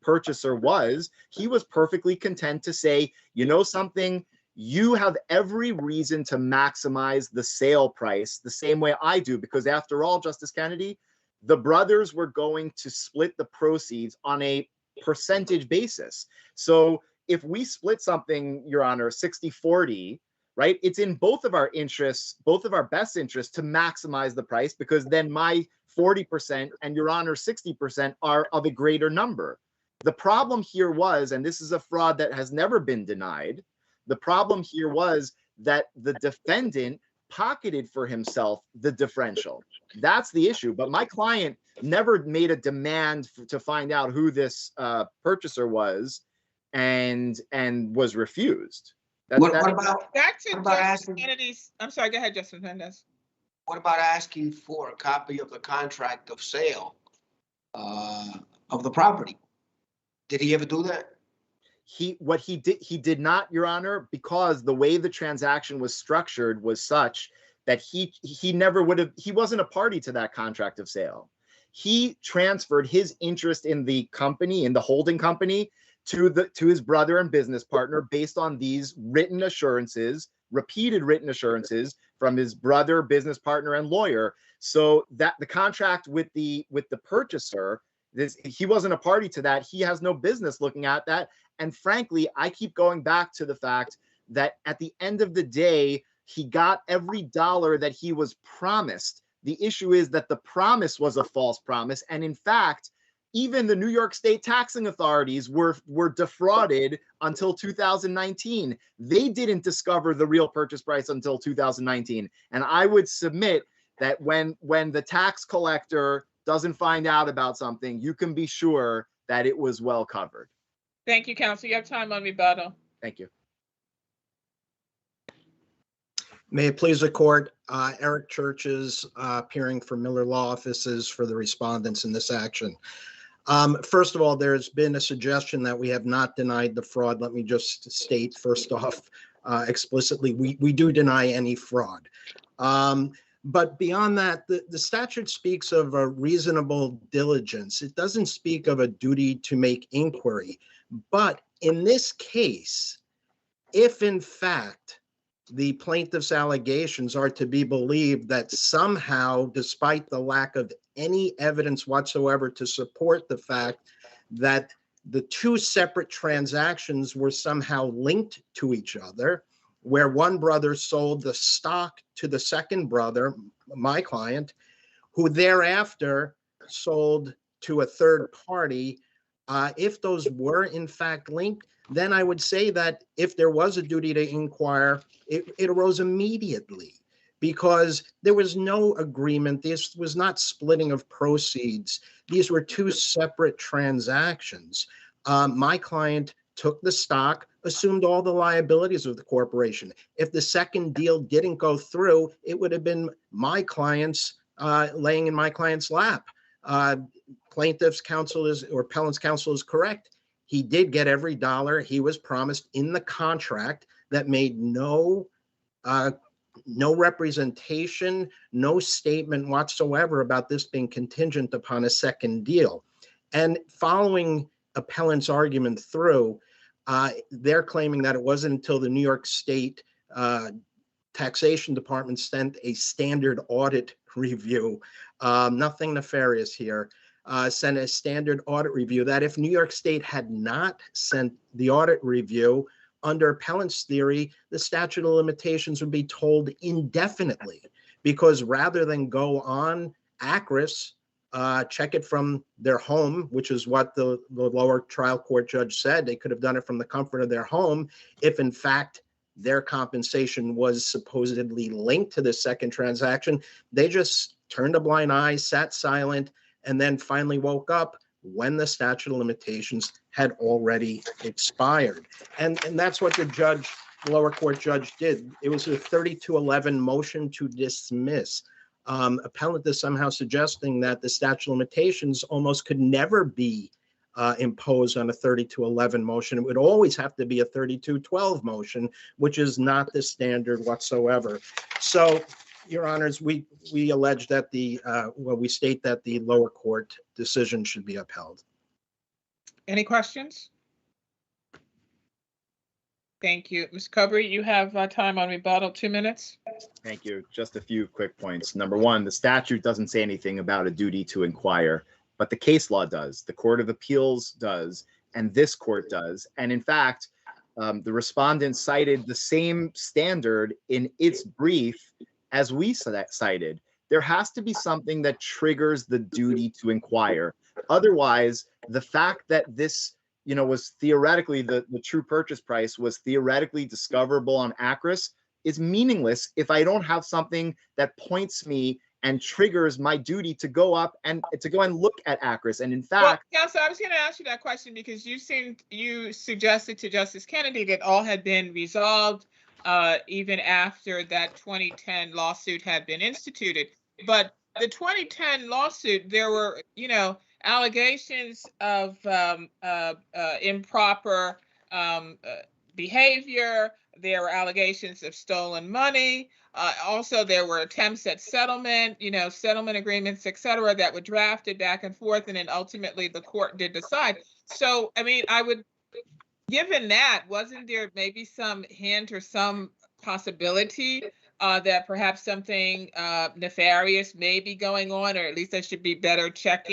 purchaser was. He was perfectly content to say, you know something, you have every reason to maximize the sale price the same way I do, because after all, Justice Kennedy, the brothers were going to split the proceeds on a percentage basis. So if we split something, Your Honor, 60-40, right, it's in both of our interests, both of our best interests to maximize the price, because then my 40% and Your Honor's 60% are of a greater number. The problem here was, and this is a fraud that has never been denied, the problem here was that the defendant pocketed for himself the differential. That's the issue. But my client never made a demand to find out who this purchaser was, and was refused. What about Justice Kennedy's? I'm sorry. Go ahead, Justice Mendez. What about asking for a copy of the contract of sale of the property? Did he ever do that? He did not, Your Honor, because the way the transaction was structured was such that he never would have, he wasn't a party to that contract of sale. He transferred his interest in the company, in the holding company, to his brother and business partner based on these written assurances, repeated written assurances from his brother, business partner, and lawyer. So that the contract with the purchaser, he wasn't a party to that. He has no business looking at that. And frankly, I keep going back to the fact that at the end of the day, he got every dollar that he was promised. The issue is that the promise was a false promise. And in fact, even the New York State taxing authorities were defrauded until 2019. They didn't discover the real purchase price until 2019. And I would submit that when the tax collector doesn't find out about something, you can be sure that it was well covered. Thank you, counsel. You have time on rebuttal. Thank you. May it please the court, Eric Churches, appearing for Miller Law Offices for the respondents in this action. First of all, there's been a suggestion that we have not denied the fraud. Let me just state first off explicitly, we do deny any fraud. But beyond that, the statute speaks of a reasonable diligence. It doesn't speak of a duty to make inquiry. But in this case, if in fact the plaintiff's allegations are to be believed that somehow, despite the lack of any evidence whatsoever to support the fact that the two separate transactions were somehow linked to each other, where one brother sold the stock to the second brother, my client, who thereafter sold to a third party, if those were in fact linked, then I would say that if there was a duty to inquire, it arose immediately, because there was no agreement. This was not splitting of proceeds. These were two separate transactions. My client took the stock, assumed all the liabilities of the corporation. If the second deal didn't go through, it would have been my client's laying in my client's lap. Plaintiff's counsel or appellant's counsel is correct. He did get every dollar he was promised in the contract that made no representation, no statement whatsoever about this being contingent upon a second deal. And following appellant's argument through, they're claiming that it wasn't until the New York State Taxation Department sent a standard audit review, nothing nefarious here, sent a standard audit review, that if New York State had not sent the audit review, under appellant's theory, the statute of limitations would be told indefinitely, because rather than go on ACRIS, check it from their home, which is what the lower trial court judge said. They could have done it from the comfort of their home if in fact their compensation was supposedly linked to the second transaction. They just turned a blind eye, sat silent, and then finally woke up when the statute of limitations had already expired. And that's what the lower court judge did. It was a 3211 motion to dismiss. Appellant is somehow suggesting that the statute of limitations almost could never be imposed on a 3211 motion. It would always have to be a 3212 motion, which is not the standard whatsoever. So, Your Honors, we allege that we state that the lower court decision should be upheld. Any questions? Thank you. Ms. Covery, you have time on rebuttal, 2 minutes. Thank you. Just a few quick points. Number one, the statute doesn't say anything about a duty to inquire, but the case law does. The Court of Appeals does, and this court does. And in fact, the respondent cited the same standard in its brief as we cited. There has to be something that triggers the duty to inquire. Otherwise, the fact that this was theoretically the true purchase price was theoretically discoverable on ACRIS is meaningless if I don't have something that points me and triggers my duty to go up and look at ACRIS. And in fact, well, Counsel, I was going to ask you that question because you suggested to Justice Kennedy that all had been resolved even after that 2010 lawsuit had been instituted. But the 2010 lawsuit, there were, allegations of improper behavior. There were allegations of stolen money. Also, there were attempts at settlement, settlement agreements, et cetera, that were drafted back and forth. And then ultimately the court did decide. So, I mean, given that, wasn't there maybe some hint or some possibility that perhaps something nefarious may be going on, or at least there should be better checks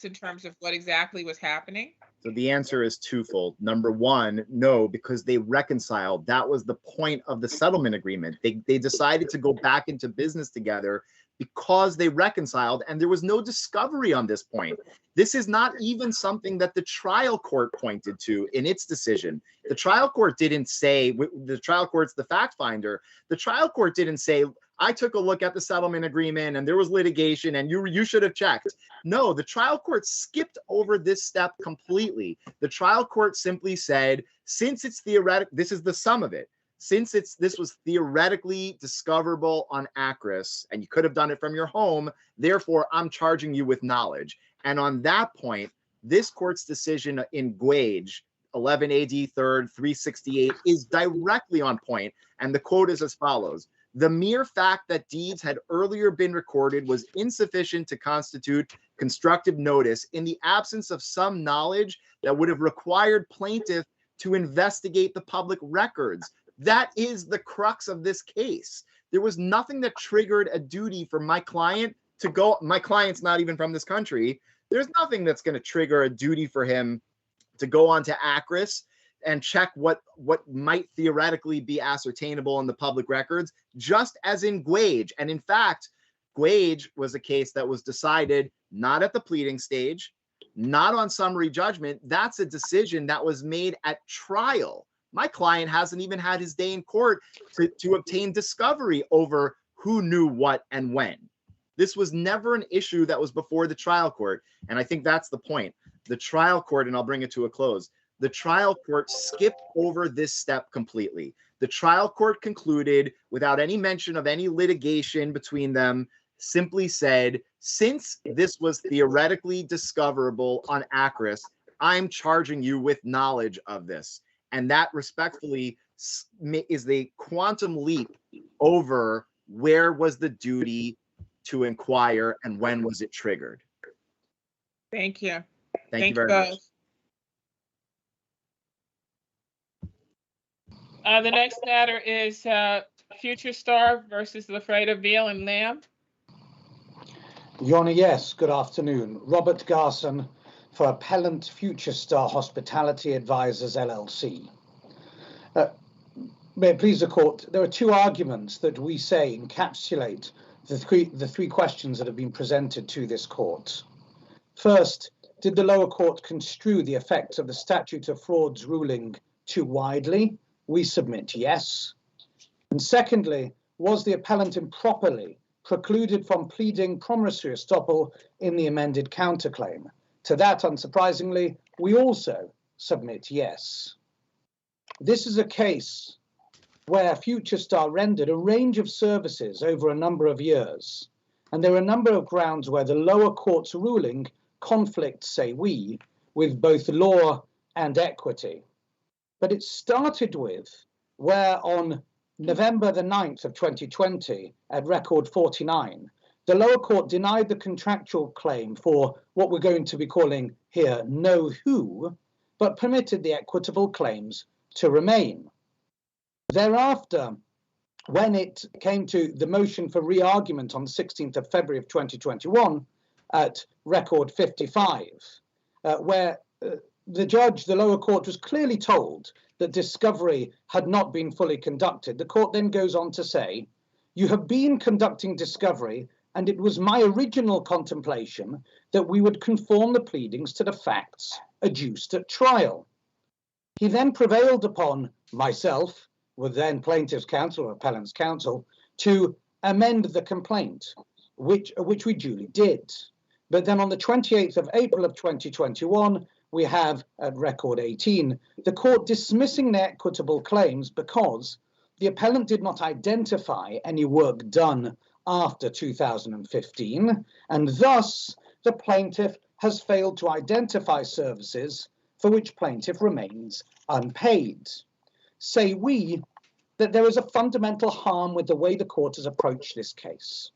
in terms of what exactly was happening? So the answer is twofold. Number one, no, because they reconciled. That was the point of the settlement agreement. They decided to go back into business together because they reconciled, and there was no discovery on this point. This is not even something that the trial court pointed to in its decision. The trial court didn't say, the trial court's the fact finder, the trial court didn't say, I took a look at the settlement agreement and there was litigation and you should have checked. No, the trial court skipped over this step completely. The trial court simply said, since it's theoretic, this is the sum of it. Since this was theoretically discoverable on ACRIS and you could have done it from your home, therefore I'm charging you with knowledge. And on that point, this court's decision in Guage, 11 AD 3rd, 368, is directly on point. And the quote is as follows: the mere fact that deeds had earlier been recorded was insufficient to constitute constructive notice in the absence of some knowledge that would have required plaintiff to investigate the public records. That is the crux of this case. There was nothing that triggered a duty for my client to go. My client's not even from this country. There's nothing that's going to trigger a duty for him to go onto ACRIS and check what might theoretically be ascertainable in the public records, just as in Guage. And in fact, Guage was a case that was decided not at the pleading stage, not on summary judgment. That's a decision that was made at trial. My client hasn't even had his day in court to obtain discovery over who knew what and when. This was never an issue that was before the trial court. And I think that's the point. The trial court, and I'll bring it to a close, the trial court skipped over this step completely. The trial court concluded, without any mention of any litigation between them, simply said, since this was theoretically discoverable on ACRIS, I'm charging you with knowledge of this. And that respectfully is the quantum leap over where was the duty to inquire and when was it triggered. Thank you. Thank you very much. The next matter is Future Star versus Lafreda Veal and Lamb. Your Honor, yes, good afternoon. Robert Garson for Appellant Future Star Hospitality Advisors, LLC. May it please the court, there are two arguments that we say encapsulate the three questions that have been presented to this court. First, did the lower court construe the effects of the statute of frauds ruling too widely? We submit yes. And secondly, was the appellant improperly precluded from pleading promissory estoppel in the amended counterclaim? To that, unsurprisingly, we also submit yes. This is a case where Future Star rendered a range of services over a number of years, and there are a number of grounds where the lower court's ruling conflicts, say we, with both law and equity. But it started with where on November the 9th of 2020, at record 49, the lower court denied the contractual claim for what we're going to be calling here know who, but permitted the equitable claims to remain. Thereafter, when it came to the motion for re-argument on the 16th of February of 2021 at record 55, where the lower court was clearly told that discovery had not been fully conducted, the court then goes on to say, "You have been conducting discovery, and it was my original contemplation that we would conform the pleadings to the facts adduced at trial." He then prevailed upon myself, with then plaintiff's counsel or appellant's counsel, to amend the complaint, which we duly did. But then on the 28th of April of 2021, we have at record 18, the court dismissing the equitable claims because the appellant did not identify any work done after 2015, and thus the plaintiff has failed to identify services for which plaintiff remains unpaid. Say we that there is a fundamental harm with the way the court has approached this case.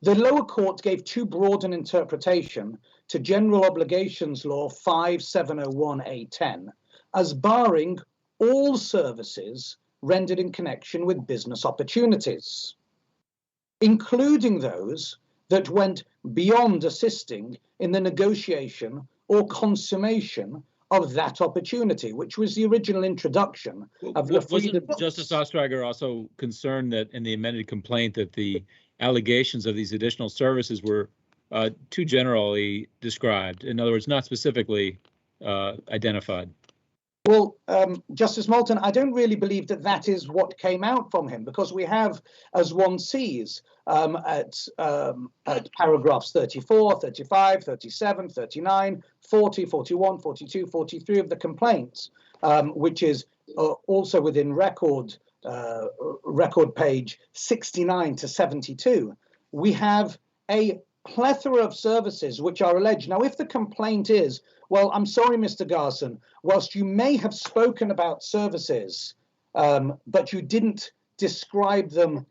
The lower court gave too broad an interpretation to General Obligations Law 5701A10 as barring all services rendered in connection with business opportunities, including those that went beyond assisting in the negotiation or consummation of that opportunity, which was the original introduction of the freedom. Wasn't Justice Ostrager also concerned that in the amended complaint that the allegations of these additional services were too generally described? In other words, not specifically identified. Well, Justice Moulton, I don't really believe that that is what came out from him, because we have, as one sees at paragraphs 34, 35, 37, 39, 40, 41, 42, 43 of the complaints, which is also within record page 69 to 72, we have a plethora of services which are alleged. Now, if the complaint is, well, I'm sorry, Mr. Garson, whilst you may have spoken about services, but you didn't describe them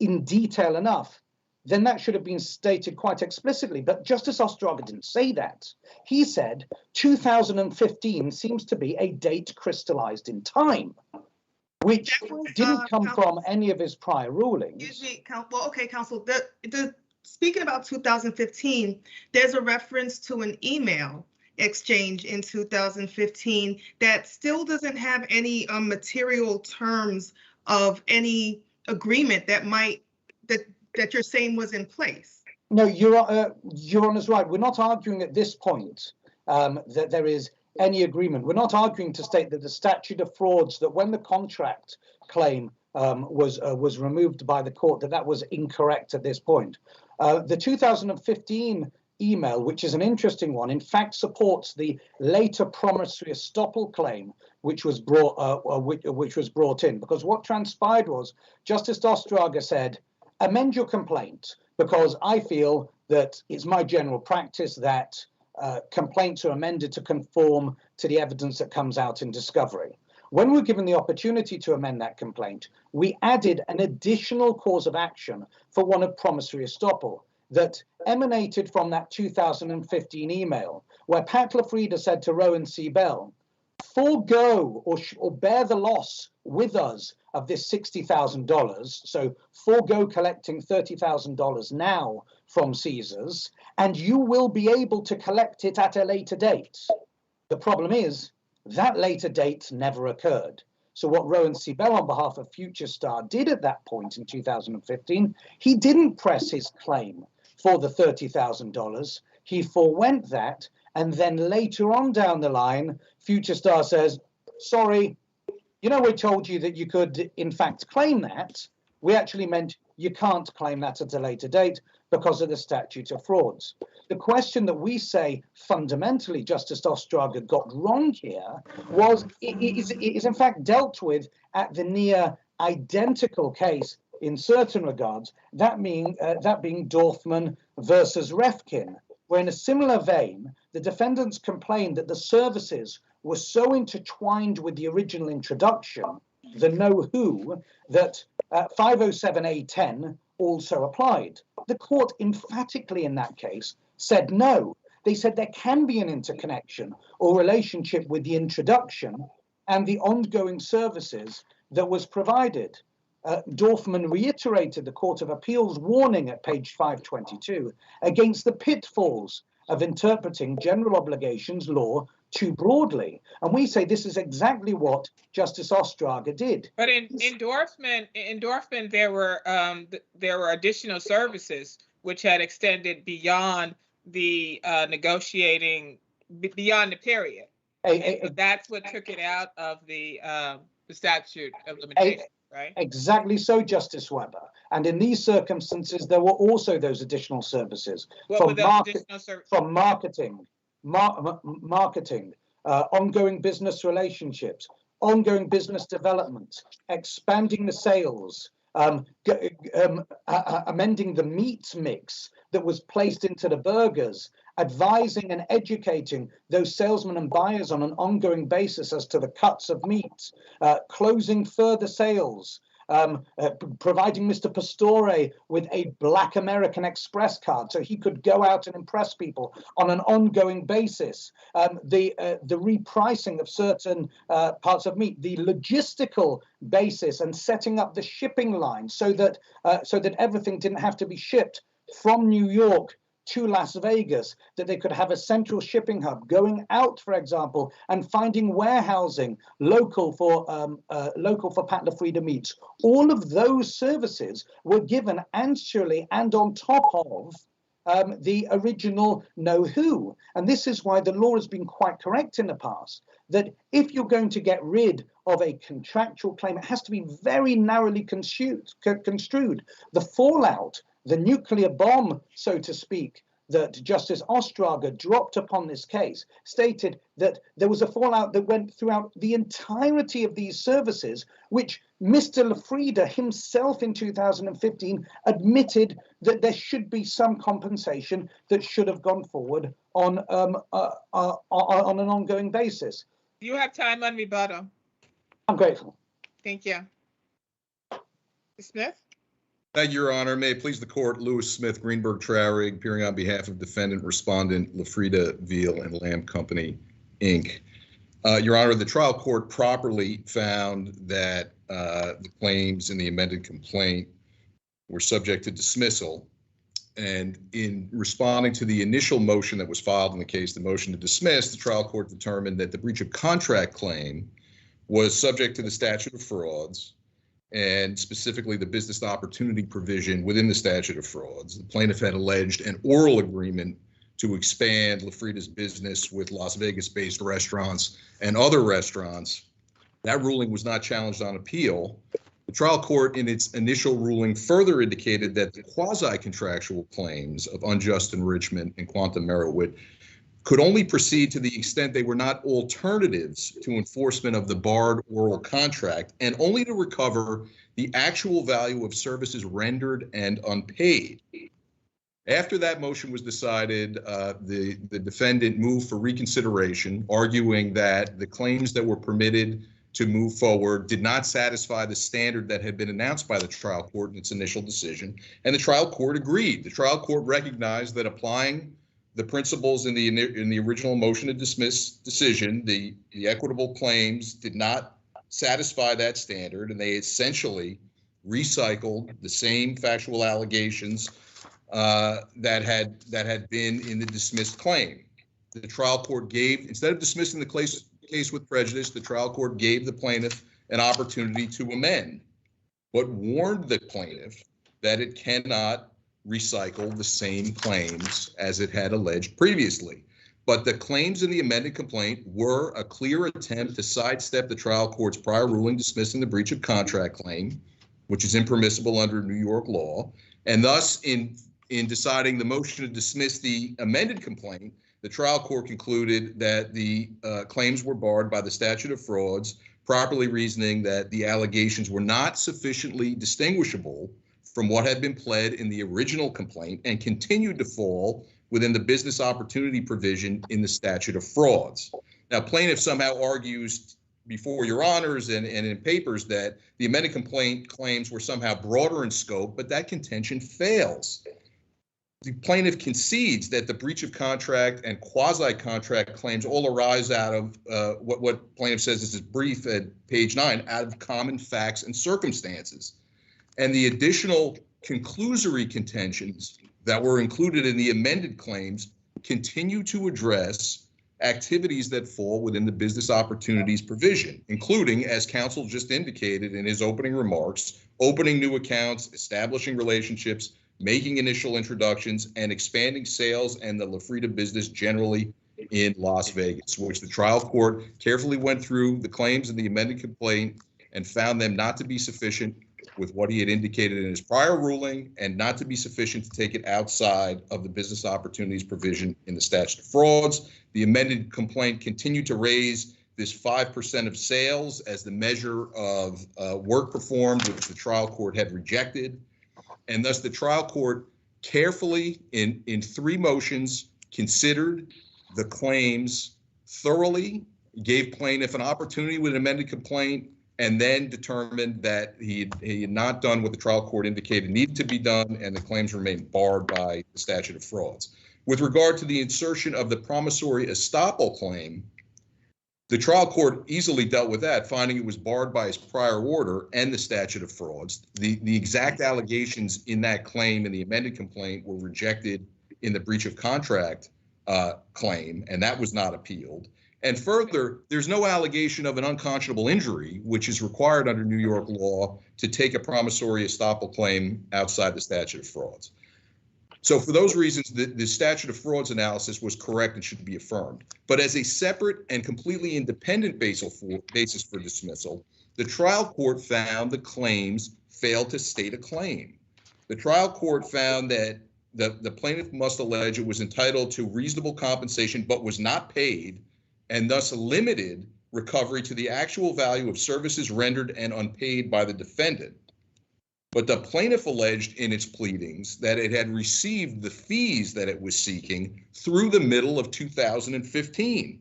in detail enough, then that should have been stated quite explicitly. But Justice Ostrager didn't say that. He said 2015 seems to be a date crystallized in time, which didn't come from any of his prior rulings. Excuse me, well, okay, counsel. Speaking about 2015, there's a reference to an email exchange in 2015 that still doesn't have any material terms of any agreement that you're saying was in place. No, Your Honour's right. We're not arguing at this point that there is any agreement. We're not arguing to state that the statute of frauds, that when the contract claim was removed by the court, that was incorrect at this point. The 2015 email, which is an interesting one, in fact supports the later promissory estoppel claim, which was brought in, because what transpired was Justice Ostrager said, amend your complaint, because I feel that it's my general practice that complaints are amended to conform to the evidence that comes out in discovery. When we were given the opportunity to amend that complaint, we added an additional cause of action for one of promissory estoppel that emanated from that 2015 email, where Pat Lafrida said to Rowan C. Bell, forego or bear the loss with us of this $60,000, so forego collecting $30,000 now from Caesars, and you will be able to collect it at a later date. The problem is, that later date never occurred. So what Rowan C. Bell on behalf of Future Star did at that point in 2015, he didn't press his claim for the $30,000. He forewent that, and then later on down the line, Future Star says, sorry, you know, we told you that you could in fact claim that. We actually meant you can't claim that at a later date because of the statute of frauds. The question that we say fundamentally Justice Ostrager got wrong here was it is in fact dealt with at the near identical case in certain regards, that being Dorfman versus Refkin, where in a similar vein, the defendants complained that the services were so intertwined with the original introduction, the know-who, that 507A10 also applied. The court emphatically in that case said no, They said there can be an interconnection or relationship with the introduction and the ongoing services that was provided. Dorfman reiterated the Court of Appeal's warning at page 522 against the pitfalls of interpreting general obligations law too broadly. And we say this is exactly what Justice Ostrager did. But in Dorfman, there were additional services which had extended beyond the negotiating, beyond the period. So that's what took it out of the statute of limitations, right? Exactly so, Justice Weber. And in these circumstances, there were also those additional services from marketing, ongoing business relationships, ongoing business development, expanding the sales, amending the meat mix that was placed into the burgers, advising and educating those salesmen and buyers on an ongoing basis as to the cuts of meat, closing further sales, providing Mr. Pastore with a Black American Express card so he could go out and impress people on an ongoing basis, the repricing of certain parts of meat, the logistical basis and setting up the shipping line so that everything didn't have to be shipped from New York to Las Vegas, that they could have a central shipping hub going out, for example, and finding warehousing local for Pat LaFrieda meats. All of those services were given ancially and on top of the original know-who. And this is why the law has been quite correct in the past, that if you're going to get rid of a contractual claim, it has to be very narrowly construed. The fallout, the nuclear bomb, so to speak, that Justice Ostrager dropped upon this case stated that there was a fallout that went throughout the entirety of these services, which Mr. LaFrieda himself in 2015 admitted that there should be some compensation that should have gone forward on an ongoing basis. You have time on rebuttal. I'm grateful. Thank you. Smith? Thank you, Your Honor. May it please the court, Lewis Smith, Greenberg Traurig, appearing on behalf of defendant respondent LaFrieda Veal and Lamb Company, Inc. Your Honor, the trial court properly found that the claims in the amended complaint were subject to dismissal. And in responding to the initial motion that was filed in the case, the motion to dismiss, the trial court determined that the breach of contract claim was subject to the statute of frauds, and specifically the business opportunity provision within the statute of frauds. The plaintiff had alleged an oral agreement to expand LaFrieda's business with Las Vegas-based restaurants and other restaurants. That ruling was not challenged on appeal. The trial court, in its initial ruling, further indicated that the quasi-contractual claims of unjust enrichment and quantum merit could only proceed to the extent they were not alternatives to enforcement of the barred oral contract, and only to recover the actual value of services rendered and unpaid. After that motion was decided, the defendant moved for reconsideration, arguing that the claims that were permitted to move forward did not satisfy the standard that had been announced by the trial court in its initial decision, and the trial court agreed. The trial court recognized that applying the principles in the original motion to dismiss decision, the equitable claims did not satisfy that standard, and they essentially recycled the same factual allegations that had been in the dismissed claim. The trial court gave, instead of dismissing the case with prejudice, the trial court gave the plaintiff an opportunity to amend, but warned the plaintiff that it cannot recycle the same claims as it had alleged previously. But the claims in the amended complaint were a clear attempt to sidestep the trial court's prior ruling dismissing the breach of contract claim, which is impermissible under New York law. And thus, in deciding the motion to dismiss the amended complaint, the trial court concluded that the claims were barred by the statute of frauds, properly reasoning that the allegations were not sufficiently distinguishable from what had been pled in the original complaint and continued to fall within the business opportunity provision in the statute of frauds. Now, plaintiff somehow argues before your honors and in papers that the amended complaint claims were somehow broader in scope, but that contention fails. the plaintiff concedes that the breach of contract and quasi-contract claims all arise out of what plaintiff says is his brief at page 9, out of common facts and circumstances. And the additional conclusory contentions that were included in the amended claims continue to address activities that fall within the business opportunities provision, including, as counsel just indicated in his opening remarks, opening new accounts, establishing relationships, making initial introductions, and expanding sales and the Lafrida business generally in Las Vegas, which the trial court carefully went through the claims in the amended complaint and found them not to be sufficient with what he had indicated in his prior ruling and not to be sufficient to take it outside of the business opportunities provision in the statute of frauds. The amended complaint continued to raise this 5% of sales as the measure of work performed, which the trial court had rejected. And thus the trial court carefully, in 3 motions, considered the claims thoroughly, gave plaintiff an opportunity with an amended complaint, and then determined that he had not done what the trial court indicated needed to be done, and the claims remained barred by the statute of frauds. With regard to the insertion of the promissory estoppel claim, the trial court easily dealt with that, finding it was barred by his prior order and the statute of frauds. The exact allegations in that claim in the amended complaint were rejected in the breach of contract claim, and that was not appealed. And further, there's no allegation of an unconscionable injury, which is required under New York law to take a promissory estoppel claim outside the statute of frauds. So for those reasons, the statute of frauds analysis was correct and should be affirmed. But as a separate and completely independent basis for dismissal, the trial court found the claims failed to state a claim. The trial court found that the plaintiff must allege it was entitled to reasonable compensation but was not paid, and thus limited recovery to the actual value of services rendered and unpaid by the defendant. But the plaintiff alleged in its pleadings that it had received the fees that it was seeking through the middle of 2015.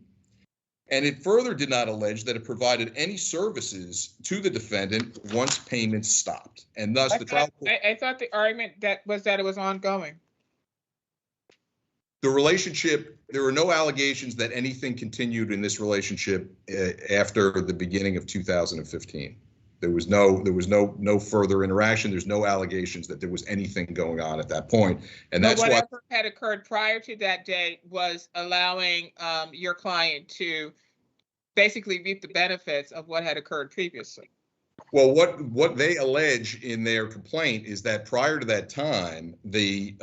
And it further did not allege that it provided any services to the defendant once payments stopped. And thus the trial court— I thought the argument that it was ongoing. The relationship, there were no allegations that anything continued in this relationship after the beginning of 2015. There was no further interaction. There's no allegations that there was anything going on at that point. And that's whatever had occurred prior to that date was allowing your client to basically reap the benefits of what had occurred previously. Well, what they allege in their complaint is that prior to that time, the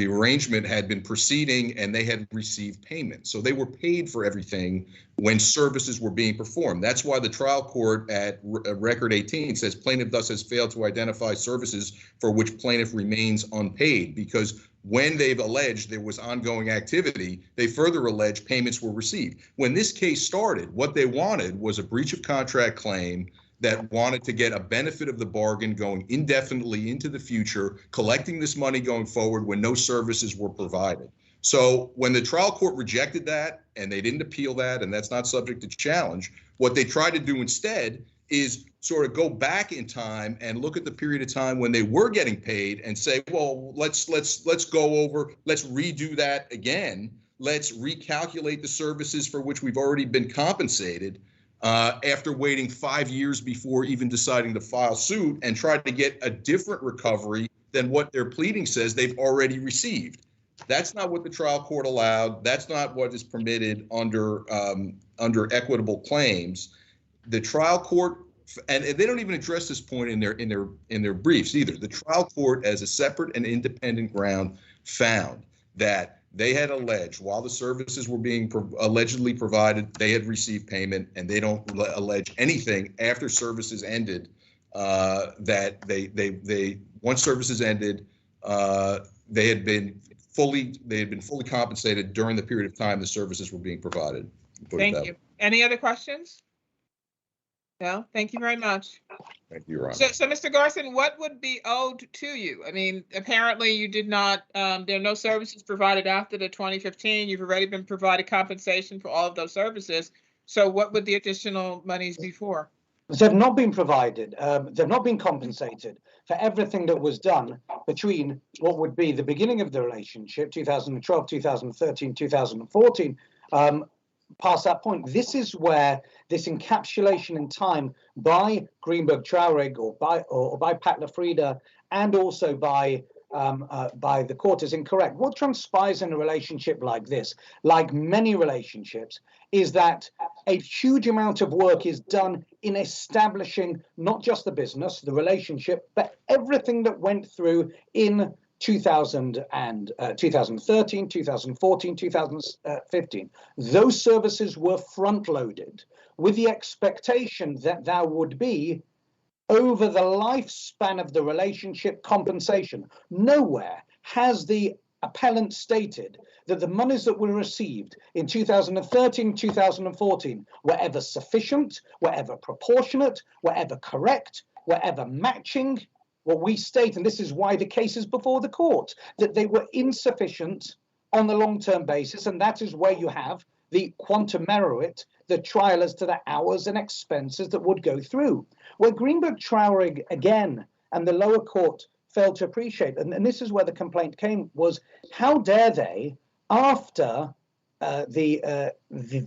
arrangement had been proceeding and they had received payment. So they were paid for everything when services were being performed. That's why the trial court at record 18 says plaintiff thus has failed to identify services for which plaintiff remains unpaid, because when they've alleged there was ongoing activity, they further allege payments were received. When this case started, what they wanted was a breach of contract claim that wanted to get a benefit of the bargain going indefinitely into the future, collecting this money going forward when no services were provided. So when the trial court rejected that, and they didn't appeal that, and that's not subject to challenge, what they tried to do instead is sort of go back in time and look at the period of time when they were getting paid and say, well, let's go over, let's redo that again. Let's recalculate the services for which we've already been compensated after waiting 5 years before even deciding to file suit, and try to get a different recovery than what their pleading says they've already received. That's not what the trial court allowed. That's not what is permitted under equitable claims. The trial court, and they don't even address this point in their briefs either. The trial court, as a separate and independent ground, found that they had alleged while the services were being allegedly provided, they had received payment, and they don't allege anything after services ended that they once services ended, they had been fully compensated during the period of time the services were being provided. Thank you. Any other questions? No, thank you very much. Thank you, Your Honor. So Mr. Garson, what would be owed to you? I mean, apparently you did not, there are no services provided after the 2015. You've already been provided compensation for all of those services. So what would the additional monies be for? They've not been provided, they've not been compensated for everything that was done between what would be the beginning of the relationship, 2012, 2013, 2014, past that point. This is where this encapsulation in time by Greenberg Traurig or by Pat Lafrida and also by the court is incorrect. What transpires in a relationship like this, like many relationships, is that a huge amount of work is done in establishing not just the business, the relationship, but everything that went through in 2013, 2014, 2015. Those services were front-loaded with the expectation that there would be, over the lifespan of the relationship, compensation. Nowhere has the appellant stated that the monies that were received in 2013, 2014 were ever sufficient, were ever proportionate, were ever correct, were ever matching. What we state, and this is why the case is before the court, that they were insufficient on the long-term basis, and that is where you have the quantum merit, the trial as to the hours and expenses that would go through. Where Greenberg Traurig, again, and the lower court failed to appreciate, and this is where the complaint came, was how dare they, after the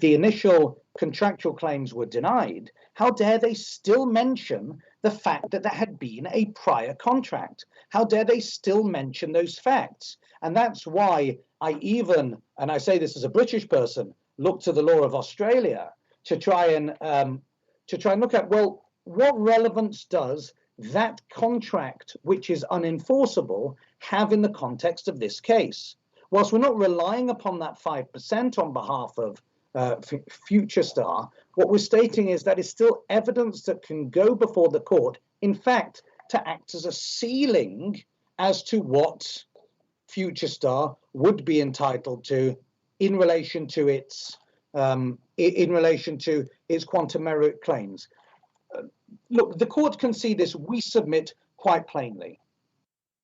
initial contractual claims were denied, how dare they still mention the fact that there had been a prior contract? How dare they still mention those facts? And that's why I even, and I say this as a British person, look to the law of Australia to try and look at, well, what relevance does that contract, which is unenforceable, have in the context of this case? Whilst we're not relying upon that 5% on behalf of Future Star, what we're stating is that is still evidence that can go before the court, in fact, to act as a ceiling as to what Future Star would be entitled to in relation to its quantum merit claims. Look, the court can see this. We submit quite plainly.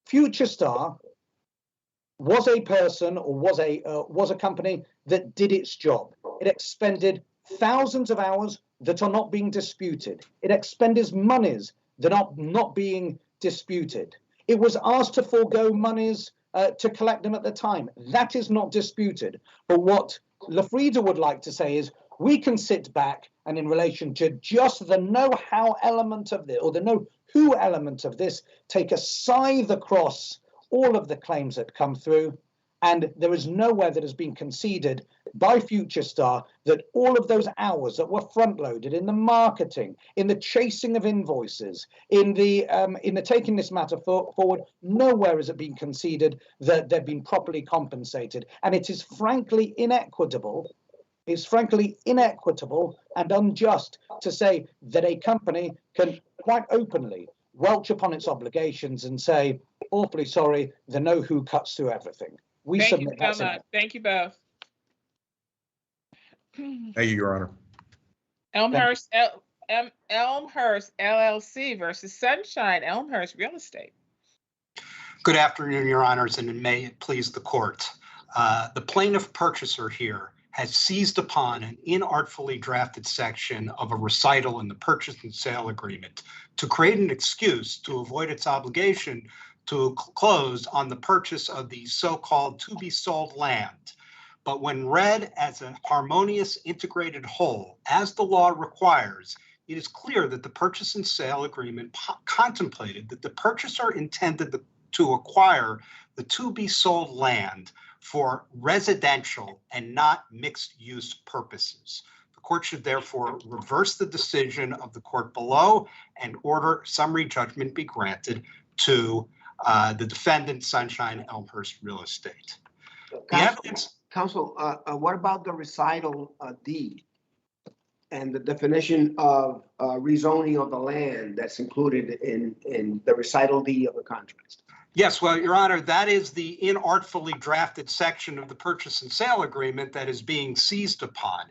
Future Star was a person or was a company that did its job. It expended thousands of hours that are not being disputed. It expended monies that are not being disputed. It was asked to forego monies to collect them at the time. That is not disputed. But what Lafrida would like to say is we can sit back and in relation to just the know-how element of this, or the know-who element of this, take a scythe across all of the claims that come through, and there is nowhere that has been conceded by Future Star that all of those hours that were front-loaded in the marketing, in the chasing of invoices, in the taking this matter forward, nowhere has it been conceded that they've been properly compensated, and it is frankly inequitable. It's frankly inequitable and unjust to say that a company can quite openly welch upon its obligations and say, awfully sorry, the know-who cuts through everything. We submit that. Thank you both. Thank you, Your Honor. Elmhurst LLC versus Sunshine Elmhurst Real Estate. Good afternoon, Your Honors, and may it please the court. The plaintiff purchaser here has seized upon an inartfully drafted section of a recital in the purchase and sale agreement to create an excuse to avoid its obligation to close on the purchase of the so-called to-be-sold land. But when read as a harmonious integrated whole, as the law requires, it is clear that the purchase and sale agreement contemplated that the purchaser intended to acquire the to-be-sold land for residential and not mixed-use purposes. The court should therefore reverse the decision of the court below and order summary judgment be granted to the defendant, Sunshine Elmhurst Real Estate. Counsel, what about the recital D and the definition of rezoning of the land that's included in the recital D of the contract? Yes, well, Your Honor, that is the inartfully drafted section of the purchase and sale agreement that is being seized upon.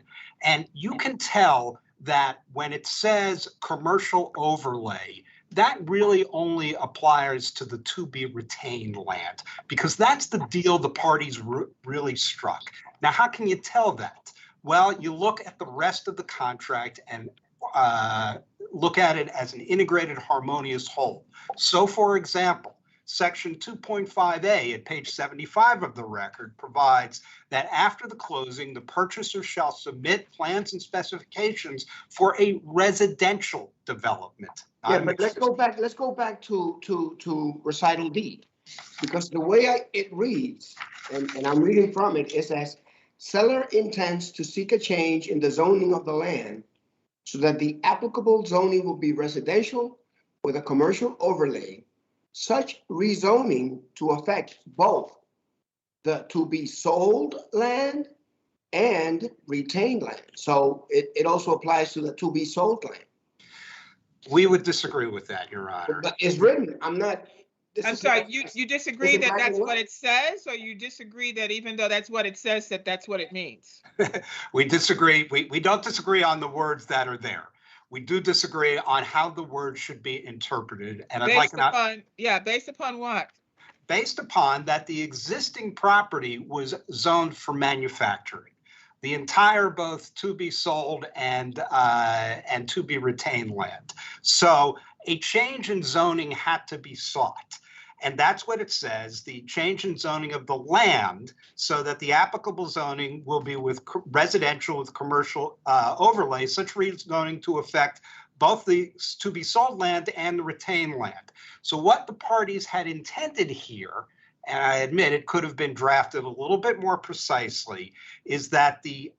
And you can tell that when it says commercial overlay, that really only applies to the to-be-retained land, because that's the deal the parties really struck. Now, how can you tell that? Well, you look at the rest of the contract and look at it as an integrated, harmonious whole. So, for example, Section 2.5A at page 75 of the record provides that after the closing, the purchaser shall submit plans and specifications for a residential development. Yeah, but let's go back to recital D, because the way it reads, and I'm reading from it, is as seller intends to seek a change in the zoning of the land so that the applicable zoning will be residential with a commercial overlay. Such rezoning to affect both the to be sold land and retained land. So it also applies to the to be sold land. We would disagree with that, Your Honor. But it's written. I'm sorry, you disagree that that's what it says, or you disagree that even though that's what it says, that's what it means? We disagree. We don't disagree on the words that are there. We do disagree on how the word should be interpreted. And based upon what? Based upon that the existing property was zoned for manufacturing. The entire both to be sold and to be retained land. So a change in zoning had to be sought. And that's what it says, the change in zoning of the land so that the applicable zoning will be with residential with commercial overlay, such rezoning to affect both the to be sold land and the retained land. So what the parties had intended here, and I admit it could have been drafted a little bit more precisely, is that the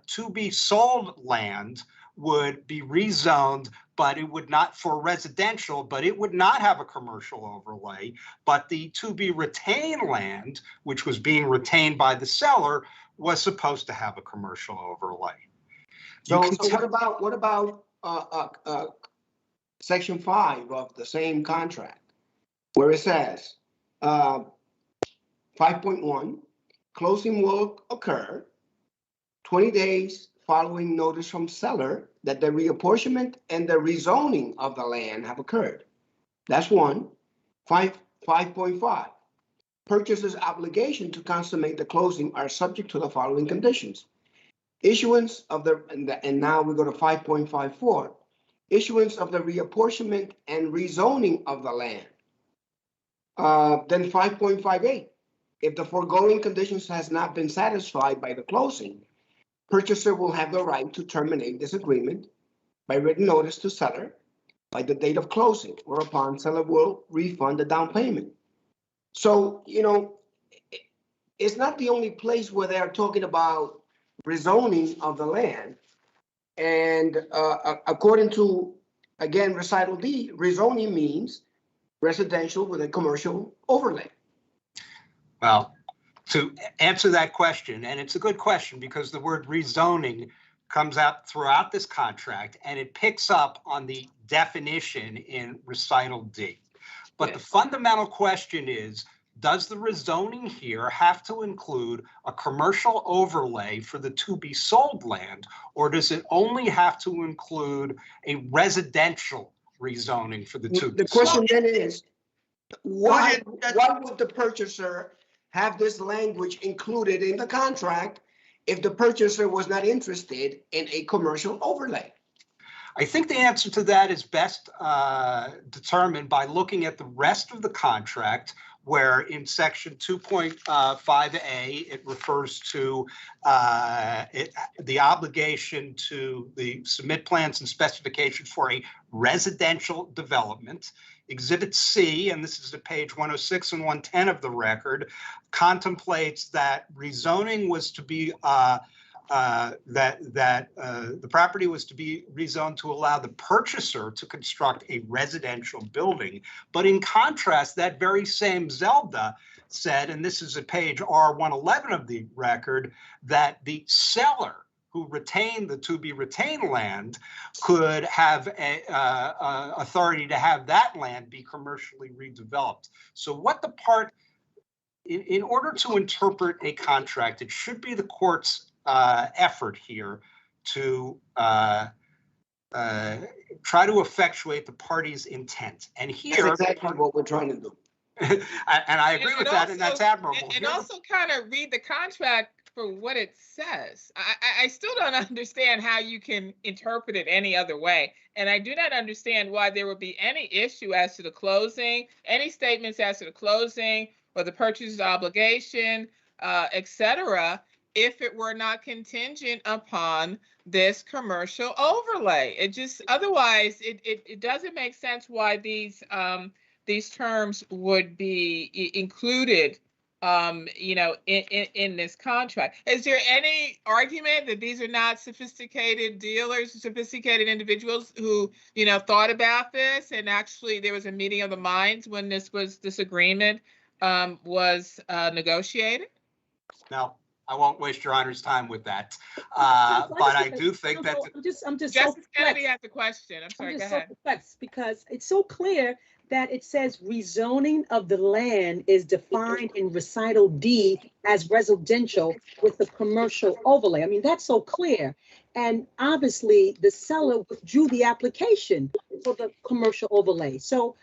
to be sold land would be rezoned, but it would not for residential, but it would not have a commercial overlay. But the to be retained land, which was being retained by the seller, was supposed to have a commercial overlay. So what about Section 5 of the same contract, where it says 5.1, closing will occur 20 days following notice from seller that the reapportionment and the rezoning of the land have occurred. That's one. 5.5, purchaser's obligation to consummate the closing are subject to the following conditions. Issuance of and now we go to 5.54, issuance of the reapportionment and rezoning of the land. Then 5.58, if the foregoing conditions has not been satisfied by the closing, purchaser will have the right to terminate this agreement by written notice to seller by the date of closing, whereupon seller will refund the down payment. So, you know, it's not the only place where they're talking about rezoning of the land. And according to, again, recital D, rezoning means residential with a commercial overlay. Well, to answer that question, and it's a good question because the word rezoning comes out throughout this contract and it picks up on the definition in recital D. But the fundamental question is, does the rezoning here have to include a commercial overlay for the to be sold land, or does it only have to include a residential rezoning for the to be sold? The question then is, why would the purchaser have this language included in the contract if the purchaser was not interested in a commercial overlay? I think the answer to that is best determined by looking at the rest of the contract, where in section 2.5A, it refers to the obligation to submit plans and specifications for a residential development. Exhibit C, and this is at page 106 and 110 of the record, contemplates that rezoning was to be the property was to be rezoned to allow the purchaser to construct a residential building. But in contrast, that very same Zelda said, and this is at page R111 of the record, that the seller who retained the to be retained land could have authority to have that land be commercially redeveloped. So what the part, in order to interpret a contract, it should be the court's effort here to try to effectuate the party's intent. And here, that's exactly what we're trying to do. And I agree with that, and that's admirable. And also kind of read the contract for what it says. I still don't understand how you can interpret it any other way. And I do not understand why there would be any issue as to the closing, any statements as to the closing or the purchaser's obligation, etc., if it were not contingent upon this commercial overlay. It just, otherwise, it doesn't make sense why these terms would be included, in this contract. Is there any argument that these are not sophisticated dealers, sophisticated individuals who, thought about this, and actually there was a meeting of the minds when this agreement was negotiated? No, I won't waste Your Honor's time with that. But I do think that I'm just Justice Kennedy has a question. I'm sorry, go ahead. So perplexed because it's so clear that it says rezoning of the land is defined in recital D as residential with the commercial overlay. I mean, that's so clear. And obviously the seller withdrew the application for the commercial overlay. So,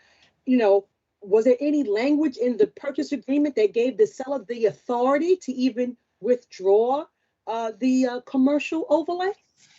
was there any language in the purchase agreement that gave the seller the authority to even withdraw the commercial overlay?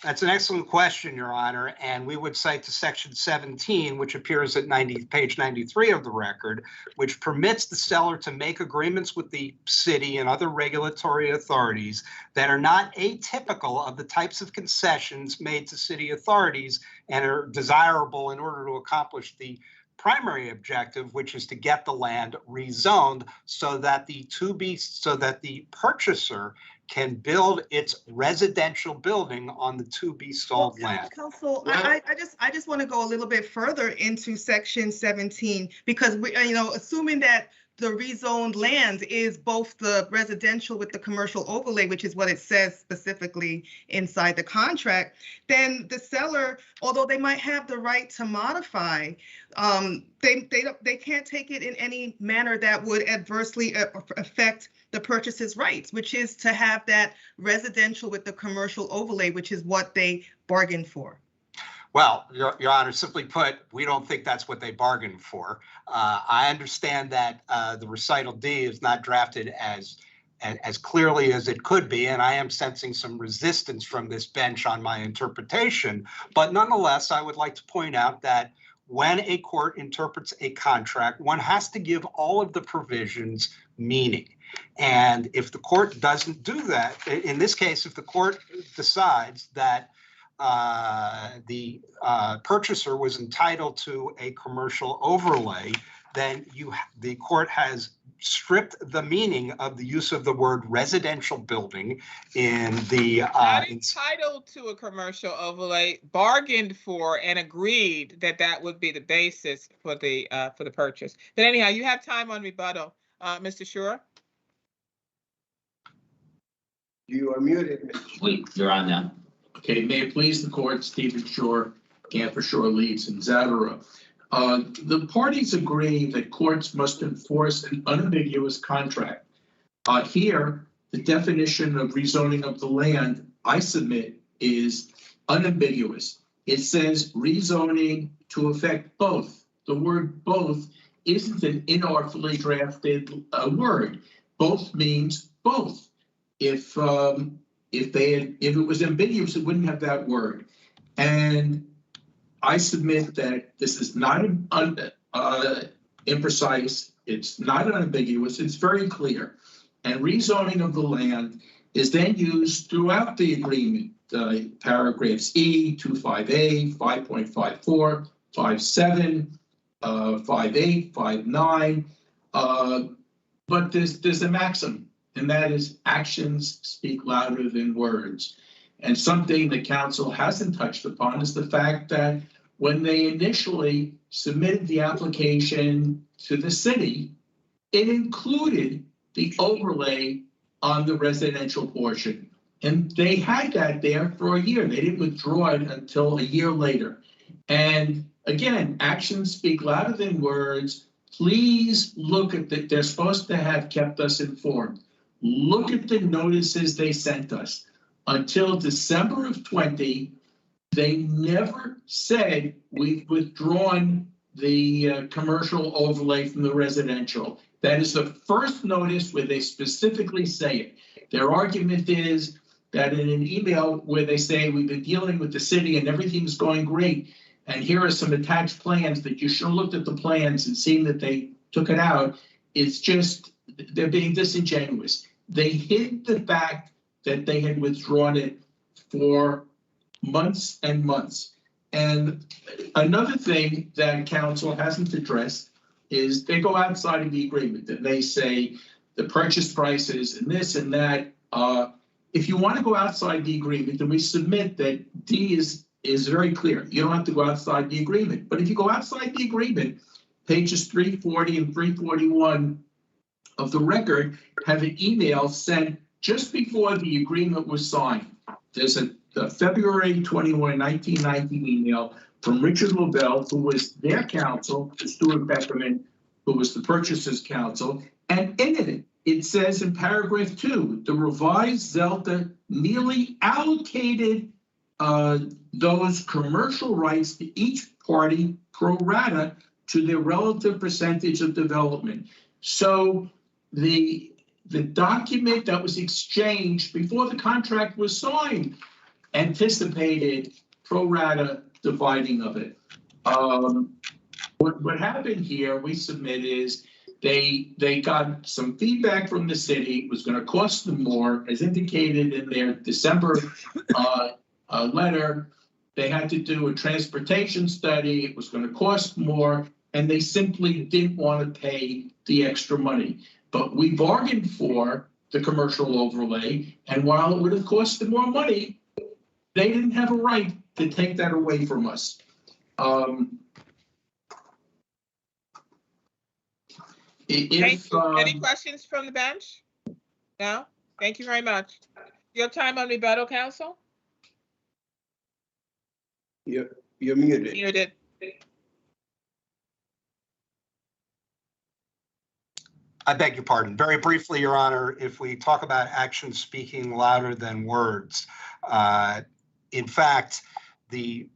That's an excellent question, Your Honor, and we would cite to Section 17, which appears at page 93 of the record, which permits the seller to make agreements with the city and other regulatory authorities that are not atypical of the types of concessions made to city authorities and are desirable in order to accomplish the primary objective, which is to get the land rezoned so that the purchaser can build its residential building on the to-be-sold land. Counsel, I just want to go a little bit further into Section 17 because we, assuming that the rezoned land is both the residential with the commercial overlay, which is what it says specifically inside the contract, then the seller, although they might have the right to modify, they can't take it in any manner that would adversely affect the purchaser's rights, which is to have that residential with the commercial overlay, which is what they bargained for. Well, Your Honor, simply put, we don't think that's what they bargained for. I understand that the recital D is not drafted as clearly as it could be, and I am sensing some resistance from this bench on my interpretation. But nonetheless, I would like to point out that when a court interprets a contract, one has to give all of the provisions meaning. And if the court doesn't do that, in this case, if the court decides that the purchaser was entitled to a commercial overlay, then the court has stripped the meaning of the use of the word residential building in the not entitled to a commercial overlay, bargained for and agreed that would be the basis for the purchase. But anyhow, you have time on rebuttal, Mr. Shura. You are muted, Mr. Wait, you're on now. Okay, may it please the court, Stephen Shore, Camper Shore Leeds, and Zadara. The parties agree that courts must enforce an unambiguous contract. Here, the definition of rezoning of the land, I submit, is unambiguous. It says rezoning to affect both. The word both isn't an inartfully drafted word. Both means both. If it was ambiguous, it wouldn't have that word. And I submit that this is not imprecise. It's not unambiguous. It's very clear. And rezoning of the land is then used throughout the agreement. Paragraphs E, 25A, 5.54, 5.7, 5.8, 5.9. But there's a maxim, and that is actions speak louder than words. And something the council hasn't touched upon is the fact that when they initially submitted the application to the city, it included the overlay on the residential portion. And they had that there for a year. They didn't withdraw it until a year later. And again, actions speak louder than words. Please look at that. They're supposed to have kept us informed. Look at the notices they sent us. Until December of 20, they never said we've withdrawn the commercial overlay from the residential. That is the first notice where they specifically say it. Their argument is that in an email where they say we've been dealing with the city and everything's going great, and here are some attached plans that you should have looked at the plans and seen that they took it out, it's just, they're being disingenuous. They hid the fact that they had withdrawn it for months and months. And another thing that council hasn't addressed is they go outside of the agreement and they say the purchase prices and this and that. If you want to go outside the agreement, then we submit that D is very clear. You don't have to go outside the agreement. But if you go outside the agreement, pages 340 and 341 of the record have an email sent just before the agreement was signed. There's a February 21, 1919 email from Richard Lavelle, who was their counsel, to Stuart Beckerman, who was the purchasers' counsel. And in it says in paragraph 2, the revised Zelta merely allocated those commercial rights to each party pro rata to their relative percentage of development. So the document that was exchanged before the contract was signed anticipated pro rata dividing of it. What happened here, we submit, is they got some feedback from the city. It was going to cost them more, as indicated in their December letter. They had to do a transportation study. It was going to cost more, and they simply didn't want to pay the extra money. But we bargained for the commercial overlay, and while it would have cost them more money, they didn't have a right to take that away from us. Thank you. Any questions from the bench? No? Thank you very much. Your time on rebuttal, counsel? You're muted. Muted. I beg your pardon. Very briefly, Your Honor, if we talk about actions speaking louder than words, in fact, the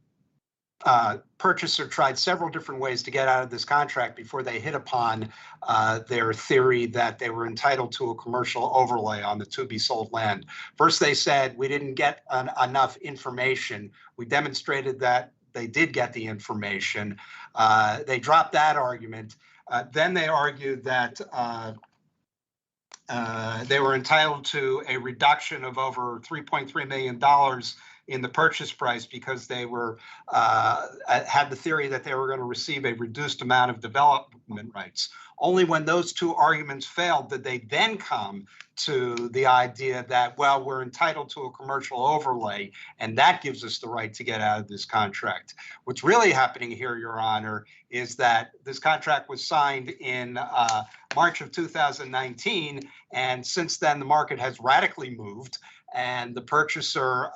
purchaser tried several different ways to get out of this contract before they hit upon their theory that they were entitled to a commercial overlay on the to-be-sold land. First, they said we didn't get enough information. We demonstrated that they did get the information. They dropped that argument. Then they argued that they were entitled to a reduction of over $3.3 million in the purchase price because they were had the theory that they were going to receive a reduced amount of development rights. Only when those two arguments failed did they then come to the idea that, well, we're entitled to a commercial overlay, and that gives us the right to get out of this contract. What's really happening here, Your Honor, is that this contract was signed in March of 2019, and since then the market has radically moved, and the purchaser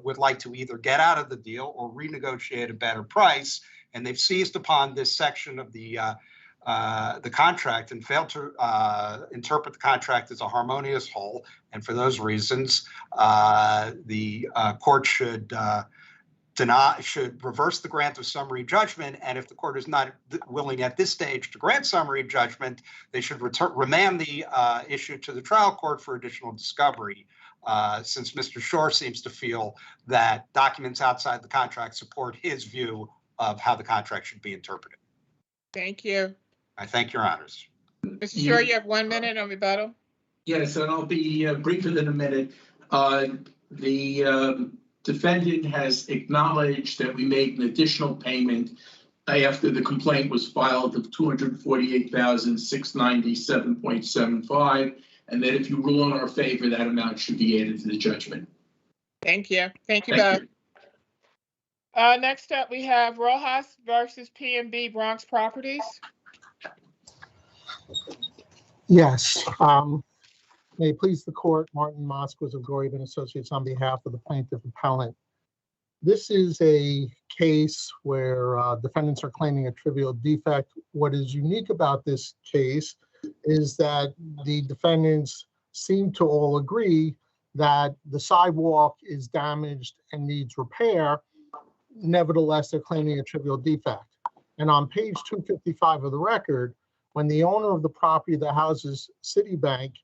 would like to either get out of the deal or renegotiate a better price, and they've seized upon this section of the contract and failed to interpret the contract as a harmonious whole. And for those reasons, the court should reverse the grant of summary judgment. And if the court is not willing at this stage to grant summary judgment, they should remand the issue to the trial court for additional discovery, since Mr. Shore seems to feel that documents outside the contract support his view of how the contract should be interpreted. Thank you. I thank Your Honors. Mr. Shore, you have 1 minute on rebuttal. Yes, and I'll be briefer than a minute. The defendant has acknowledged that we made an additional payment after the complaint was filed of $248,697.75, and that if you rule in our favor, that amount should be added to the judgment. Thank you. Thank you both. Next up, we have Rojas versus P&B Bronx Properties. Yes. May it please the court, Martin Moskowitz of Gorriban Associates on behalf of the plaintiff appellant. This is a case where defendants are claiming a trivial defect. What is unique about this case is that the defendants seem to all agree that the sidewalk is damaged and needs repair. Nevertheless, they're claiming a trivial defect. And on page 255 of the record, when the owner of the property that houses Citibank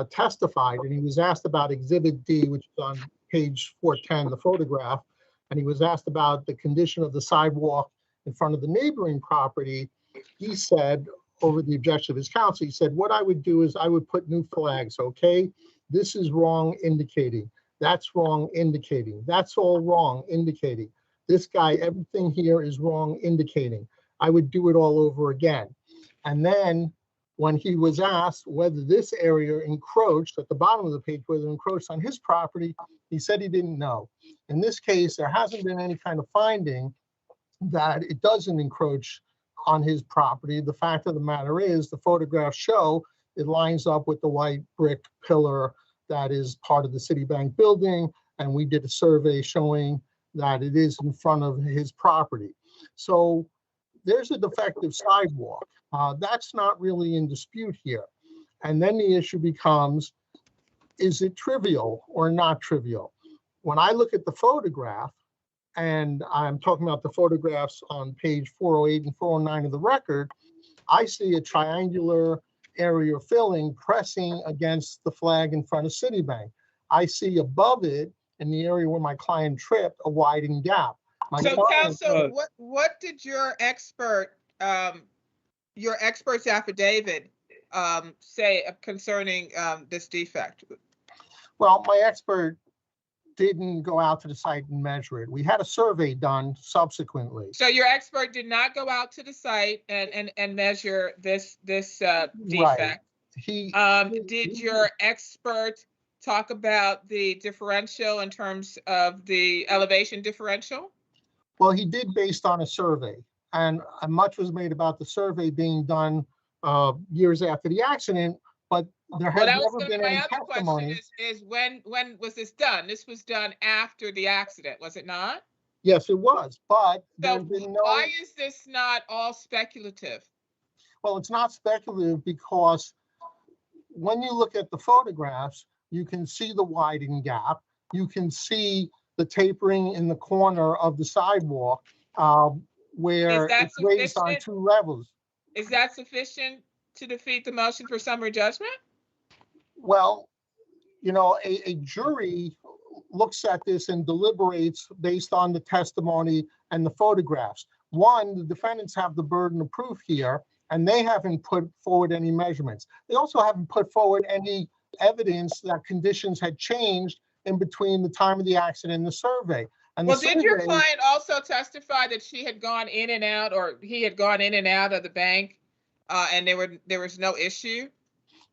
testified, and he was asked about Exhibit D, which is on page 410, the photograph, and he was asked about the condition of the sidewalk in front of the neighboring property. He said, over the objection of his counsel, he said, what I would do is I would put new flags, okay? This is wrong indicating. That's wrong indicating. That's all wrong indicating. This guy, everything here is wrong indicating. I would do it all over again. And then when he was asked whether this area encroached at the bottom of the page, whether it encroached on his property, he said he didn't know. In this case, there hasn't been any kind of finding that it doesn't encroach on his property. The fact of the matter is, the photographs show it lines up with the white brick pillar that is part of the Citibank building, and we did a survey showing that it is in front of his property. So there's a defective sidewalk. That's not really in dispute here. And then the issue becomes, is it trivial or not trivial? When I look at the photograph, and I'm talking about the photographs on page 408 and 409 of the record, I see a triangular area of filling pressing against the flag in front of Citibank. I see above it, in the area where my client tripped, a widening gap. So, counsel, what did your expert's affidavit say concerning this defect? Well, my expert didn't go out to the site and measure it. We had a survey done subsequently. So your expert did not go out to the site and measure this defect. Right. Did your expert talk about the differential in terms of the elevation differential? Well, he did, based on a survey, and much was made about the survey being done years after the accident, but there has never been any testimony. Is when was this done? This was done after the accident, was it not? Yes, it was, but so why is this not all speculative? Well, it's not speculative because when you look at the photographs, you can see the widening gap. You can see the tapering in the corner of the sidewalk where it's raised on 2 levels. Is that sufficient to defeat the motion for summary judgment? Well, you know, a jury looks at this and deliberates based on the testimony and the photographs. One, the defendants have the burden of proof here, and they haven't put forward any measurements. They also haven't put forward any evidence that conditions had changed in between the time of the accident and the survey. And well, did your client also testify that she had gone in and out, or he had gone in and out of the bank, and there was no issue?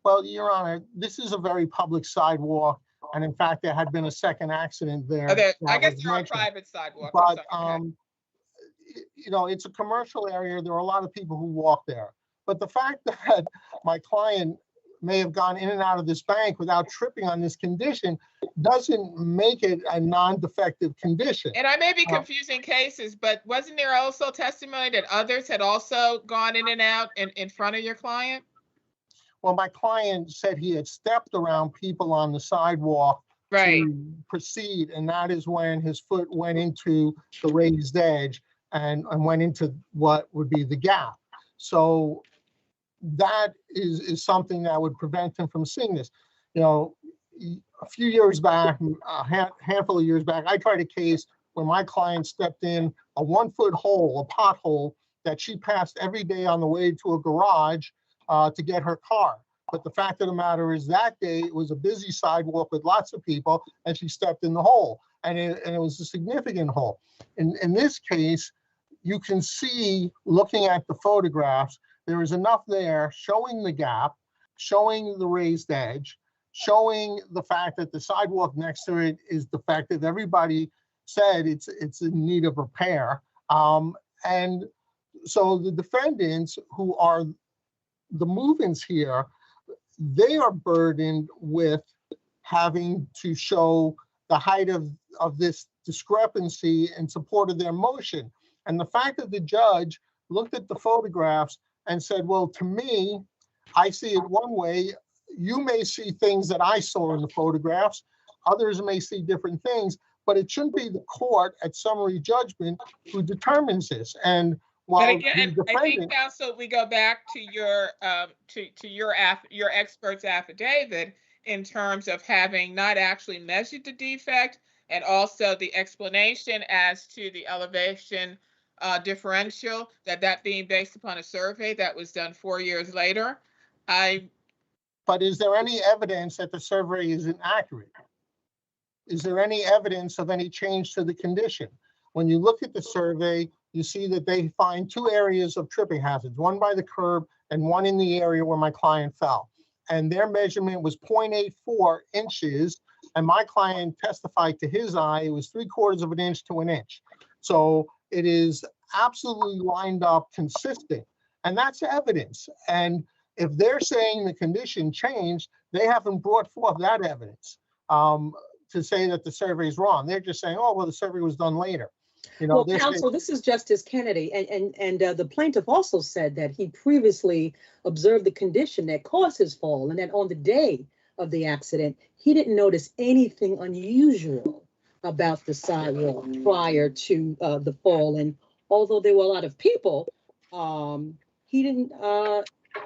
Well, Your Honor, this is a very public sidewalk, and in fact, there had been a second accident there. I guess you're on private sidewalk. But you know, it's a commercial area. There are a lot of people who walk there. But the fact that my client may have gone in and out of this bank without tripping on this condition doesn't make it a non-defective condition. And I may be confusing cases, but wasn't there also testimony that others had also gone in and out in front of your client? Well, my client said he had stepped around people on the sidewalk to proceed, and that is when his foot went into the raised edge and went into what would be the gap. So that is something that would prevent him from seeing this. You know, a few years back, a handful of years back, I tried a case where my client stepped in a 1-foot hole, a pothole that she passed every day on the way to a garage to get her car. But the fact of the matter is that day it was a busy sidewalk with lots of people, and she stepped in the hole, and it was a significant hole. In this case, you can see, looking at the photographs, there is enough there showing the gap, showing the raised edge, showing the fact that the sidewalk next to it is defective. Everybody said it's in need of repair. And so the defendants, who are the movements here, they are burdened with having to show the height of this discrepancy in support of their motion. And the fact that the judge looked at the photographs and said, well, to me, I see it one way. You may see things that I saw in the photographs. Others may see different things, but it shouldn't be the court at summary judgment who determines this. And While But again, the I think, defendant, counsel, we go back to your your expert's affidavit in terms of having not actually measured the defect, and also the explanation as to the elevation differential, that being based upon a survey that was done 4 years later. but is there any evidence that the survey is inaccurate? Is there any evidence of any change to the condition? When you look at the survey, you see that they find 2 areas of tripping hazards, one by the curb and one in the area where my client fell. And their measurement was 0.84 inches. And my client testified to his eye, it was 3/4 of an inch to an inch. So it is absolutely lined up consistent. And that's evidence. And if they're saying the condition changed, they haven't brought forth that evidence to say that the survey is wrong. They're just saying, oh, well, the survey was done later. You know, well, counsel, this is Justice Kennedy, and the plaintiff also said that he previously observed the condition that caused his fall, and that on the day of the accident, he didn't notice anything unusual about the sidewalk prior to the fall. And although there were a lot of people, he didn't,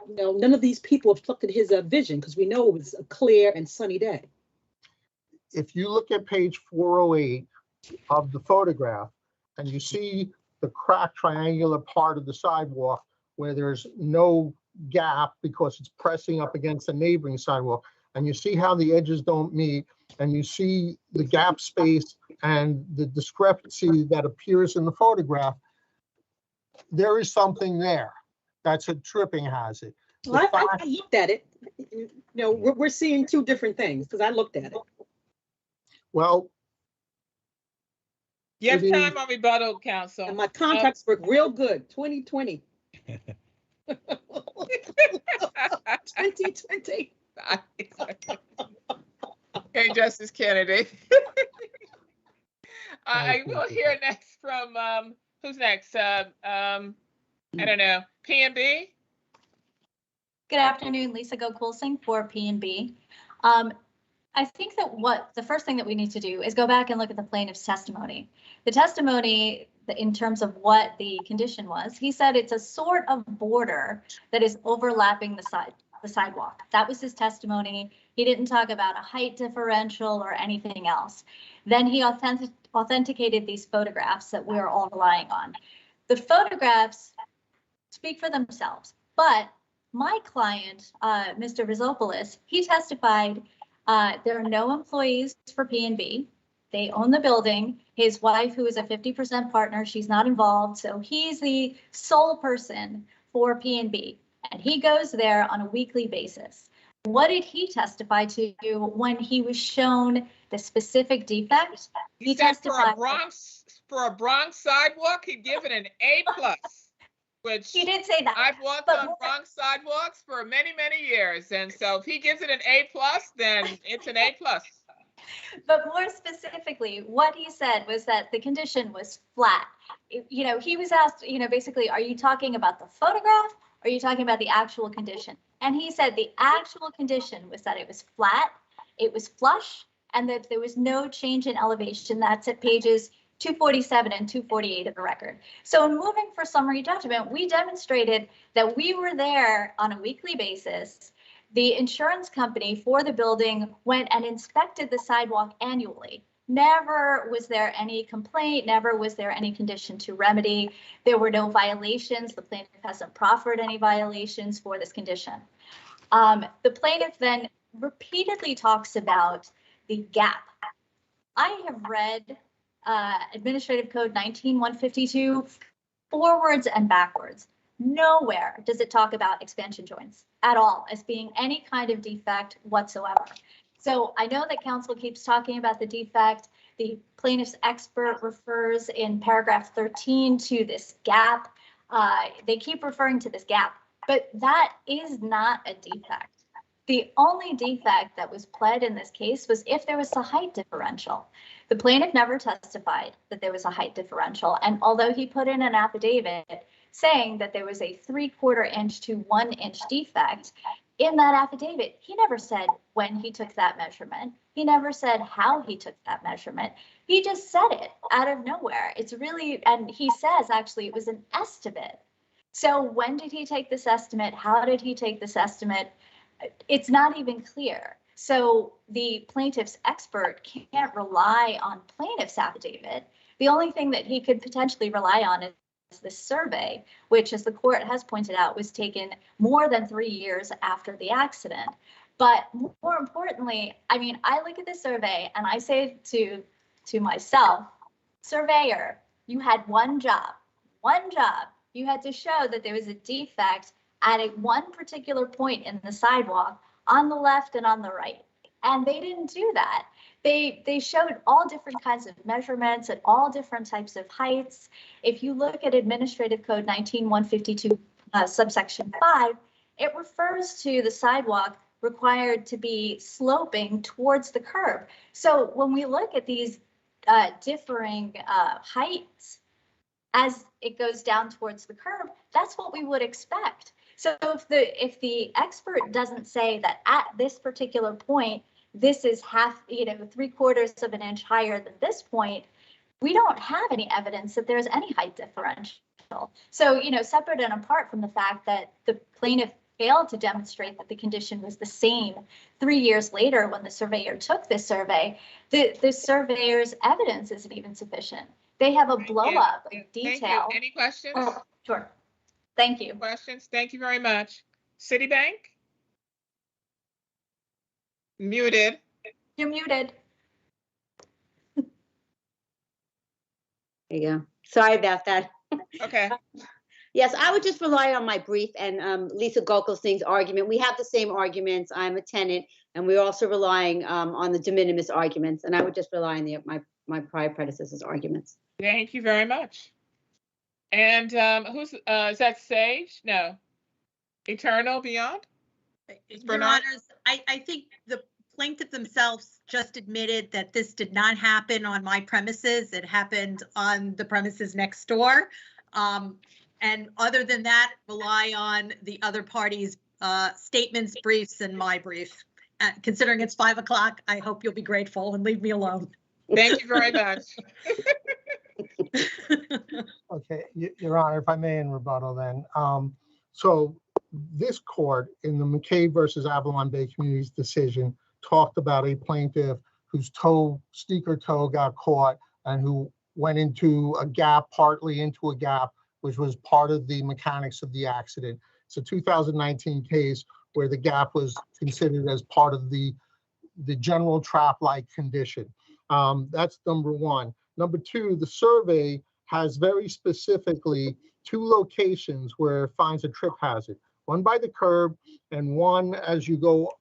none of these people obstructed his vision, because we know it was a clear and sunny day. If you look at page 408 of the photograph, and you see the cracked triangular part of the sidewalk where there's no gap because it's pressing up against the neighboring sidewalk, and you see how the edges don't meet, and you see the gap space and the discrepancy that appears in the photograph, there is something there. That's a tripping hazard. Well, I looked at it. We're seeing 2 different things, because I looked at it. Well, you have time on rebuttal, counsel. And my contacts work real good. 2020. 2020. Okay, Justice Kennedy. I will hear next from who's next? I don't know. P&B. Good afternoon, Lisa Go-Coulsing for P&B. I think that the first thing that we need to do is go back and look at the plaintiff's testimony. The testimony, in terms of what the condition was, he said it's a sort of border that is overlapping the sidewalk. That was his testimony. He didn't talk about a height differential or anything else. Then he authenticated these photographs that we're all relying on. The photographs speak for themselves, but my client, Mr. Rizopoulos, he testified there are no employees for P&B. They own the building. His wife, who is a 50% partner, she's not involved. So he's the sole person for P&B, and he goes there on a weekly basis. What did he testify to when he was shown the specific defect? He testified for a Bronx sidewalk, he'd give it an A+. Which he did say that. I've walked on Bronx sidewalks for many, many years. And so if he gives it an A+, then it's an A+. But more specifically, what he said was that the condition was flat. He was asked, basically, are you talking about the photograph? Or are you talking about the actual condition? And he said the actual condition was that it was flat, it was flush, and that there was no change in elevation. That's at pages 247 and 248 of the record. So in moving for summary judgment, we demonstrated that we were there on a weekly basis. The insurance company for the building went and inspected the sidewalk annually. Never was there any complaint, never was there any condition to remedy. There were no violations. The plaintiff hasn't proffered any violations for this condition. The plaintiff then repeatedly talks about the gap. I have read Administrative Code 19-152 forwards and backwards. Nowhere does it talk about expansion joints at all as being any kind of defect whatsoever. So I know that counsel keeps talking about the defect. The plaintiff's expert refers in paragraph 13 to this gap. They keep referring to this gap, but that is not a defect. The only defect that was pled in this case was if there was a height differential. The plaintiff never testified that there was a height differential, and although he put in an affidavit saying that there was a 3/4 inch to 1 inch defect, in that affidavit, he never said when he took that measurement. He never said how he took that measurement. He just said it out of nowhere. It's really, and he says actually it was an estimate. So when did he take this estimate? How did he take this estimate? It's not even clear. So the plaintiff's expert can't rely on plaintiff's affidavit. The only thing that he could potentially rely on is this survey, which, as the court has pointed out, was taken more than 3 years after the accident. But more importantly, I mean, I look at the survey and I say to myself, surveyor, you had one job. You had to show that there was a defect at one particular point in the sidewalk on the left and on the right. And they didn't do that. They showed all different kinds of measurements at all different types of heights. If you look at Administrative Code 19152, subsection 5, it refers to the sidewalk required to be sloping towards the curb. So when we look at these differing heights as it goes down towards the curb, that's what we would expect. So if the expert doesn't say that at this particular point, this is half, 3/4 of an inch higher than this point, we don't have any evidence that there's any height differential. So, separate and apart from the fact that the plaintiff failed to demonstrate that the condition was the same 3 years later when the surveyor took this survey, the surveyor's evidence isn't even sufficient. They have a blow up of detail. Any questions? Oh, sure. Thank you. Questions? Thank you very much. Citibank? Muted. You're muted. There you go. Sorry about that. Okay. Yes, I would just rely on my brief and Lisa Gokulsing's argument. We have the same arguments. I'm a tenant, and we're also relying on the de minimis arguments, and I would just rely on my prior predecessor's arguments. Thank you very much. And who's is that Sage? No. Eternal Beyond? Your Honors, I think the plaintiff themselves just admitted that this did not happen on my premises. It happened on the premises next door. And other than that, rely on the other parties' statements, briefs, and my brief. Considering it's 5 o'clock, I hope you'll be grateful and leave me alone. Thank you very much. Okay, Your Honor, if I may in rebuttal then. So this court in the McCabe versus Avalon Bay Communities decision talked about a plaintiff whose sneaker toe got caught and who went into a gap, partly into a gap, which was part of the mechanics of the accident. It's a 2019 case where the gap was considered as part of the general trap-like condition. That's number one. Number two, the survey has very specifically 2 locations where it finds a trip hazard. One by the curb and one as you go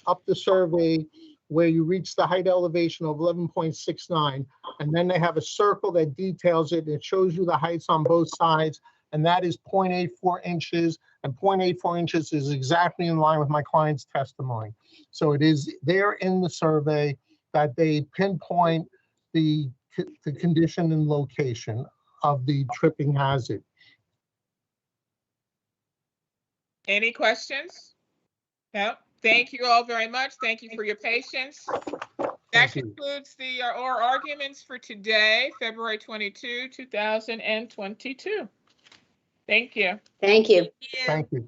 up the survey where you reach the height elevation of 11.69. And then they have a circle that details it. And it shows you the heights on both sides. And that is 0.84 inches. And 0.84 inches is exactly in line with my client's testimony. So it is there in the survey that they pinpoint the condition and location of the tripping hazard. Any questions? No. Thank you all very much. Thank you for your patience. That concludes our arguments for today, February 22, 2022. Thank you. Thank you. Thank you.